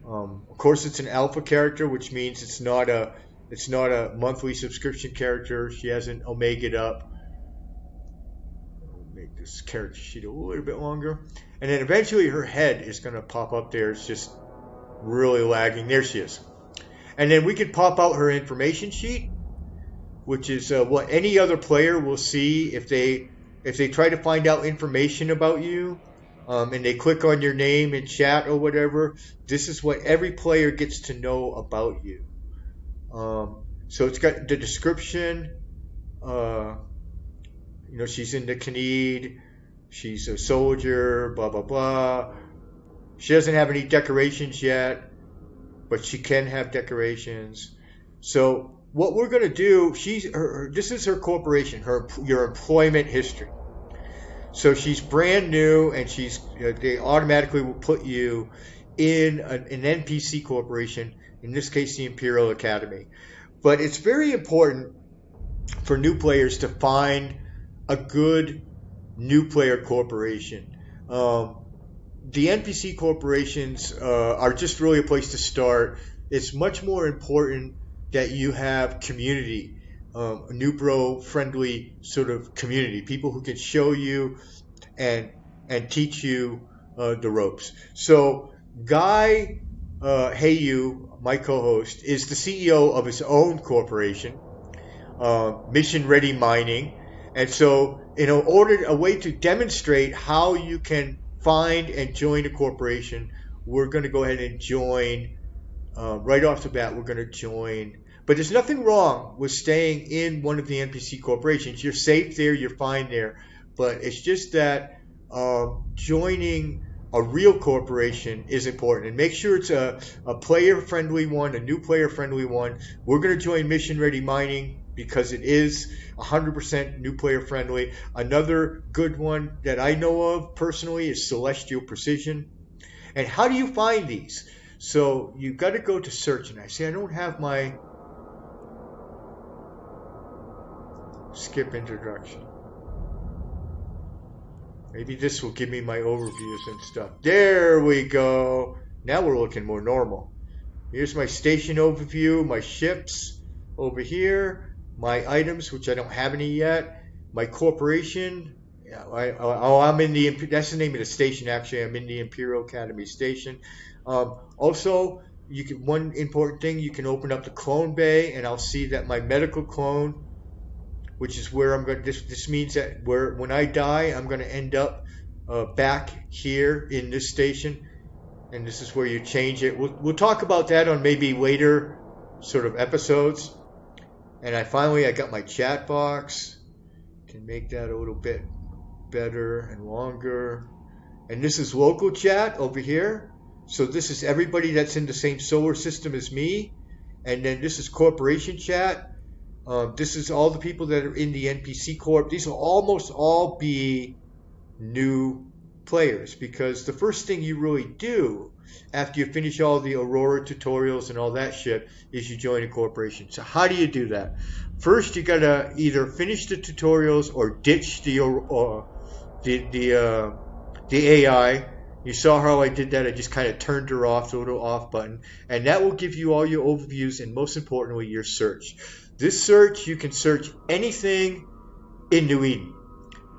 C: Of course, it's an alpha character, which means it's not a monthly subscription character. She hasn't omega'd up. I'll make this character sheet a little bit longer. And then eventually her head is going to pop up there. It's just really lagging. There she is. And then we could pop out her information sheet, which is what any other player will see if they try to find out information about you, and they click on your name in chat or whatever. This is what every player gets to know about you. So it's got the description. She's in the Khaneed. She's a soldier. Blah blah blah. She doesn't have any decorations yet, but she can have decorations. So what we're going to do, this is her corporation, your employment history. So she's brand new, and they automatically will put you in an NPC corporation, in this case the Imperial Academy. But it's very important for new players to find a good new player corporation. The NPC corporations are just really a place to start. It's much more important that you have community, a new bro friendly sort of community, people who can show you and teach you the ropes. So Guy Heiyuu, my co-host, is the CEO of his own corporation, Mission Ready Mining. And so a way to demonstrate how you can find and join a corporation, we're going to go ahead and join. Right off the bat, we're going to join. But there's nothing wrong with staying in one of the NPC corporations. You're safe there. You're fine there. But it's just that joining a real corporation is important. And make sure it's a player-friendly one, a new player-friendly one. We're going to join Mission Ready Mining because it is 100% new player-friendly. Another good one that I know of personally is Celestial Precision. And how do you find these? So you've got to go to search. And I say I don't have my skip introduction. Maybe this will give me my overviews and stuff. There we go. Now we're looking more normal. Here's my station overview, my ships over here, my items, which I don't have any yet, my corporation. I'm in the, that's the name of the station actually. I'm in the Imperial Academy station. Also, one important thing, you can open up the clone bay and I'll see that my medical clone, which is where I'm going. This means that when I die, I'm going to end up back here in this station, and this is where you change it. We'll talk about that on maybe later sort of episodes. And I got my chat box. Can make that a little bit better and longer. And this is local chat over here. So this is everybody that's in the same solar system as me, and then this is corporation chat. This is all the people that are in the NPC Corp. These will almost all be new players because the first thing you really do after you finish all the Aurora tutorials and all that shit is you join a corporation. So how do you do that? First, you gotta either finish the tutorials or ditch the AI. You saw how I did that. I just kind of turned her off, the little off button, and that will give you all your overviews and most importantly your search. This search, you can search anything in New Eden.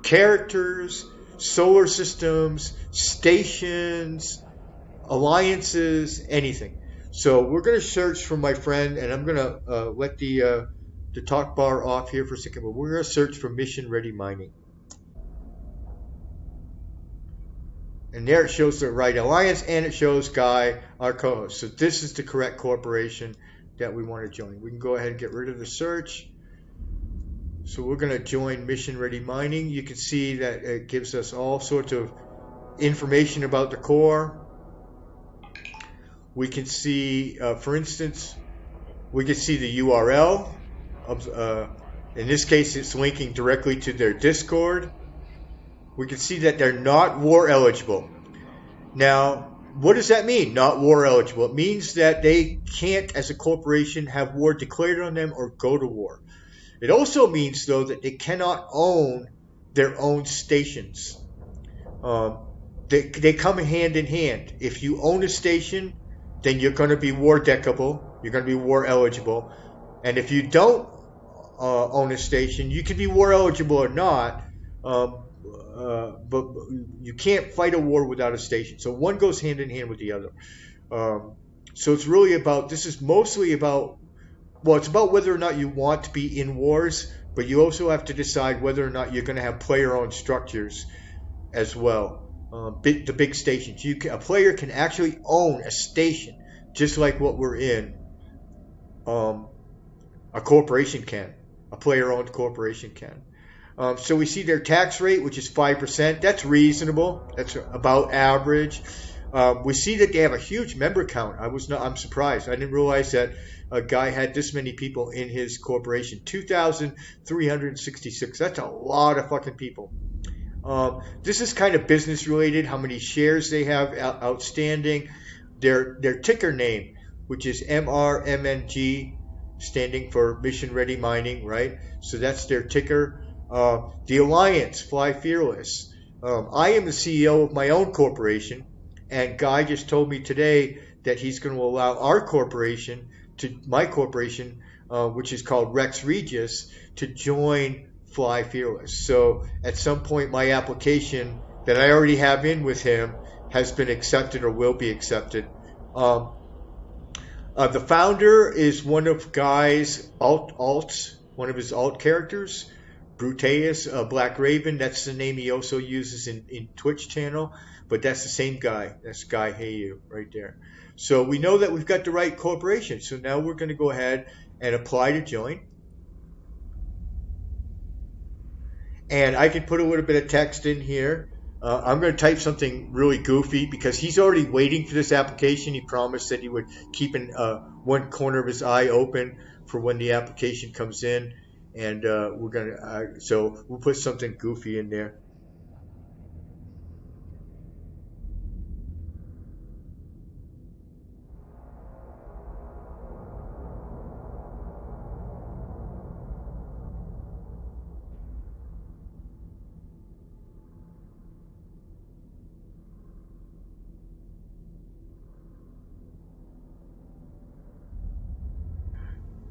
C: Characters, solar systems, stations, alliances, anything. So we're going to search for my friend, and I'm going to let the talk bar off here for a second, but we're going to search for Mission Ready Mining. And there it shows the right alliance, and it shows Guy, our co-host. So this is the correct corporation that we want to join. We can go ahead and get rid of the search. So we're going to join Mission Ready Mining. You can see that it gives us all sorts of information about the core. We can see, for instance, we can see the URL. In this case, it's linking directly to their Discord. We can see that they're not war eligible. Now, what does that mean, not war eligible? It means that they can't, as a corporation, have war declared on them or go to war. It also means, though, that they cannot own their own stations. They come hand in hand. If you own a station, then you're going to be war deckable. You're going to be war eligible. And if you don't own a station, you can be war eligible or not, but you can't fight a war without a station. So one goes hand in hand with the other. So it's really about, this is mostly about, well, it's about whether or not you want to be in wars, but you also have to decide whether or not you're going to have player-owned structures as well. The big stations. A player can actually own a station, just like what we're in. A corporation can. A player-owned corporation can. So we see their tax rate, which is 5%. That's reasonable. That's about average. We see that they have a huge member count. I'm surprised. I didn't realize that a guy had this many people in his corporation. 2,366. That's a lot of fucking people. This is kind of business related. How many shares they have outstanding. Their ticker name, which is MRMNG, standing for Mission Ready Mining, right? So that's their ticker. The Alliance, Fly Fearless. I am the CEO of my own corporation, and Guy just told me today that he's going to allow my corporation, which is called Rex Regis, to join Fly Fearless. So at some point, my application that I already have in with him has been accepted or will be accepted. The founder is one of Guy's alts, one of his alt characters. Bruteus, Black Raven, that's the name he also uses in Twitch channel, but that's the same guy. That's Guy Heiyuu right there. So we know that we've got the right corporation. So now we're going to go ahead and apply to join. And I can put a little bit of text in here. I'm going to type something really goofy because he's already waiting for this application. He promised that he would keep one corner of his eye open for when the application comes in. And we're gonna, so we'll put something goofy in there.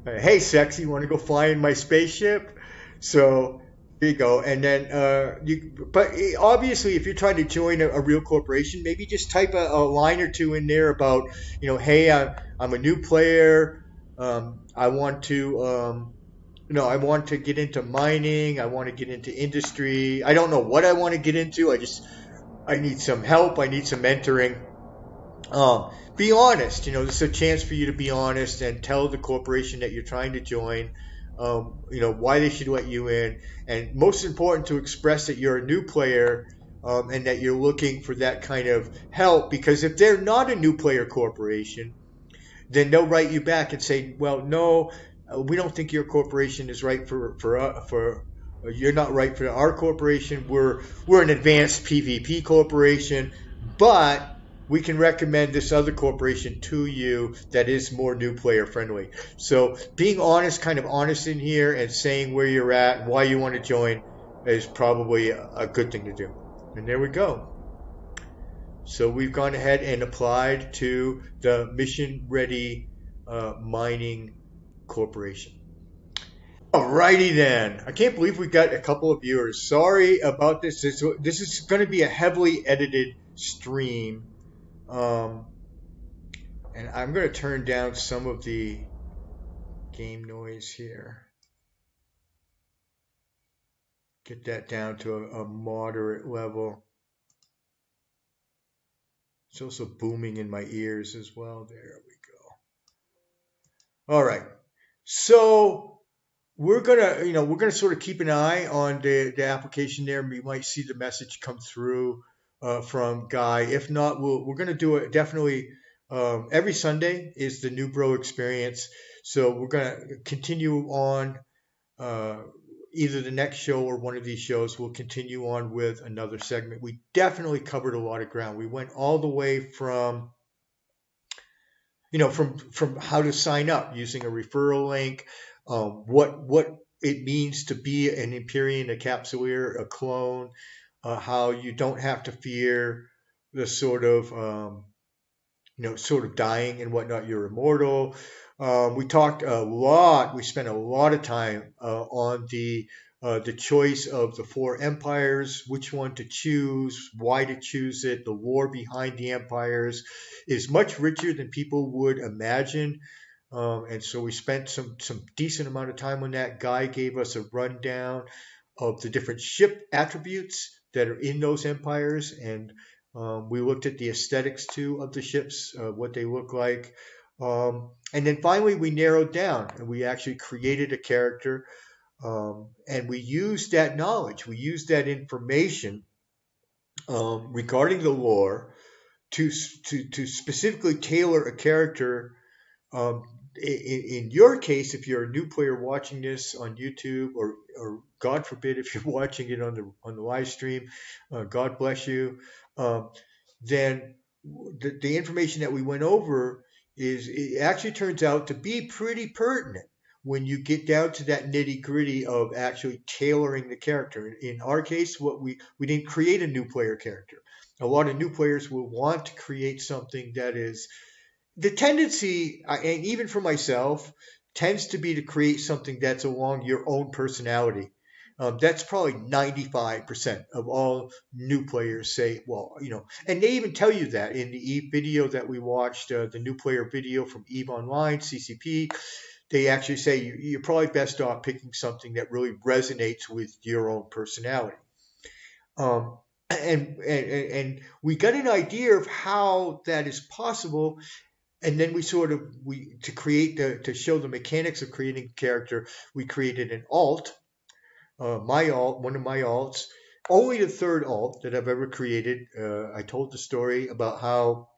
C: Hey, sexy, you want to go fly in my spaceship? So there you go. And then, but obviously, if you're trying to join a real corporation, maybe just type a line or two in there about, hey, I'm a new player. I want to, I want to get into mining. I want to get into industry. I don't know what I want to get into. I need some help. I need some mentoring. Be honest. This is a chance for you to be honest and tell the corporation that you're trying to join, why they should let you in, and most important, to express that you're a new player and that you're looking for that kind of help. Because if they're not a new player corporation, then they'll write you back and say, well, no, we don't think your corporation is right for you're not right for our corporation. We're an advanced PvP corporation, but we can recommend this other corporation to you that is more new player friendly. So being honest, kind of honest in here, and saying where you're at and why you want to join is probably a good thing to do. And there we go. So we've gone ahead and applied to the Mission Ready Mining Corporation. Alrighty then. I can't believe we got a couple of viewers. Sorry about this. This is going to be a heavily edited stream. And I'm going to turn down some of the game noise here. Get that down to a moderate level. It's also booming in my ears as well. There we go. All right. So we're gonna sort of keep an eye on the application there. We might see the message come through from Guy. If not, we're gonna do it definitely. Every Sunday is the New Bro experience. So we're gonna continue on uh, either the next show or one of these shows. We'll continue on with another segment. We definitely covered a lot of ground. We went all the way from from how to sign up using a referral link, what it means to be an Empyrean, a Capsuleer, a clone, how you don't have to fear the sort of dying and whatnot. You're immortal. We talked a lot. We spent a lot of time on the choice of the four empires, which one to choose, why to choose it. The lore behind the empires is much richer than people would imagine. And so we spent some decent amount of time on that. Guy gave us a rundown of the different ship attributes that are in those empires, and we looked at the aesthetics too of the ships, what they look like. And then finally, we narrowed down and we actually created a character, and we used that knowledge, we used that information regarding the lore to specifically tailor a character. In your case, if you're a new player watching this on YouTube, or God forbid if you're watching it on the live stream, God bless you. Then the information that we went over it actually turns out to be pretty pertinent when you get down to that nitty gritty of actually tailoring the character. In our case, what we didn't create a new player character. A lot of new players will want to create something that is the tendency, and even for myself, tends to be to create something that's along your own personality. That's probably 95% of all new players say, well, and they even tell you that in the Eve video that we watched, the new player video from Eve Online, CCP. They actually say you're probably best off picking something that really resonates with your own personality. And we got an idea of how that is possible, and then we to show the mechanics of creating a character, we created an alt, one of my alts, only the third alt that I've ever created. I told the story about how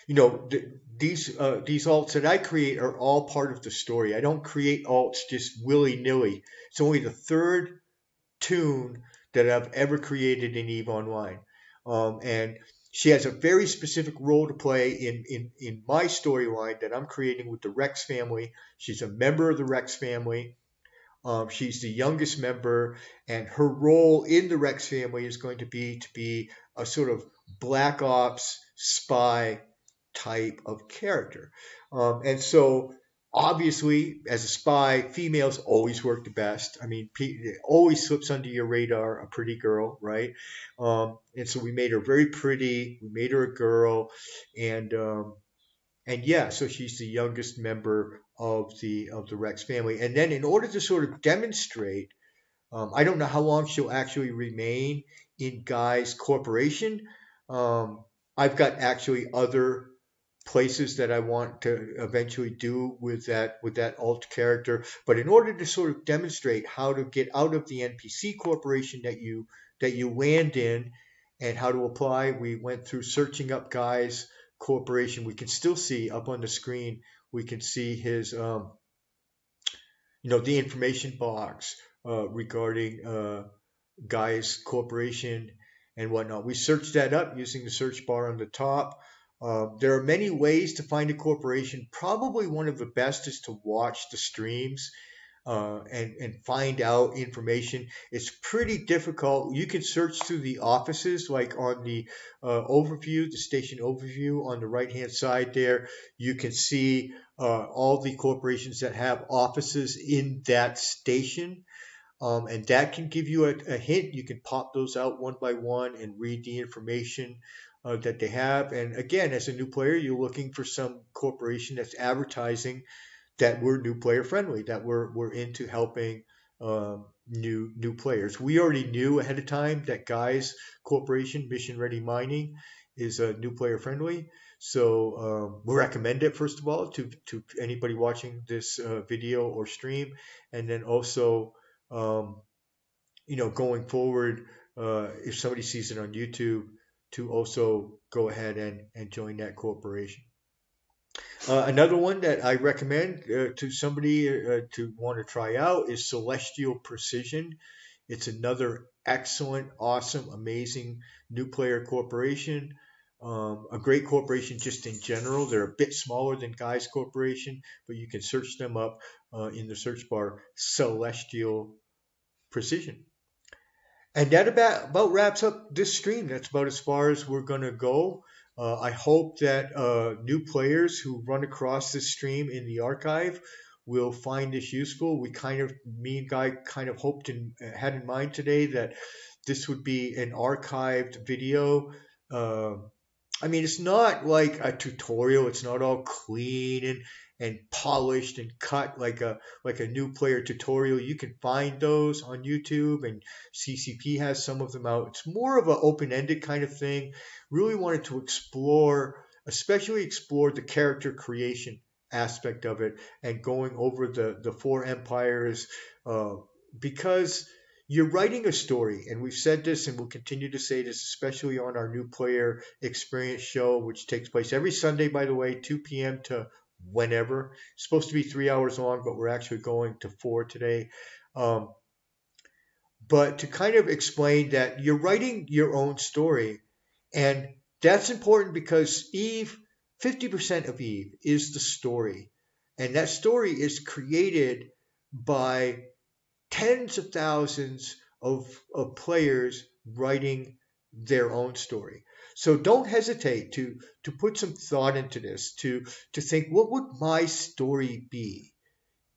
C: these alts that I create are all part of the story. I don't create alts just willy nilly. It's only the third tune that I've ever created in Eve Online, and she has a very specific role to play in my storyline that I'm creating with the Rex family. She's a member of the Rex family. She's the youngest member, and her role in the Rex family is going to be a sort of black ops spy type of character. And so, obviously, as a spy, females always work the best. I mean, it always slips under your radar, a pretty girl, right? And so we made her very pretty. We made her a girl, and yeah, so she's the youngest member of the Rex family. And then, in order to sort of demonstrate, I don't know how long she'll actually remain in Guy's corporation. I've got actually other places that I want to eventually do with that alt character. But in order to sort of demonstrate how to get out of the NPC corporation that you land in and how to apply, we went through searching up Guy's corporation. We can still see up on the screen. We can see his the information box regarding Guy's corporation and whatnot. We searched that up using the search bar on the top. There are many ways to find a corporation. Probably one of the best is to watch the streams and find out information. It's pretty difficult. You can search through the offices, like on the overview, the station overview on the right-hand side there. You can see all the corporations that have offices in that station. And that can give you a hint. You can pop those out one by one and read the information that they have. And again, as a new player, you're looking for some corporation that's advertising that we're new player friendly, that we're into helping new players. We already knew ahead of time that Guy's corporation, Mission Ready Mining, is new player friendly. So we recommend it, first of all, to anybody watching this video or stream. And then also, um, going forward, if somebody sees it on YouTube, to also go ahead and join that corporation. Another one that I recommend to somebody to want to try out is Celestial Precision. It's another excellent, awesome, amazing new player corporation. A great corporation just in general. They're a bit smaller than Guy's Corporation, but you can search them up in the search bar, Celestial Precision. And that about wraps up this stream. That's about as far as we're going to go. I hope that new players who run across this stream in the archive will find this useful. Me and Guy kind of hoped and had in mind today that this would be an archived video. Uh, I mean, it's not like a tutorial. It's not all clean and polished and cut like a new player tutorial. You can find those on YouTube, and CCP has some of them out. It's more of an open-ended kind of thing. Really wanted to especially explore the character creation aspect of it and going over the four empires uh, because you're writing a story, and we've said this and we'll continue to say this, especially on our new player experience show, which takes place every Sunday, by the way, 2 p.m. to whenever. It's supposed to be 3 hours long, but we're actually going to 4 today. Um, but to kind of explain that you're writing your own story, and that's important because 50% of Eve is the story, and that story is created by tens of thousands of players writing their own story. So don't hesitate to put some thought into this, to think, what would my story be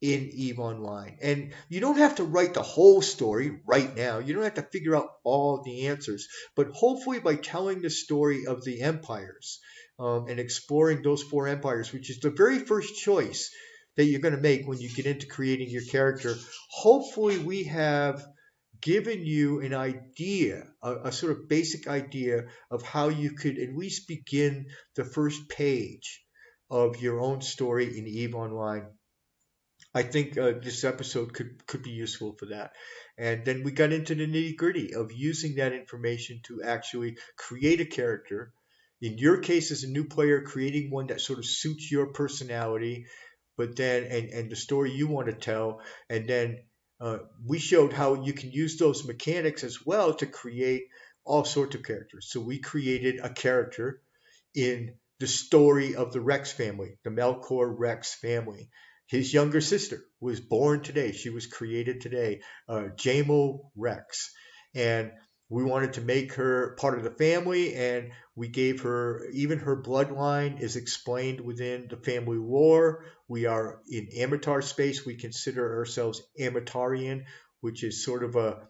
C: in EVE Online? And you don't have to write the whole story right now. You don't have to figure out all the answers. But hopefully by telling the story of the empires and exploring those four empires, which is the very first choice that you're going to make when you get into creating your character, hopefully we have given you an idea, a sort of basic idea of how you could at least begin the first page of your own story in EVE Online. I think this episode could be useful for that. And then we got into the nitty gritty of using that information to actually create a character. In your case, as a new player, creating one that sort of suits your personality, but then and the story you want to tell. And then we showed how you can use those mechanics as well to create all sorts of characters. So we created a character in the story of the Rex family, the Malcor Rex family. His younger sister was born today. She was created today, Jamal Rex. And we wanted to make her part of the family, and we gave her, even her bloodline is explained within the family lore. We are in Amatar space. We consider ourselves Amatarian, which is sort of a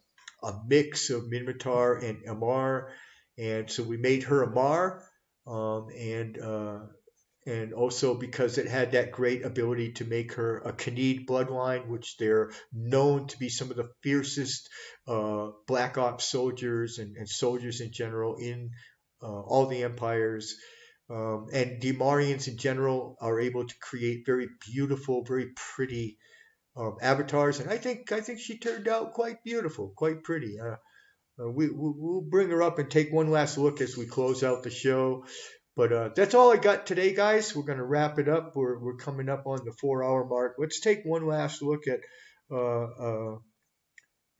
C: mix of Minmatar and Amar. And so we made her Amar, and also because it had that great ability to make her a Khanid bloodline, which they're known to be some of the fiercest Black Ops soldiers and soldiers in general in all the empires. And Demarians in general are able to create very beautiful, very pretty avatars, and I think she turned out quite beautiful, quite pretty. We'll bring her up and take one last look as we close out the show. But that's all I got today, guys. We're going to wrap it up. We're coming up on the 4-hour mark. Let's take one last look at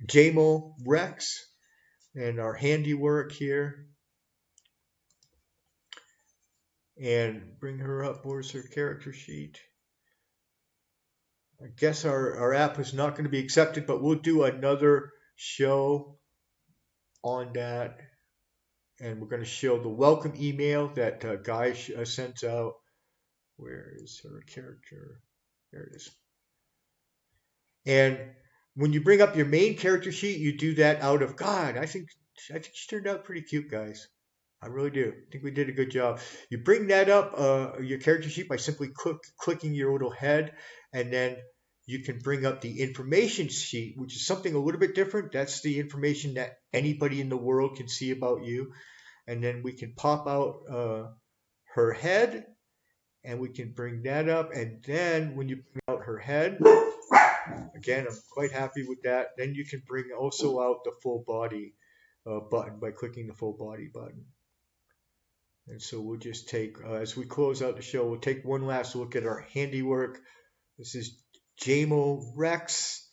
C: Jamal Rex and our handiwork here. And bring her up. Where's her character sheet? I guess our app is not going to be accepted, but we'll do another show on that. And we're going to show the welcome email that Guy sends out. Where is her character? There it is. And when you bring up your main character sheet, you do that out of God. I think she turned out pretty cute, guys. I really do. I think we did a good job. You bring that up, your character sheet, by simply clicking your little head, and then you can bring up the information sheet, which is something a little bit different. That's the information that anybody in the world can see about you. and then we can pop out her head, and we can bring that up, and then when you bring out her head, again, I'm quite happy with that. Then you can bring also out the full body button by clicking the full body button. And so we'll just take, as we close out the show, we'll take one last look at our handiwork. This is Malcor Rex,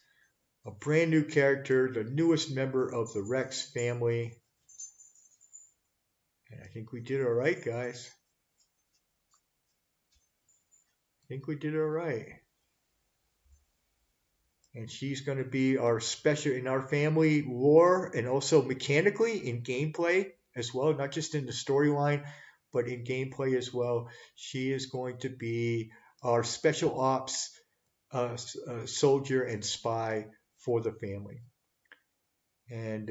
C: a brand new character, the newest member of the Rex family. And I think we did all right, guys. I think we did all right. And she's going to be our special in our family lore and also mechanically in gameplay as well, not just in the storyline, but in gameplay as well. She is going to be our special ops soldier and spy for the family. And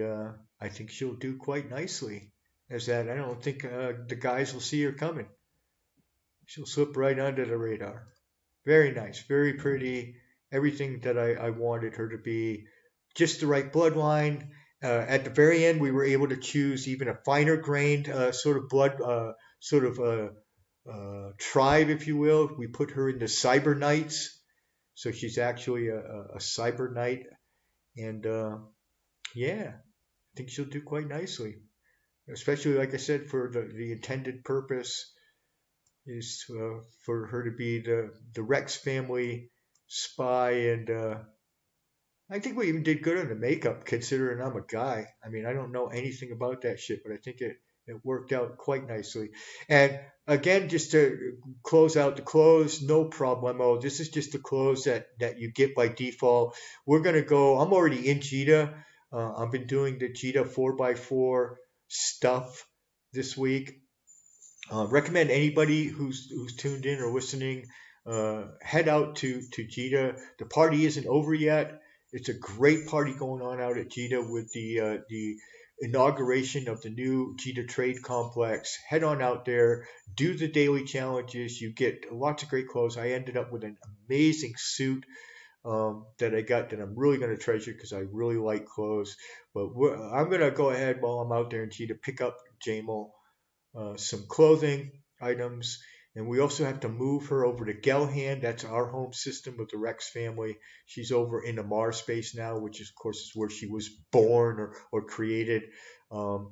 C: I think she'll do quite nicely as that. I don't think the guys will see her coming. She'll slip right under the radar. Very nice, very pretty. Everything that I wanted her to be. Just the right bloodline. At the very end, we were able to choose even a finer grained sort of blood, tribe, if you will. We put her in the Cyber Knights. So she's actually a Cyber Knight. And yeah, I think she'll do quite nicely. Especially, like I said, for the intended purpose is for her to be the Rex family spy, and I think we even did good on the makeup considering I'm a guy. I mean, I don't know anything about that shit, but I think it worked out quite nicely. And again, just to close out the clothes, no problemo. This is just the clothes that you get by default. We're going to go, I'm already in Jita. I've been doing the Jita 4x4 stuff this week. Recommend anybody who's tuned in or listening, head out to Jita. The party isn't over yet. It's a great party going on out at Jita with the inauguration of the new Jita Trade Complex. Head on out there, do the daily challenges. You get lots of great clothes. I ended up with an amazing suit that I got that I'm really going to treasure because I really like clothes. But I'm going to go ahead while I'm out there in Jita, pick up Malcor. Some clothing items, and we also have to move her over to Gelhan. That's our home system with the Rex family. She's over in the Mars space now, which is, of course, is where she was born or created. And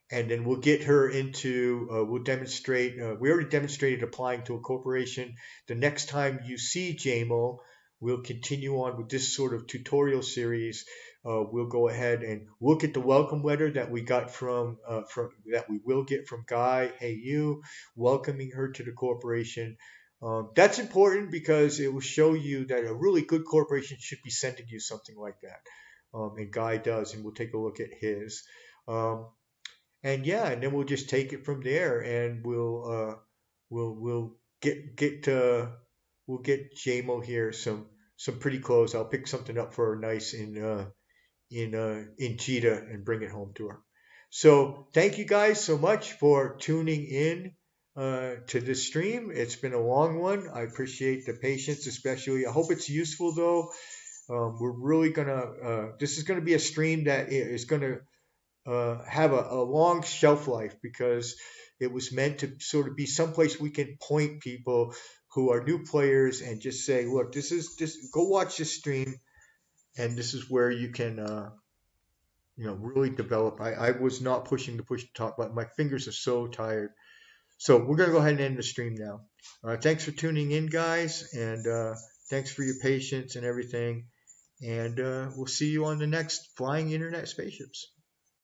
C: then we'll get her into, we'll demonstrate, we already demonstrated applying to a corporation. The next time you see Malcor, we'll continue on with this sort of tutorial series. We'll go ahead and look at the welcome letter that we got from that we will get from Guy Heiyuu, welcoming her to the corporation. That's important because it will show you that a really good corporation should be sending you something like that. And Guy does, and we'll take a look at his. And yeah, and then we'll just take it from there, and we'll get Malcor here some pretty clothes. I'll pick something up for her nice in Jita and bring it home to her. So thank you guys so much for tuning in to this stream. It's been a long one. I appreciate the patience, especially. I hope it's useful though. We're really gonna. This is gonna be a stream that is gonna have a long shelf life because it was meant to sort of be someplace we can point people who are new players and just say, look, go watch this stream. And this is where you can, really develop. I was not pushing the push to talk, but my fingers are so tired. So we're going to go ahead and end the stream now. Thanks for tuning in, guys. And thanks for your patience and everything. And we'll see you on the next Flying Internet Spaceships.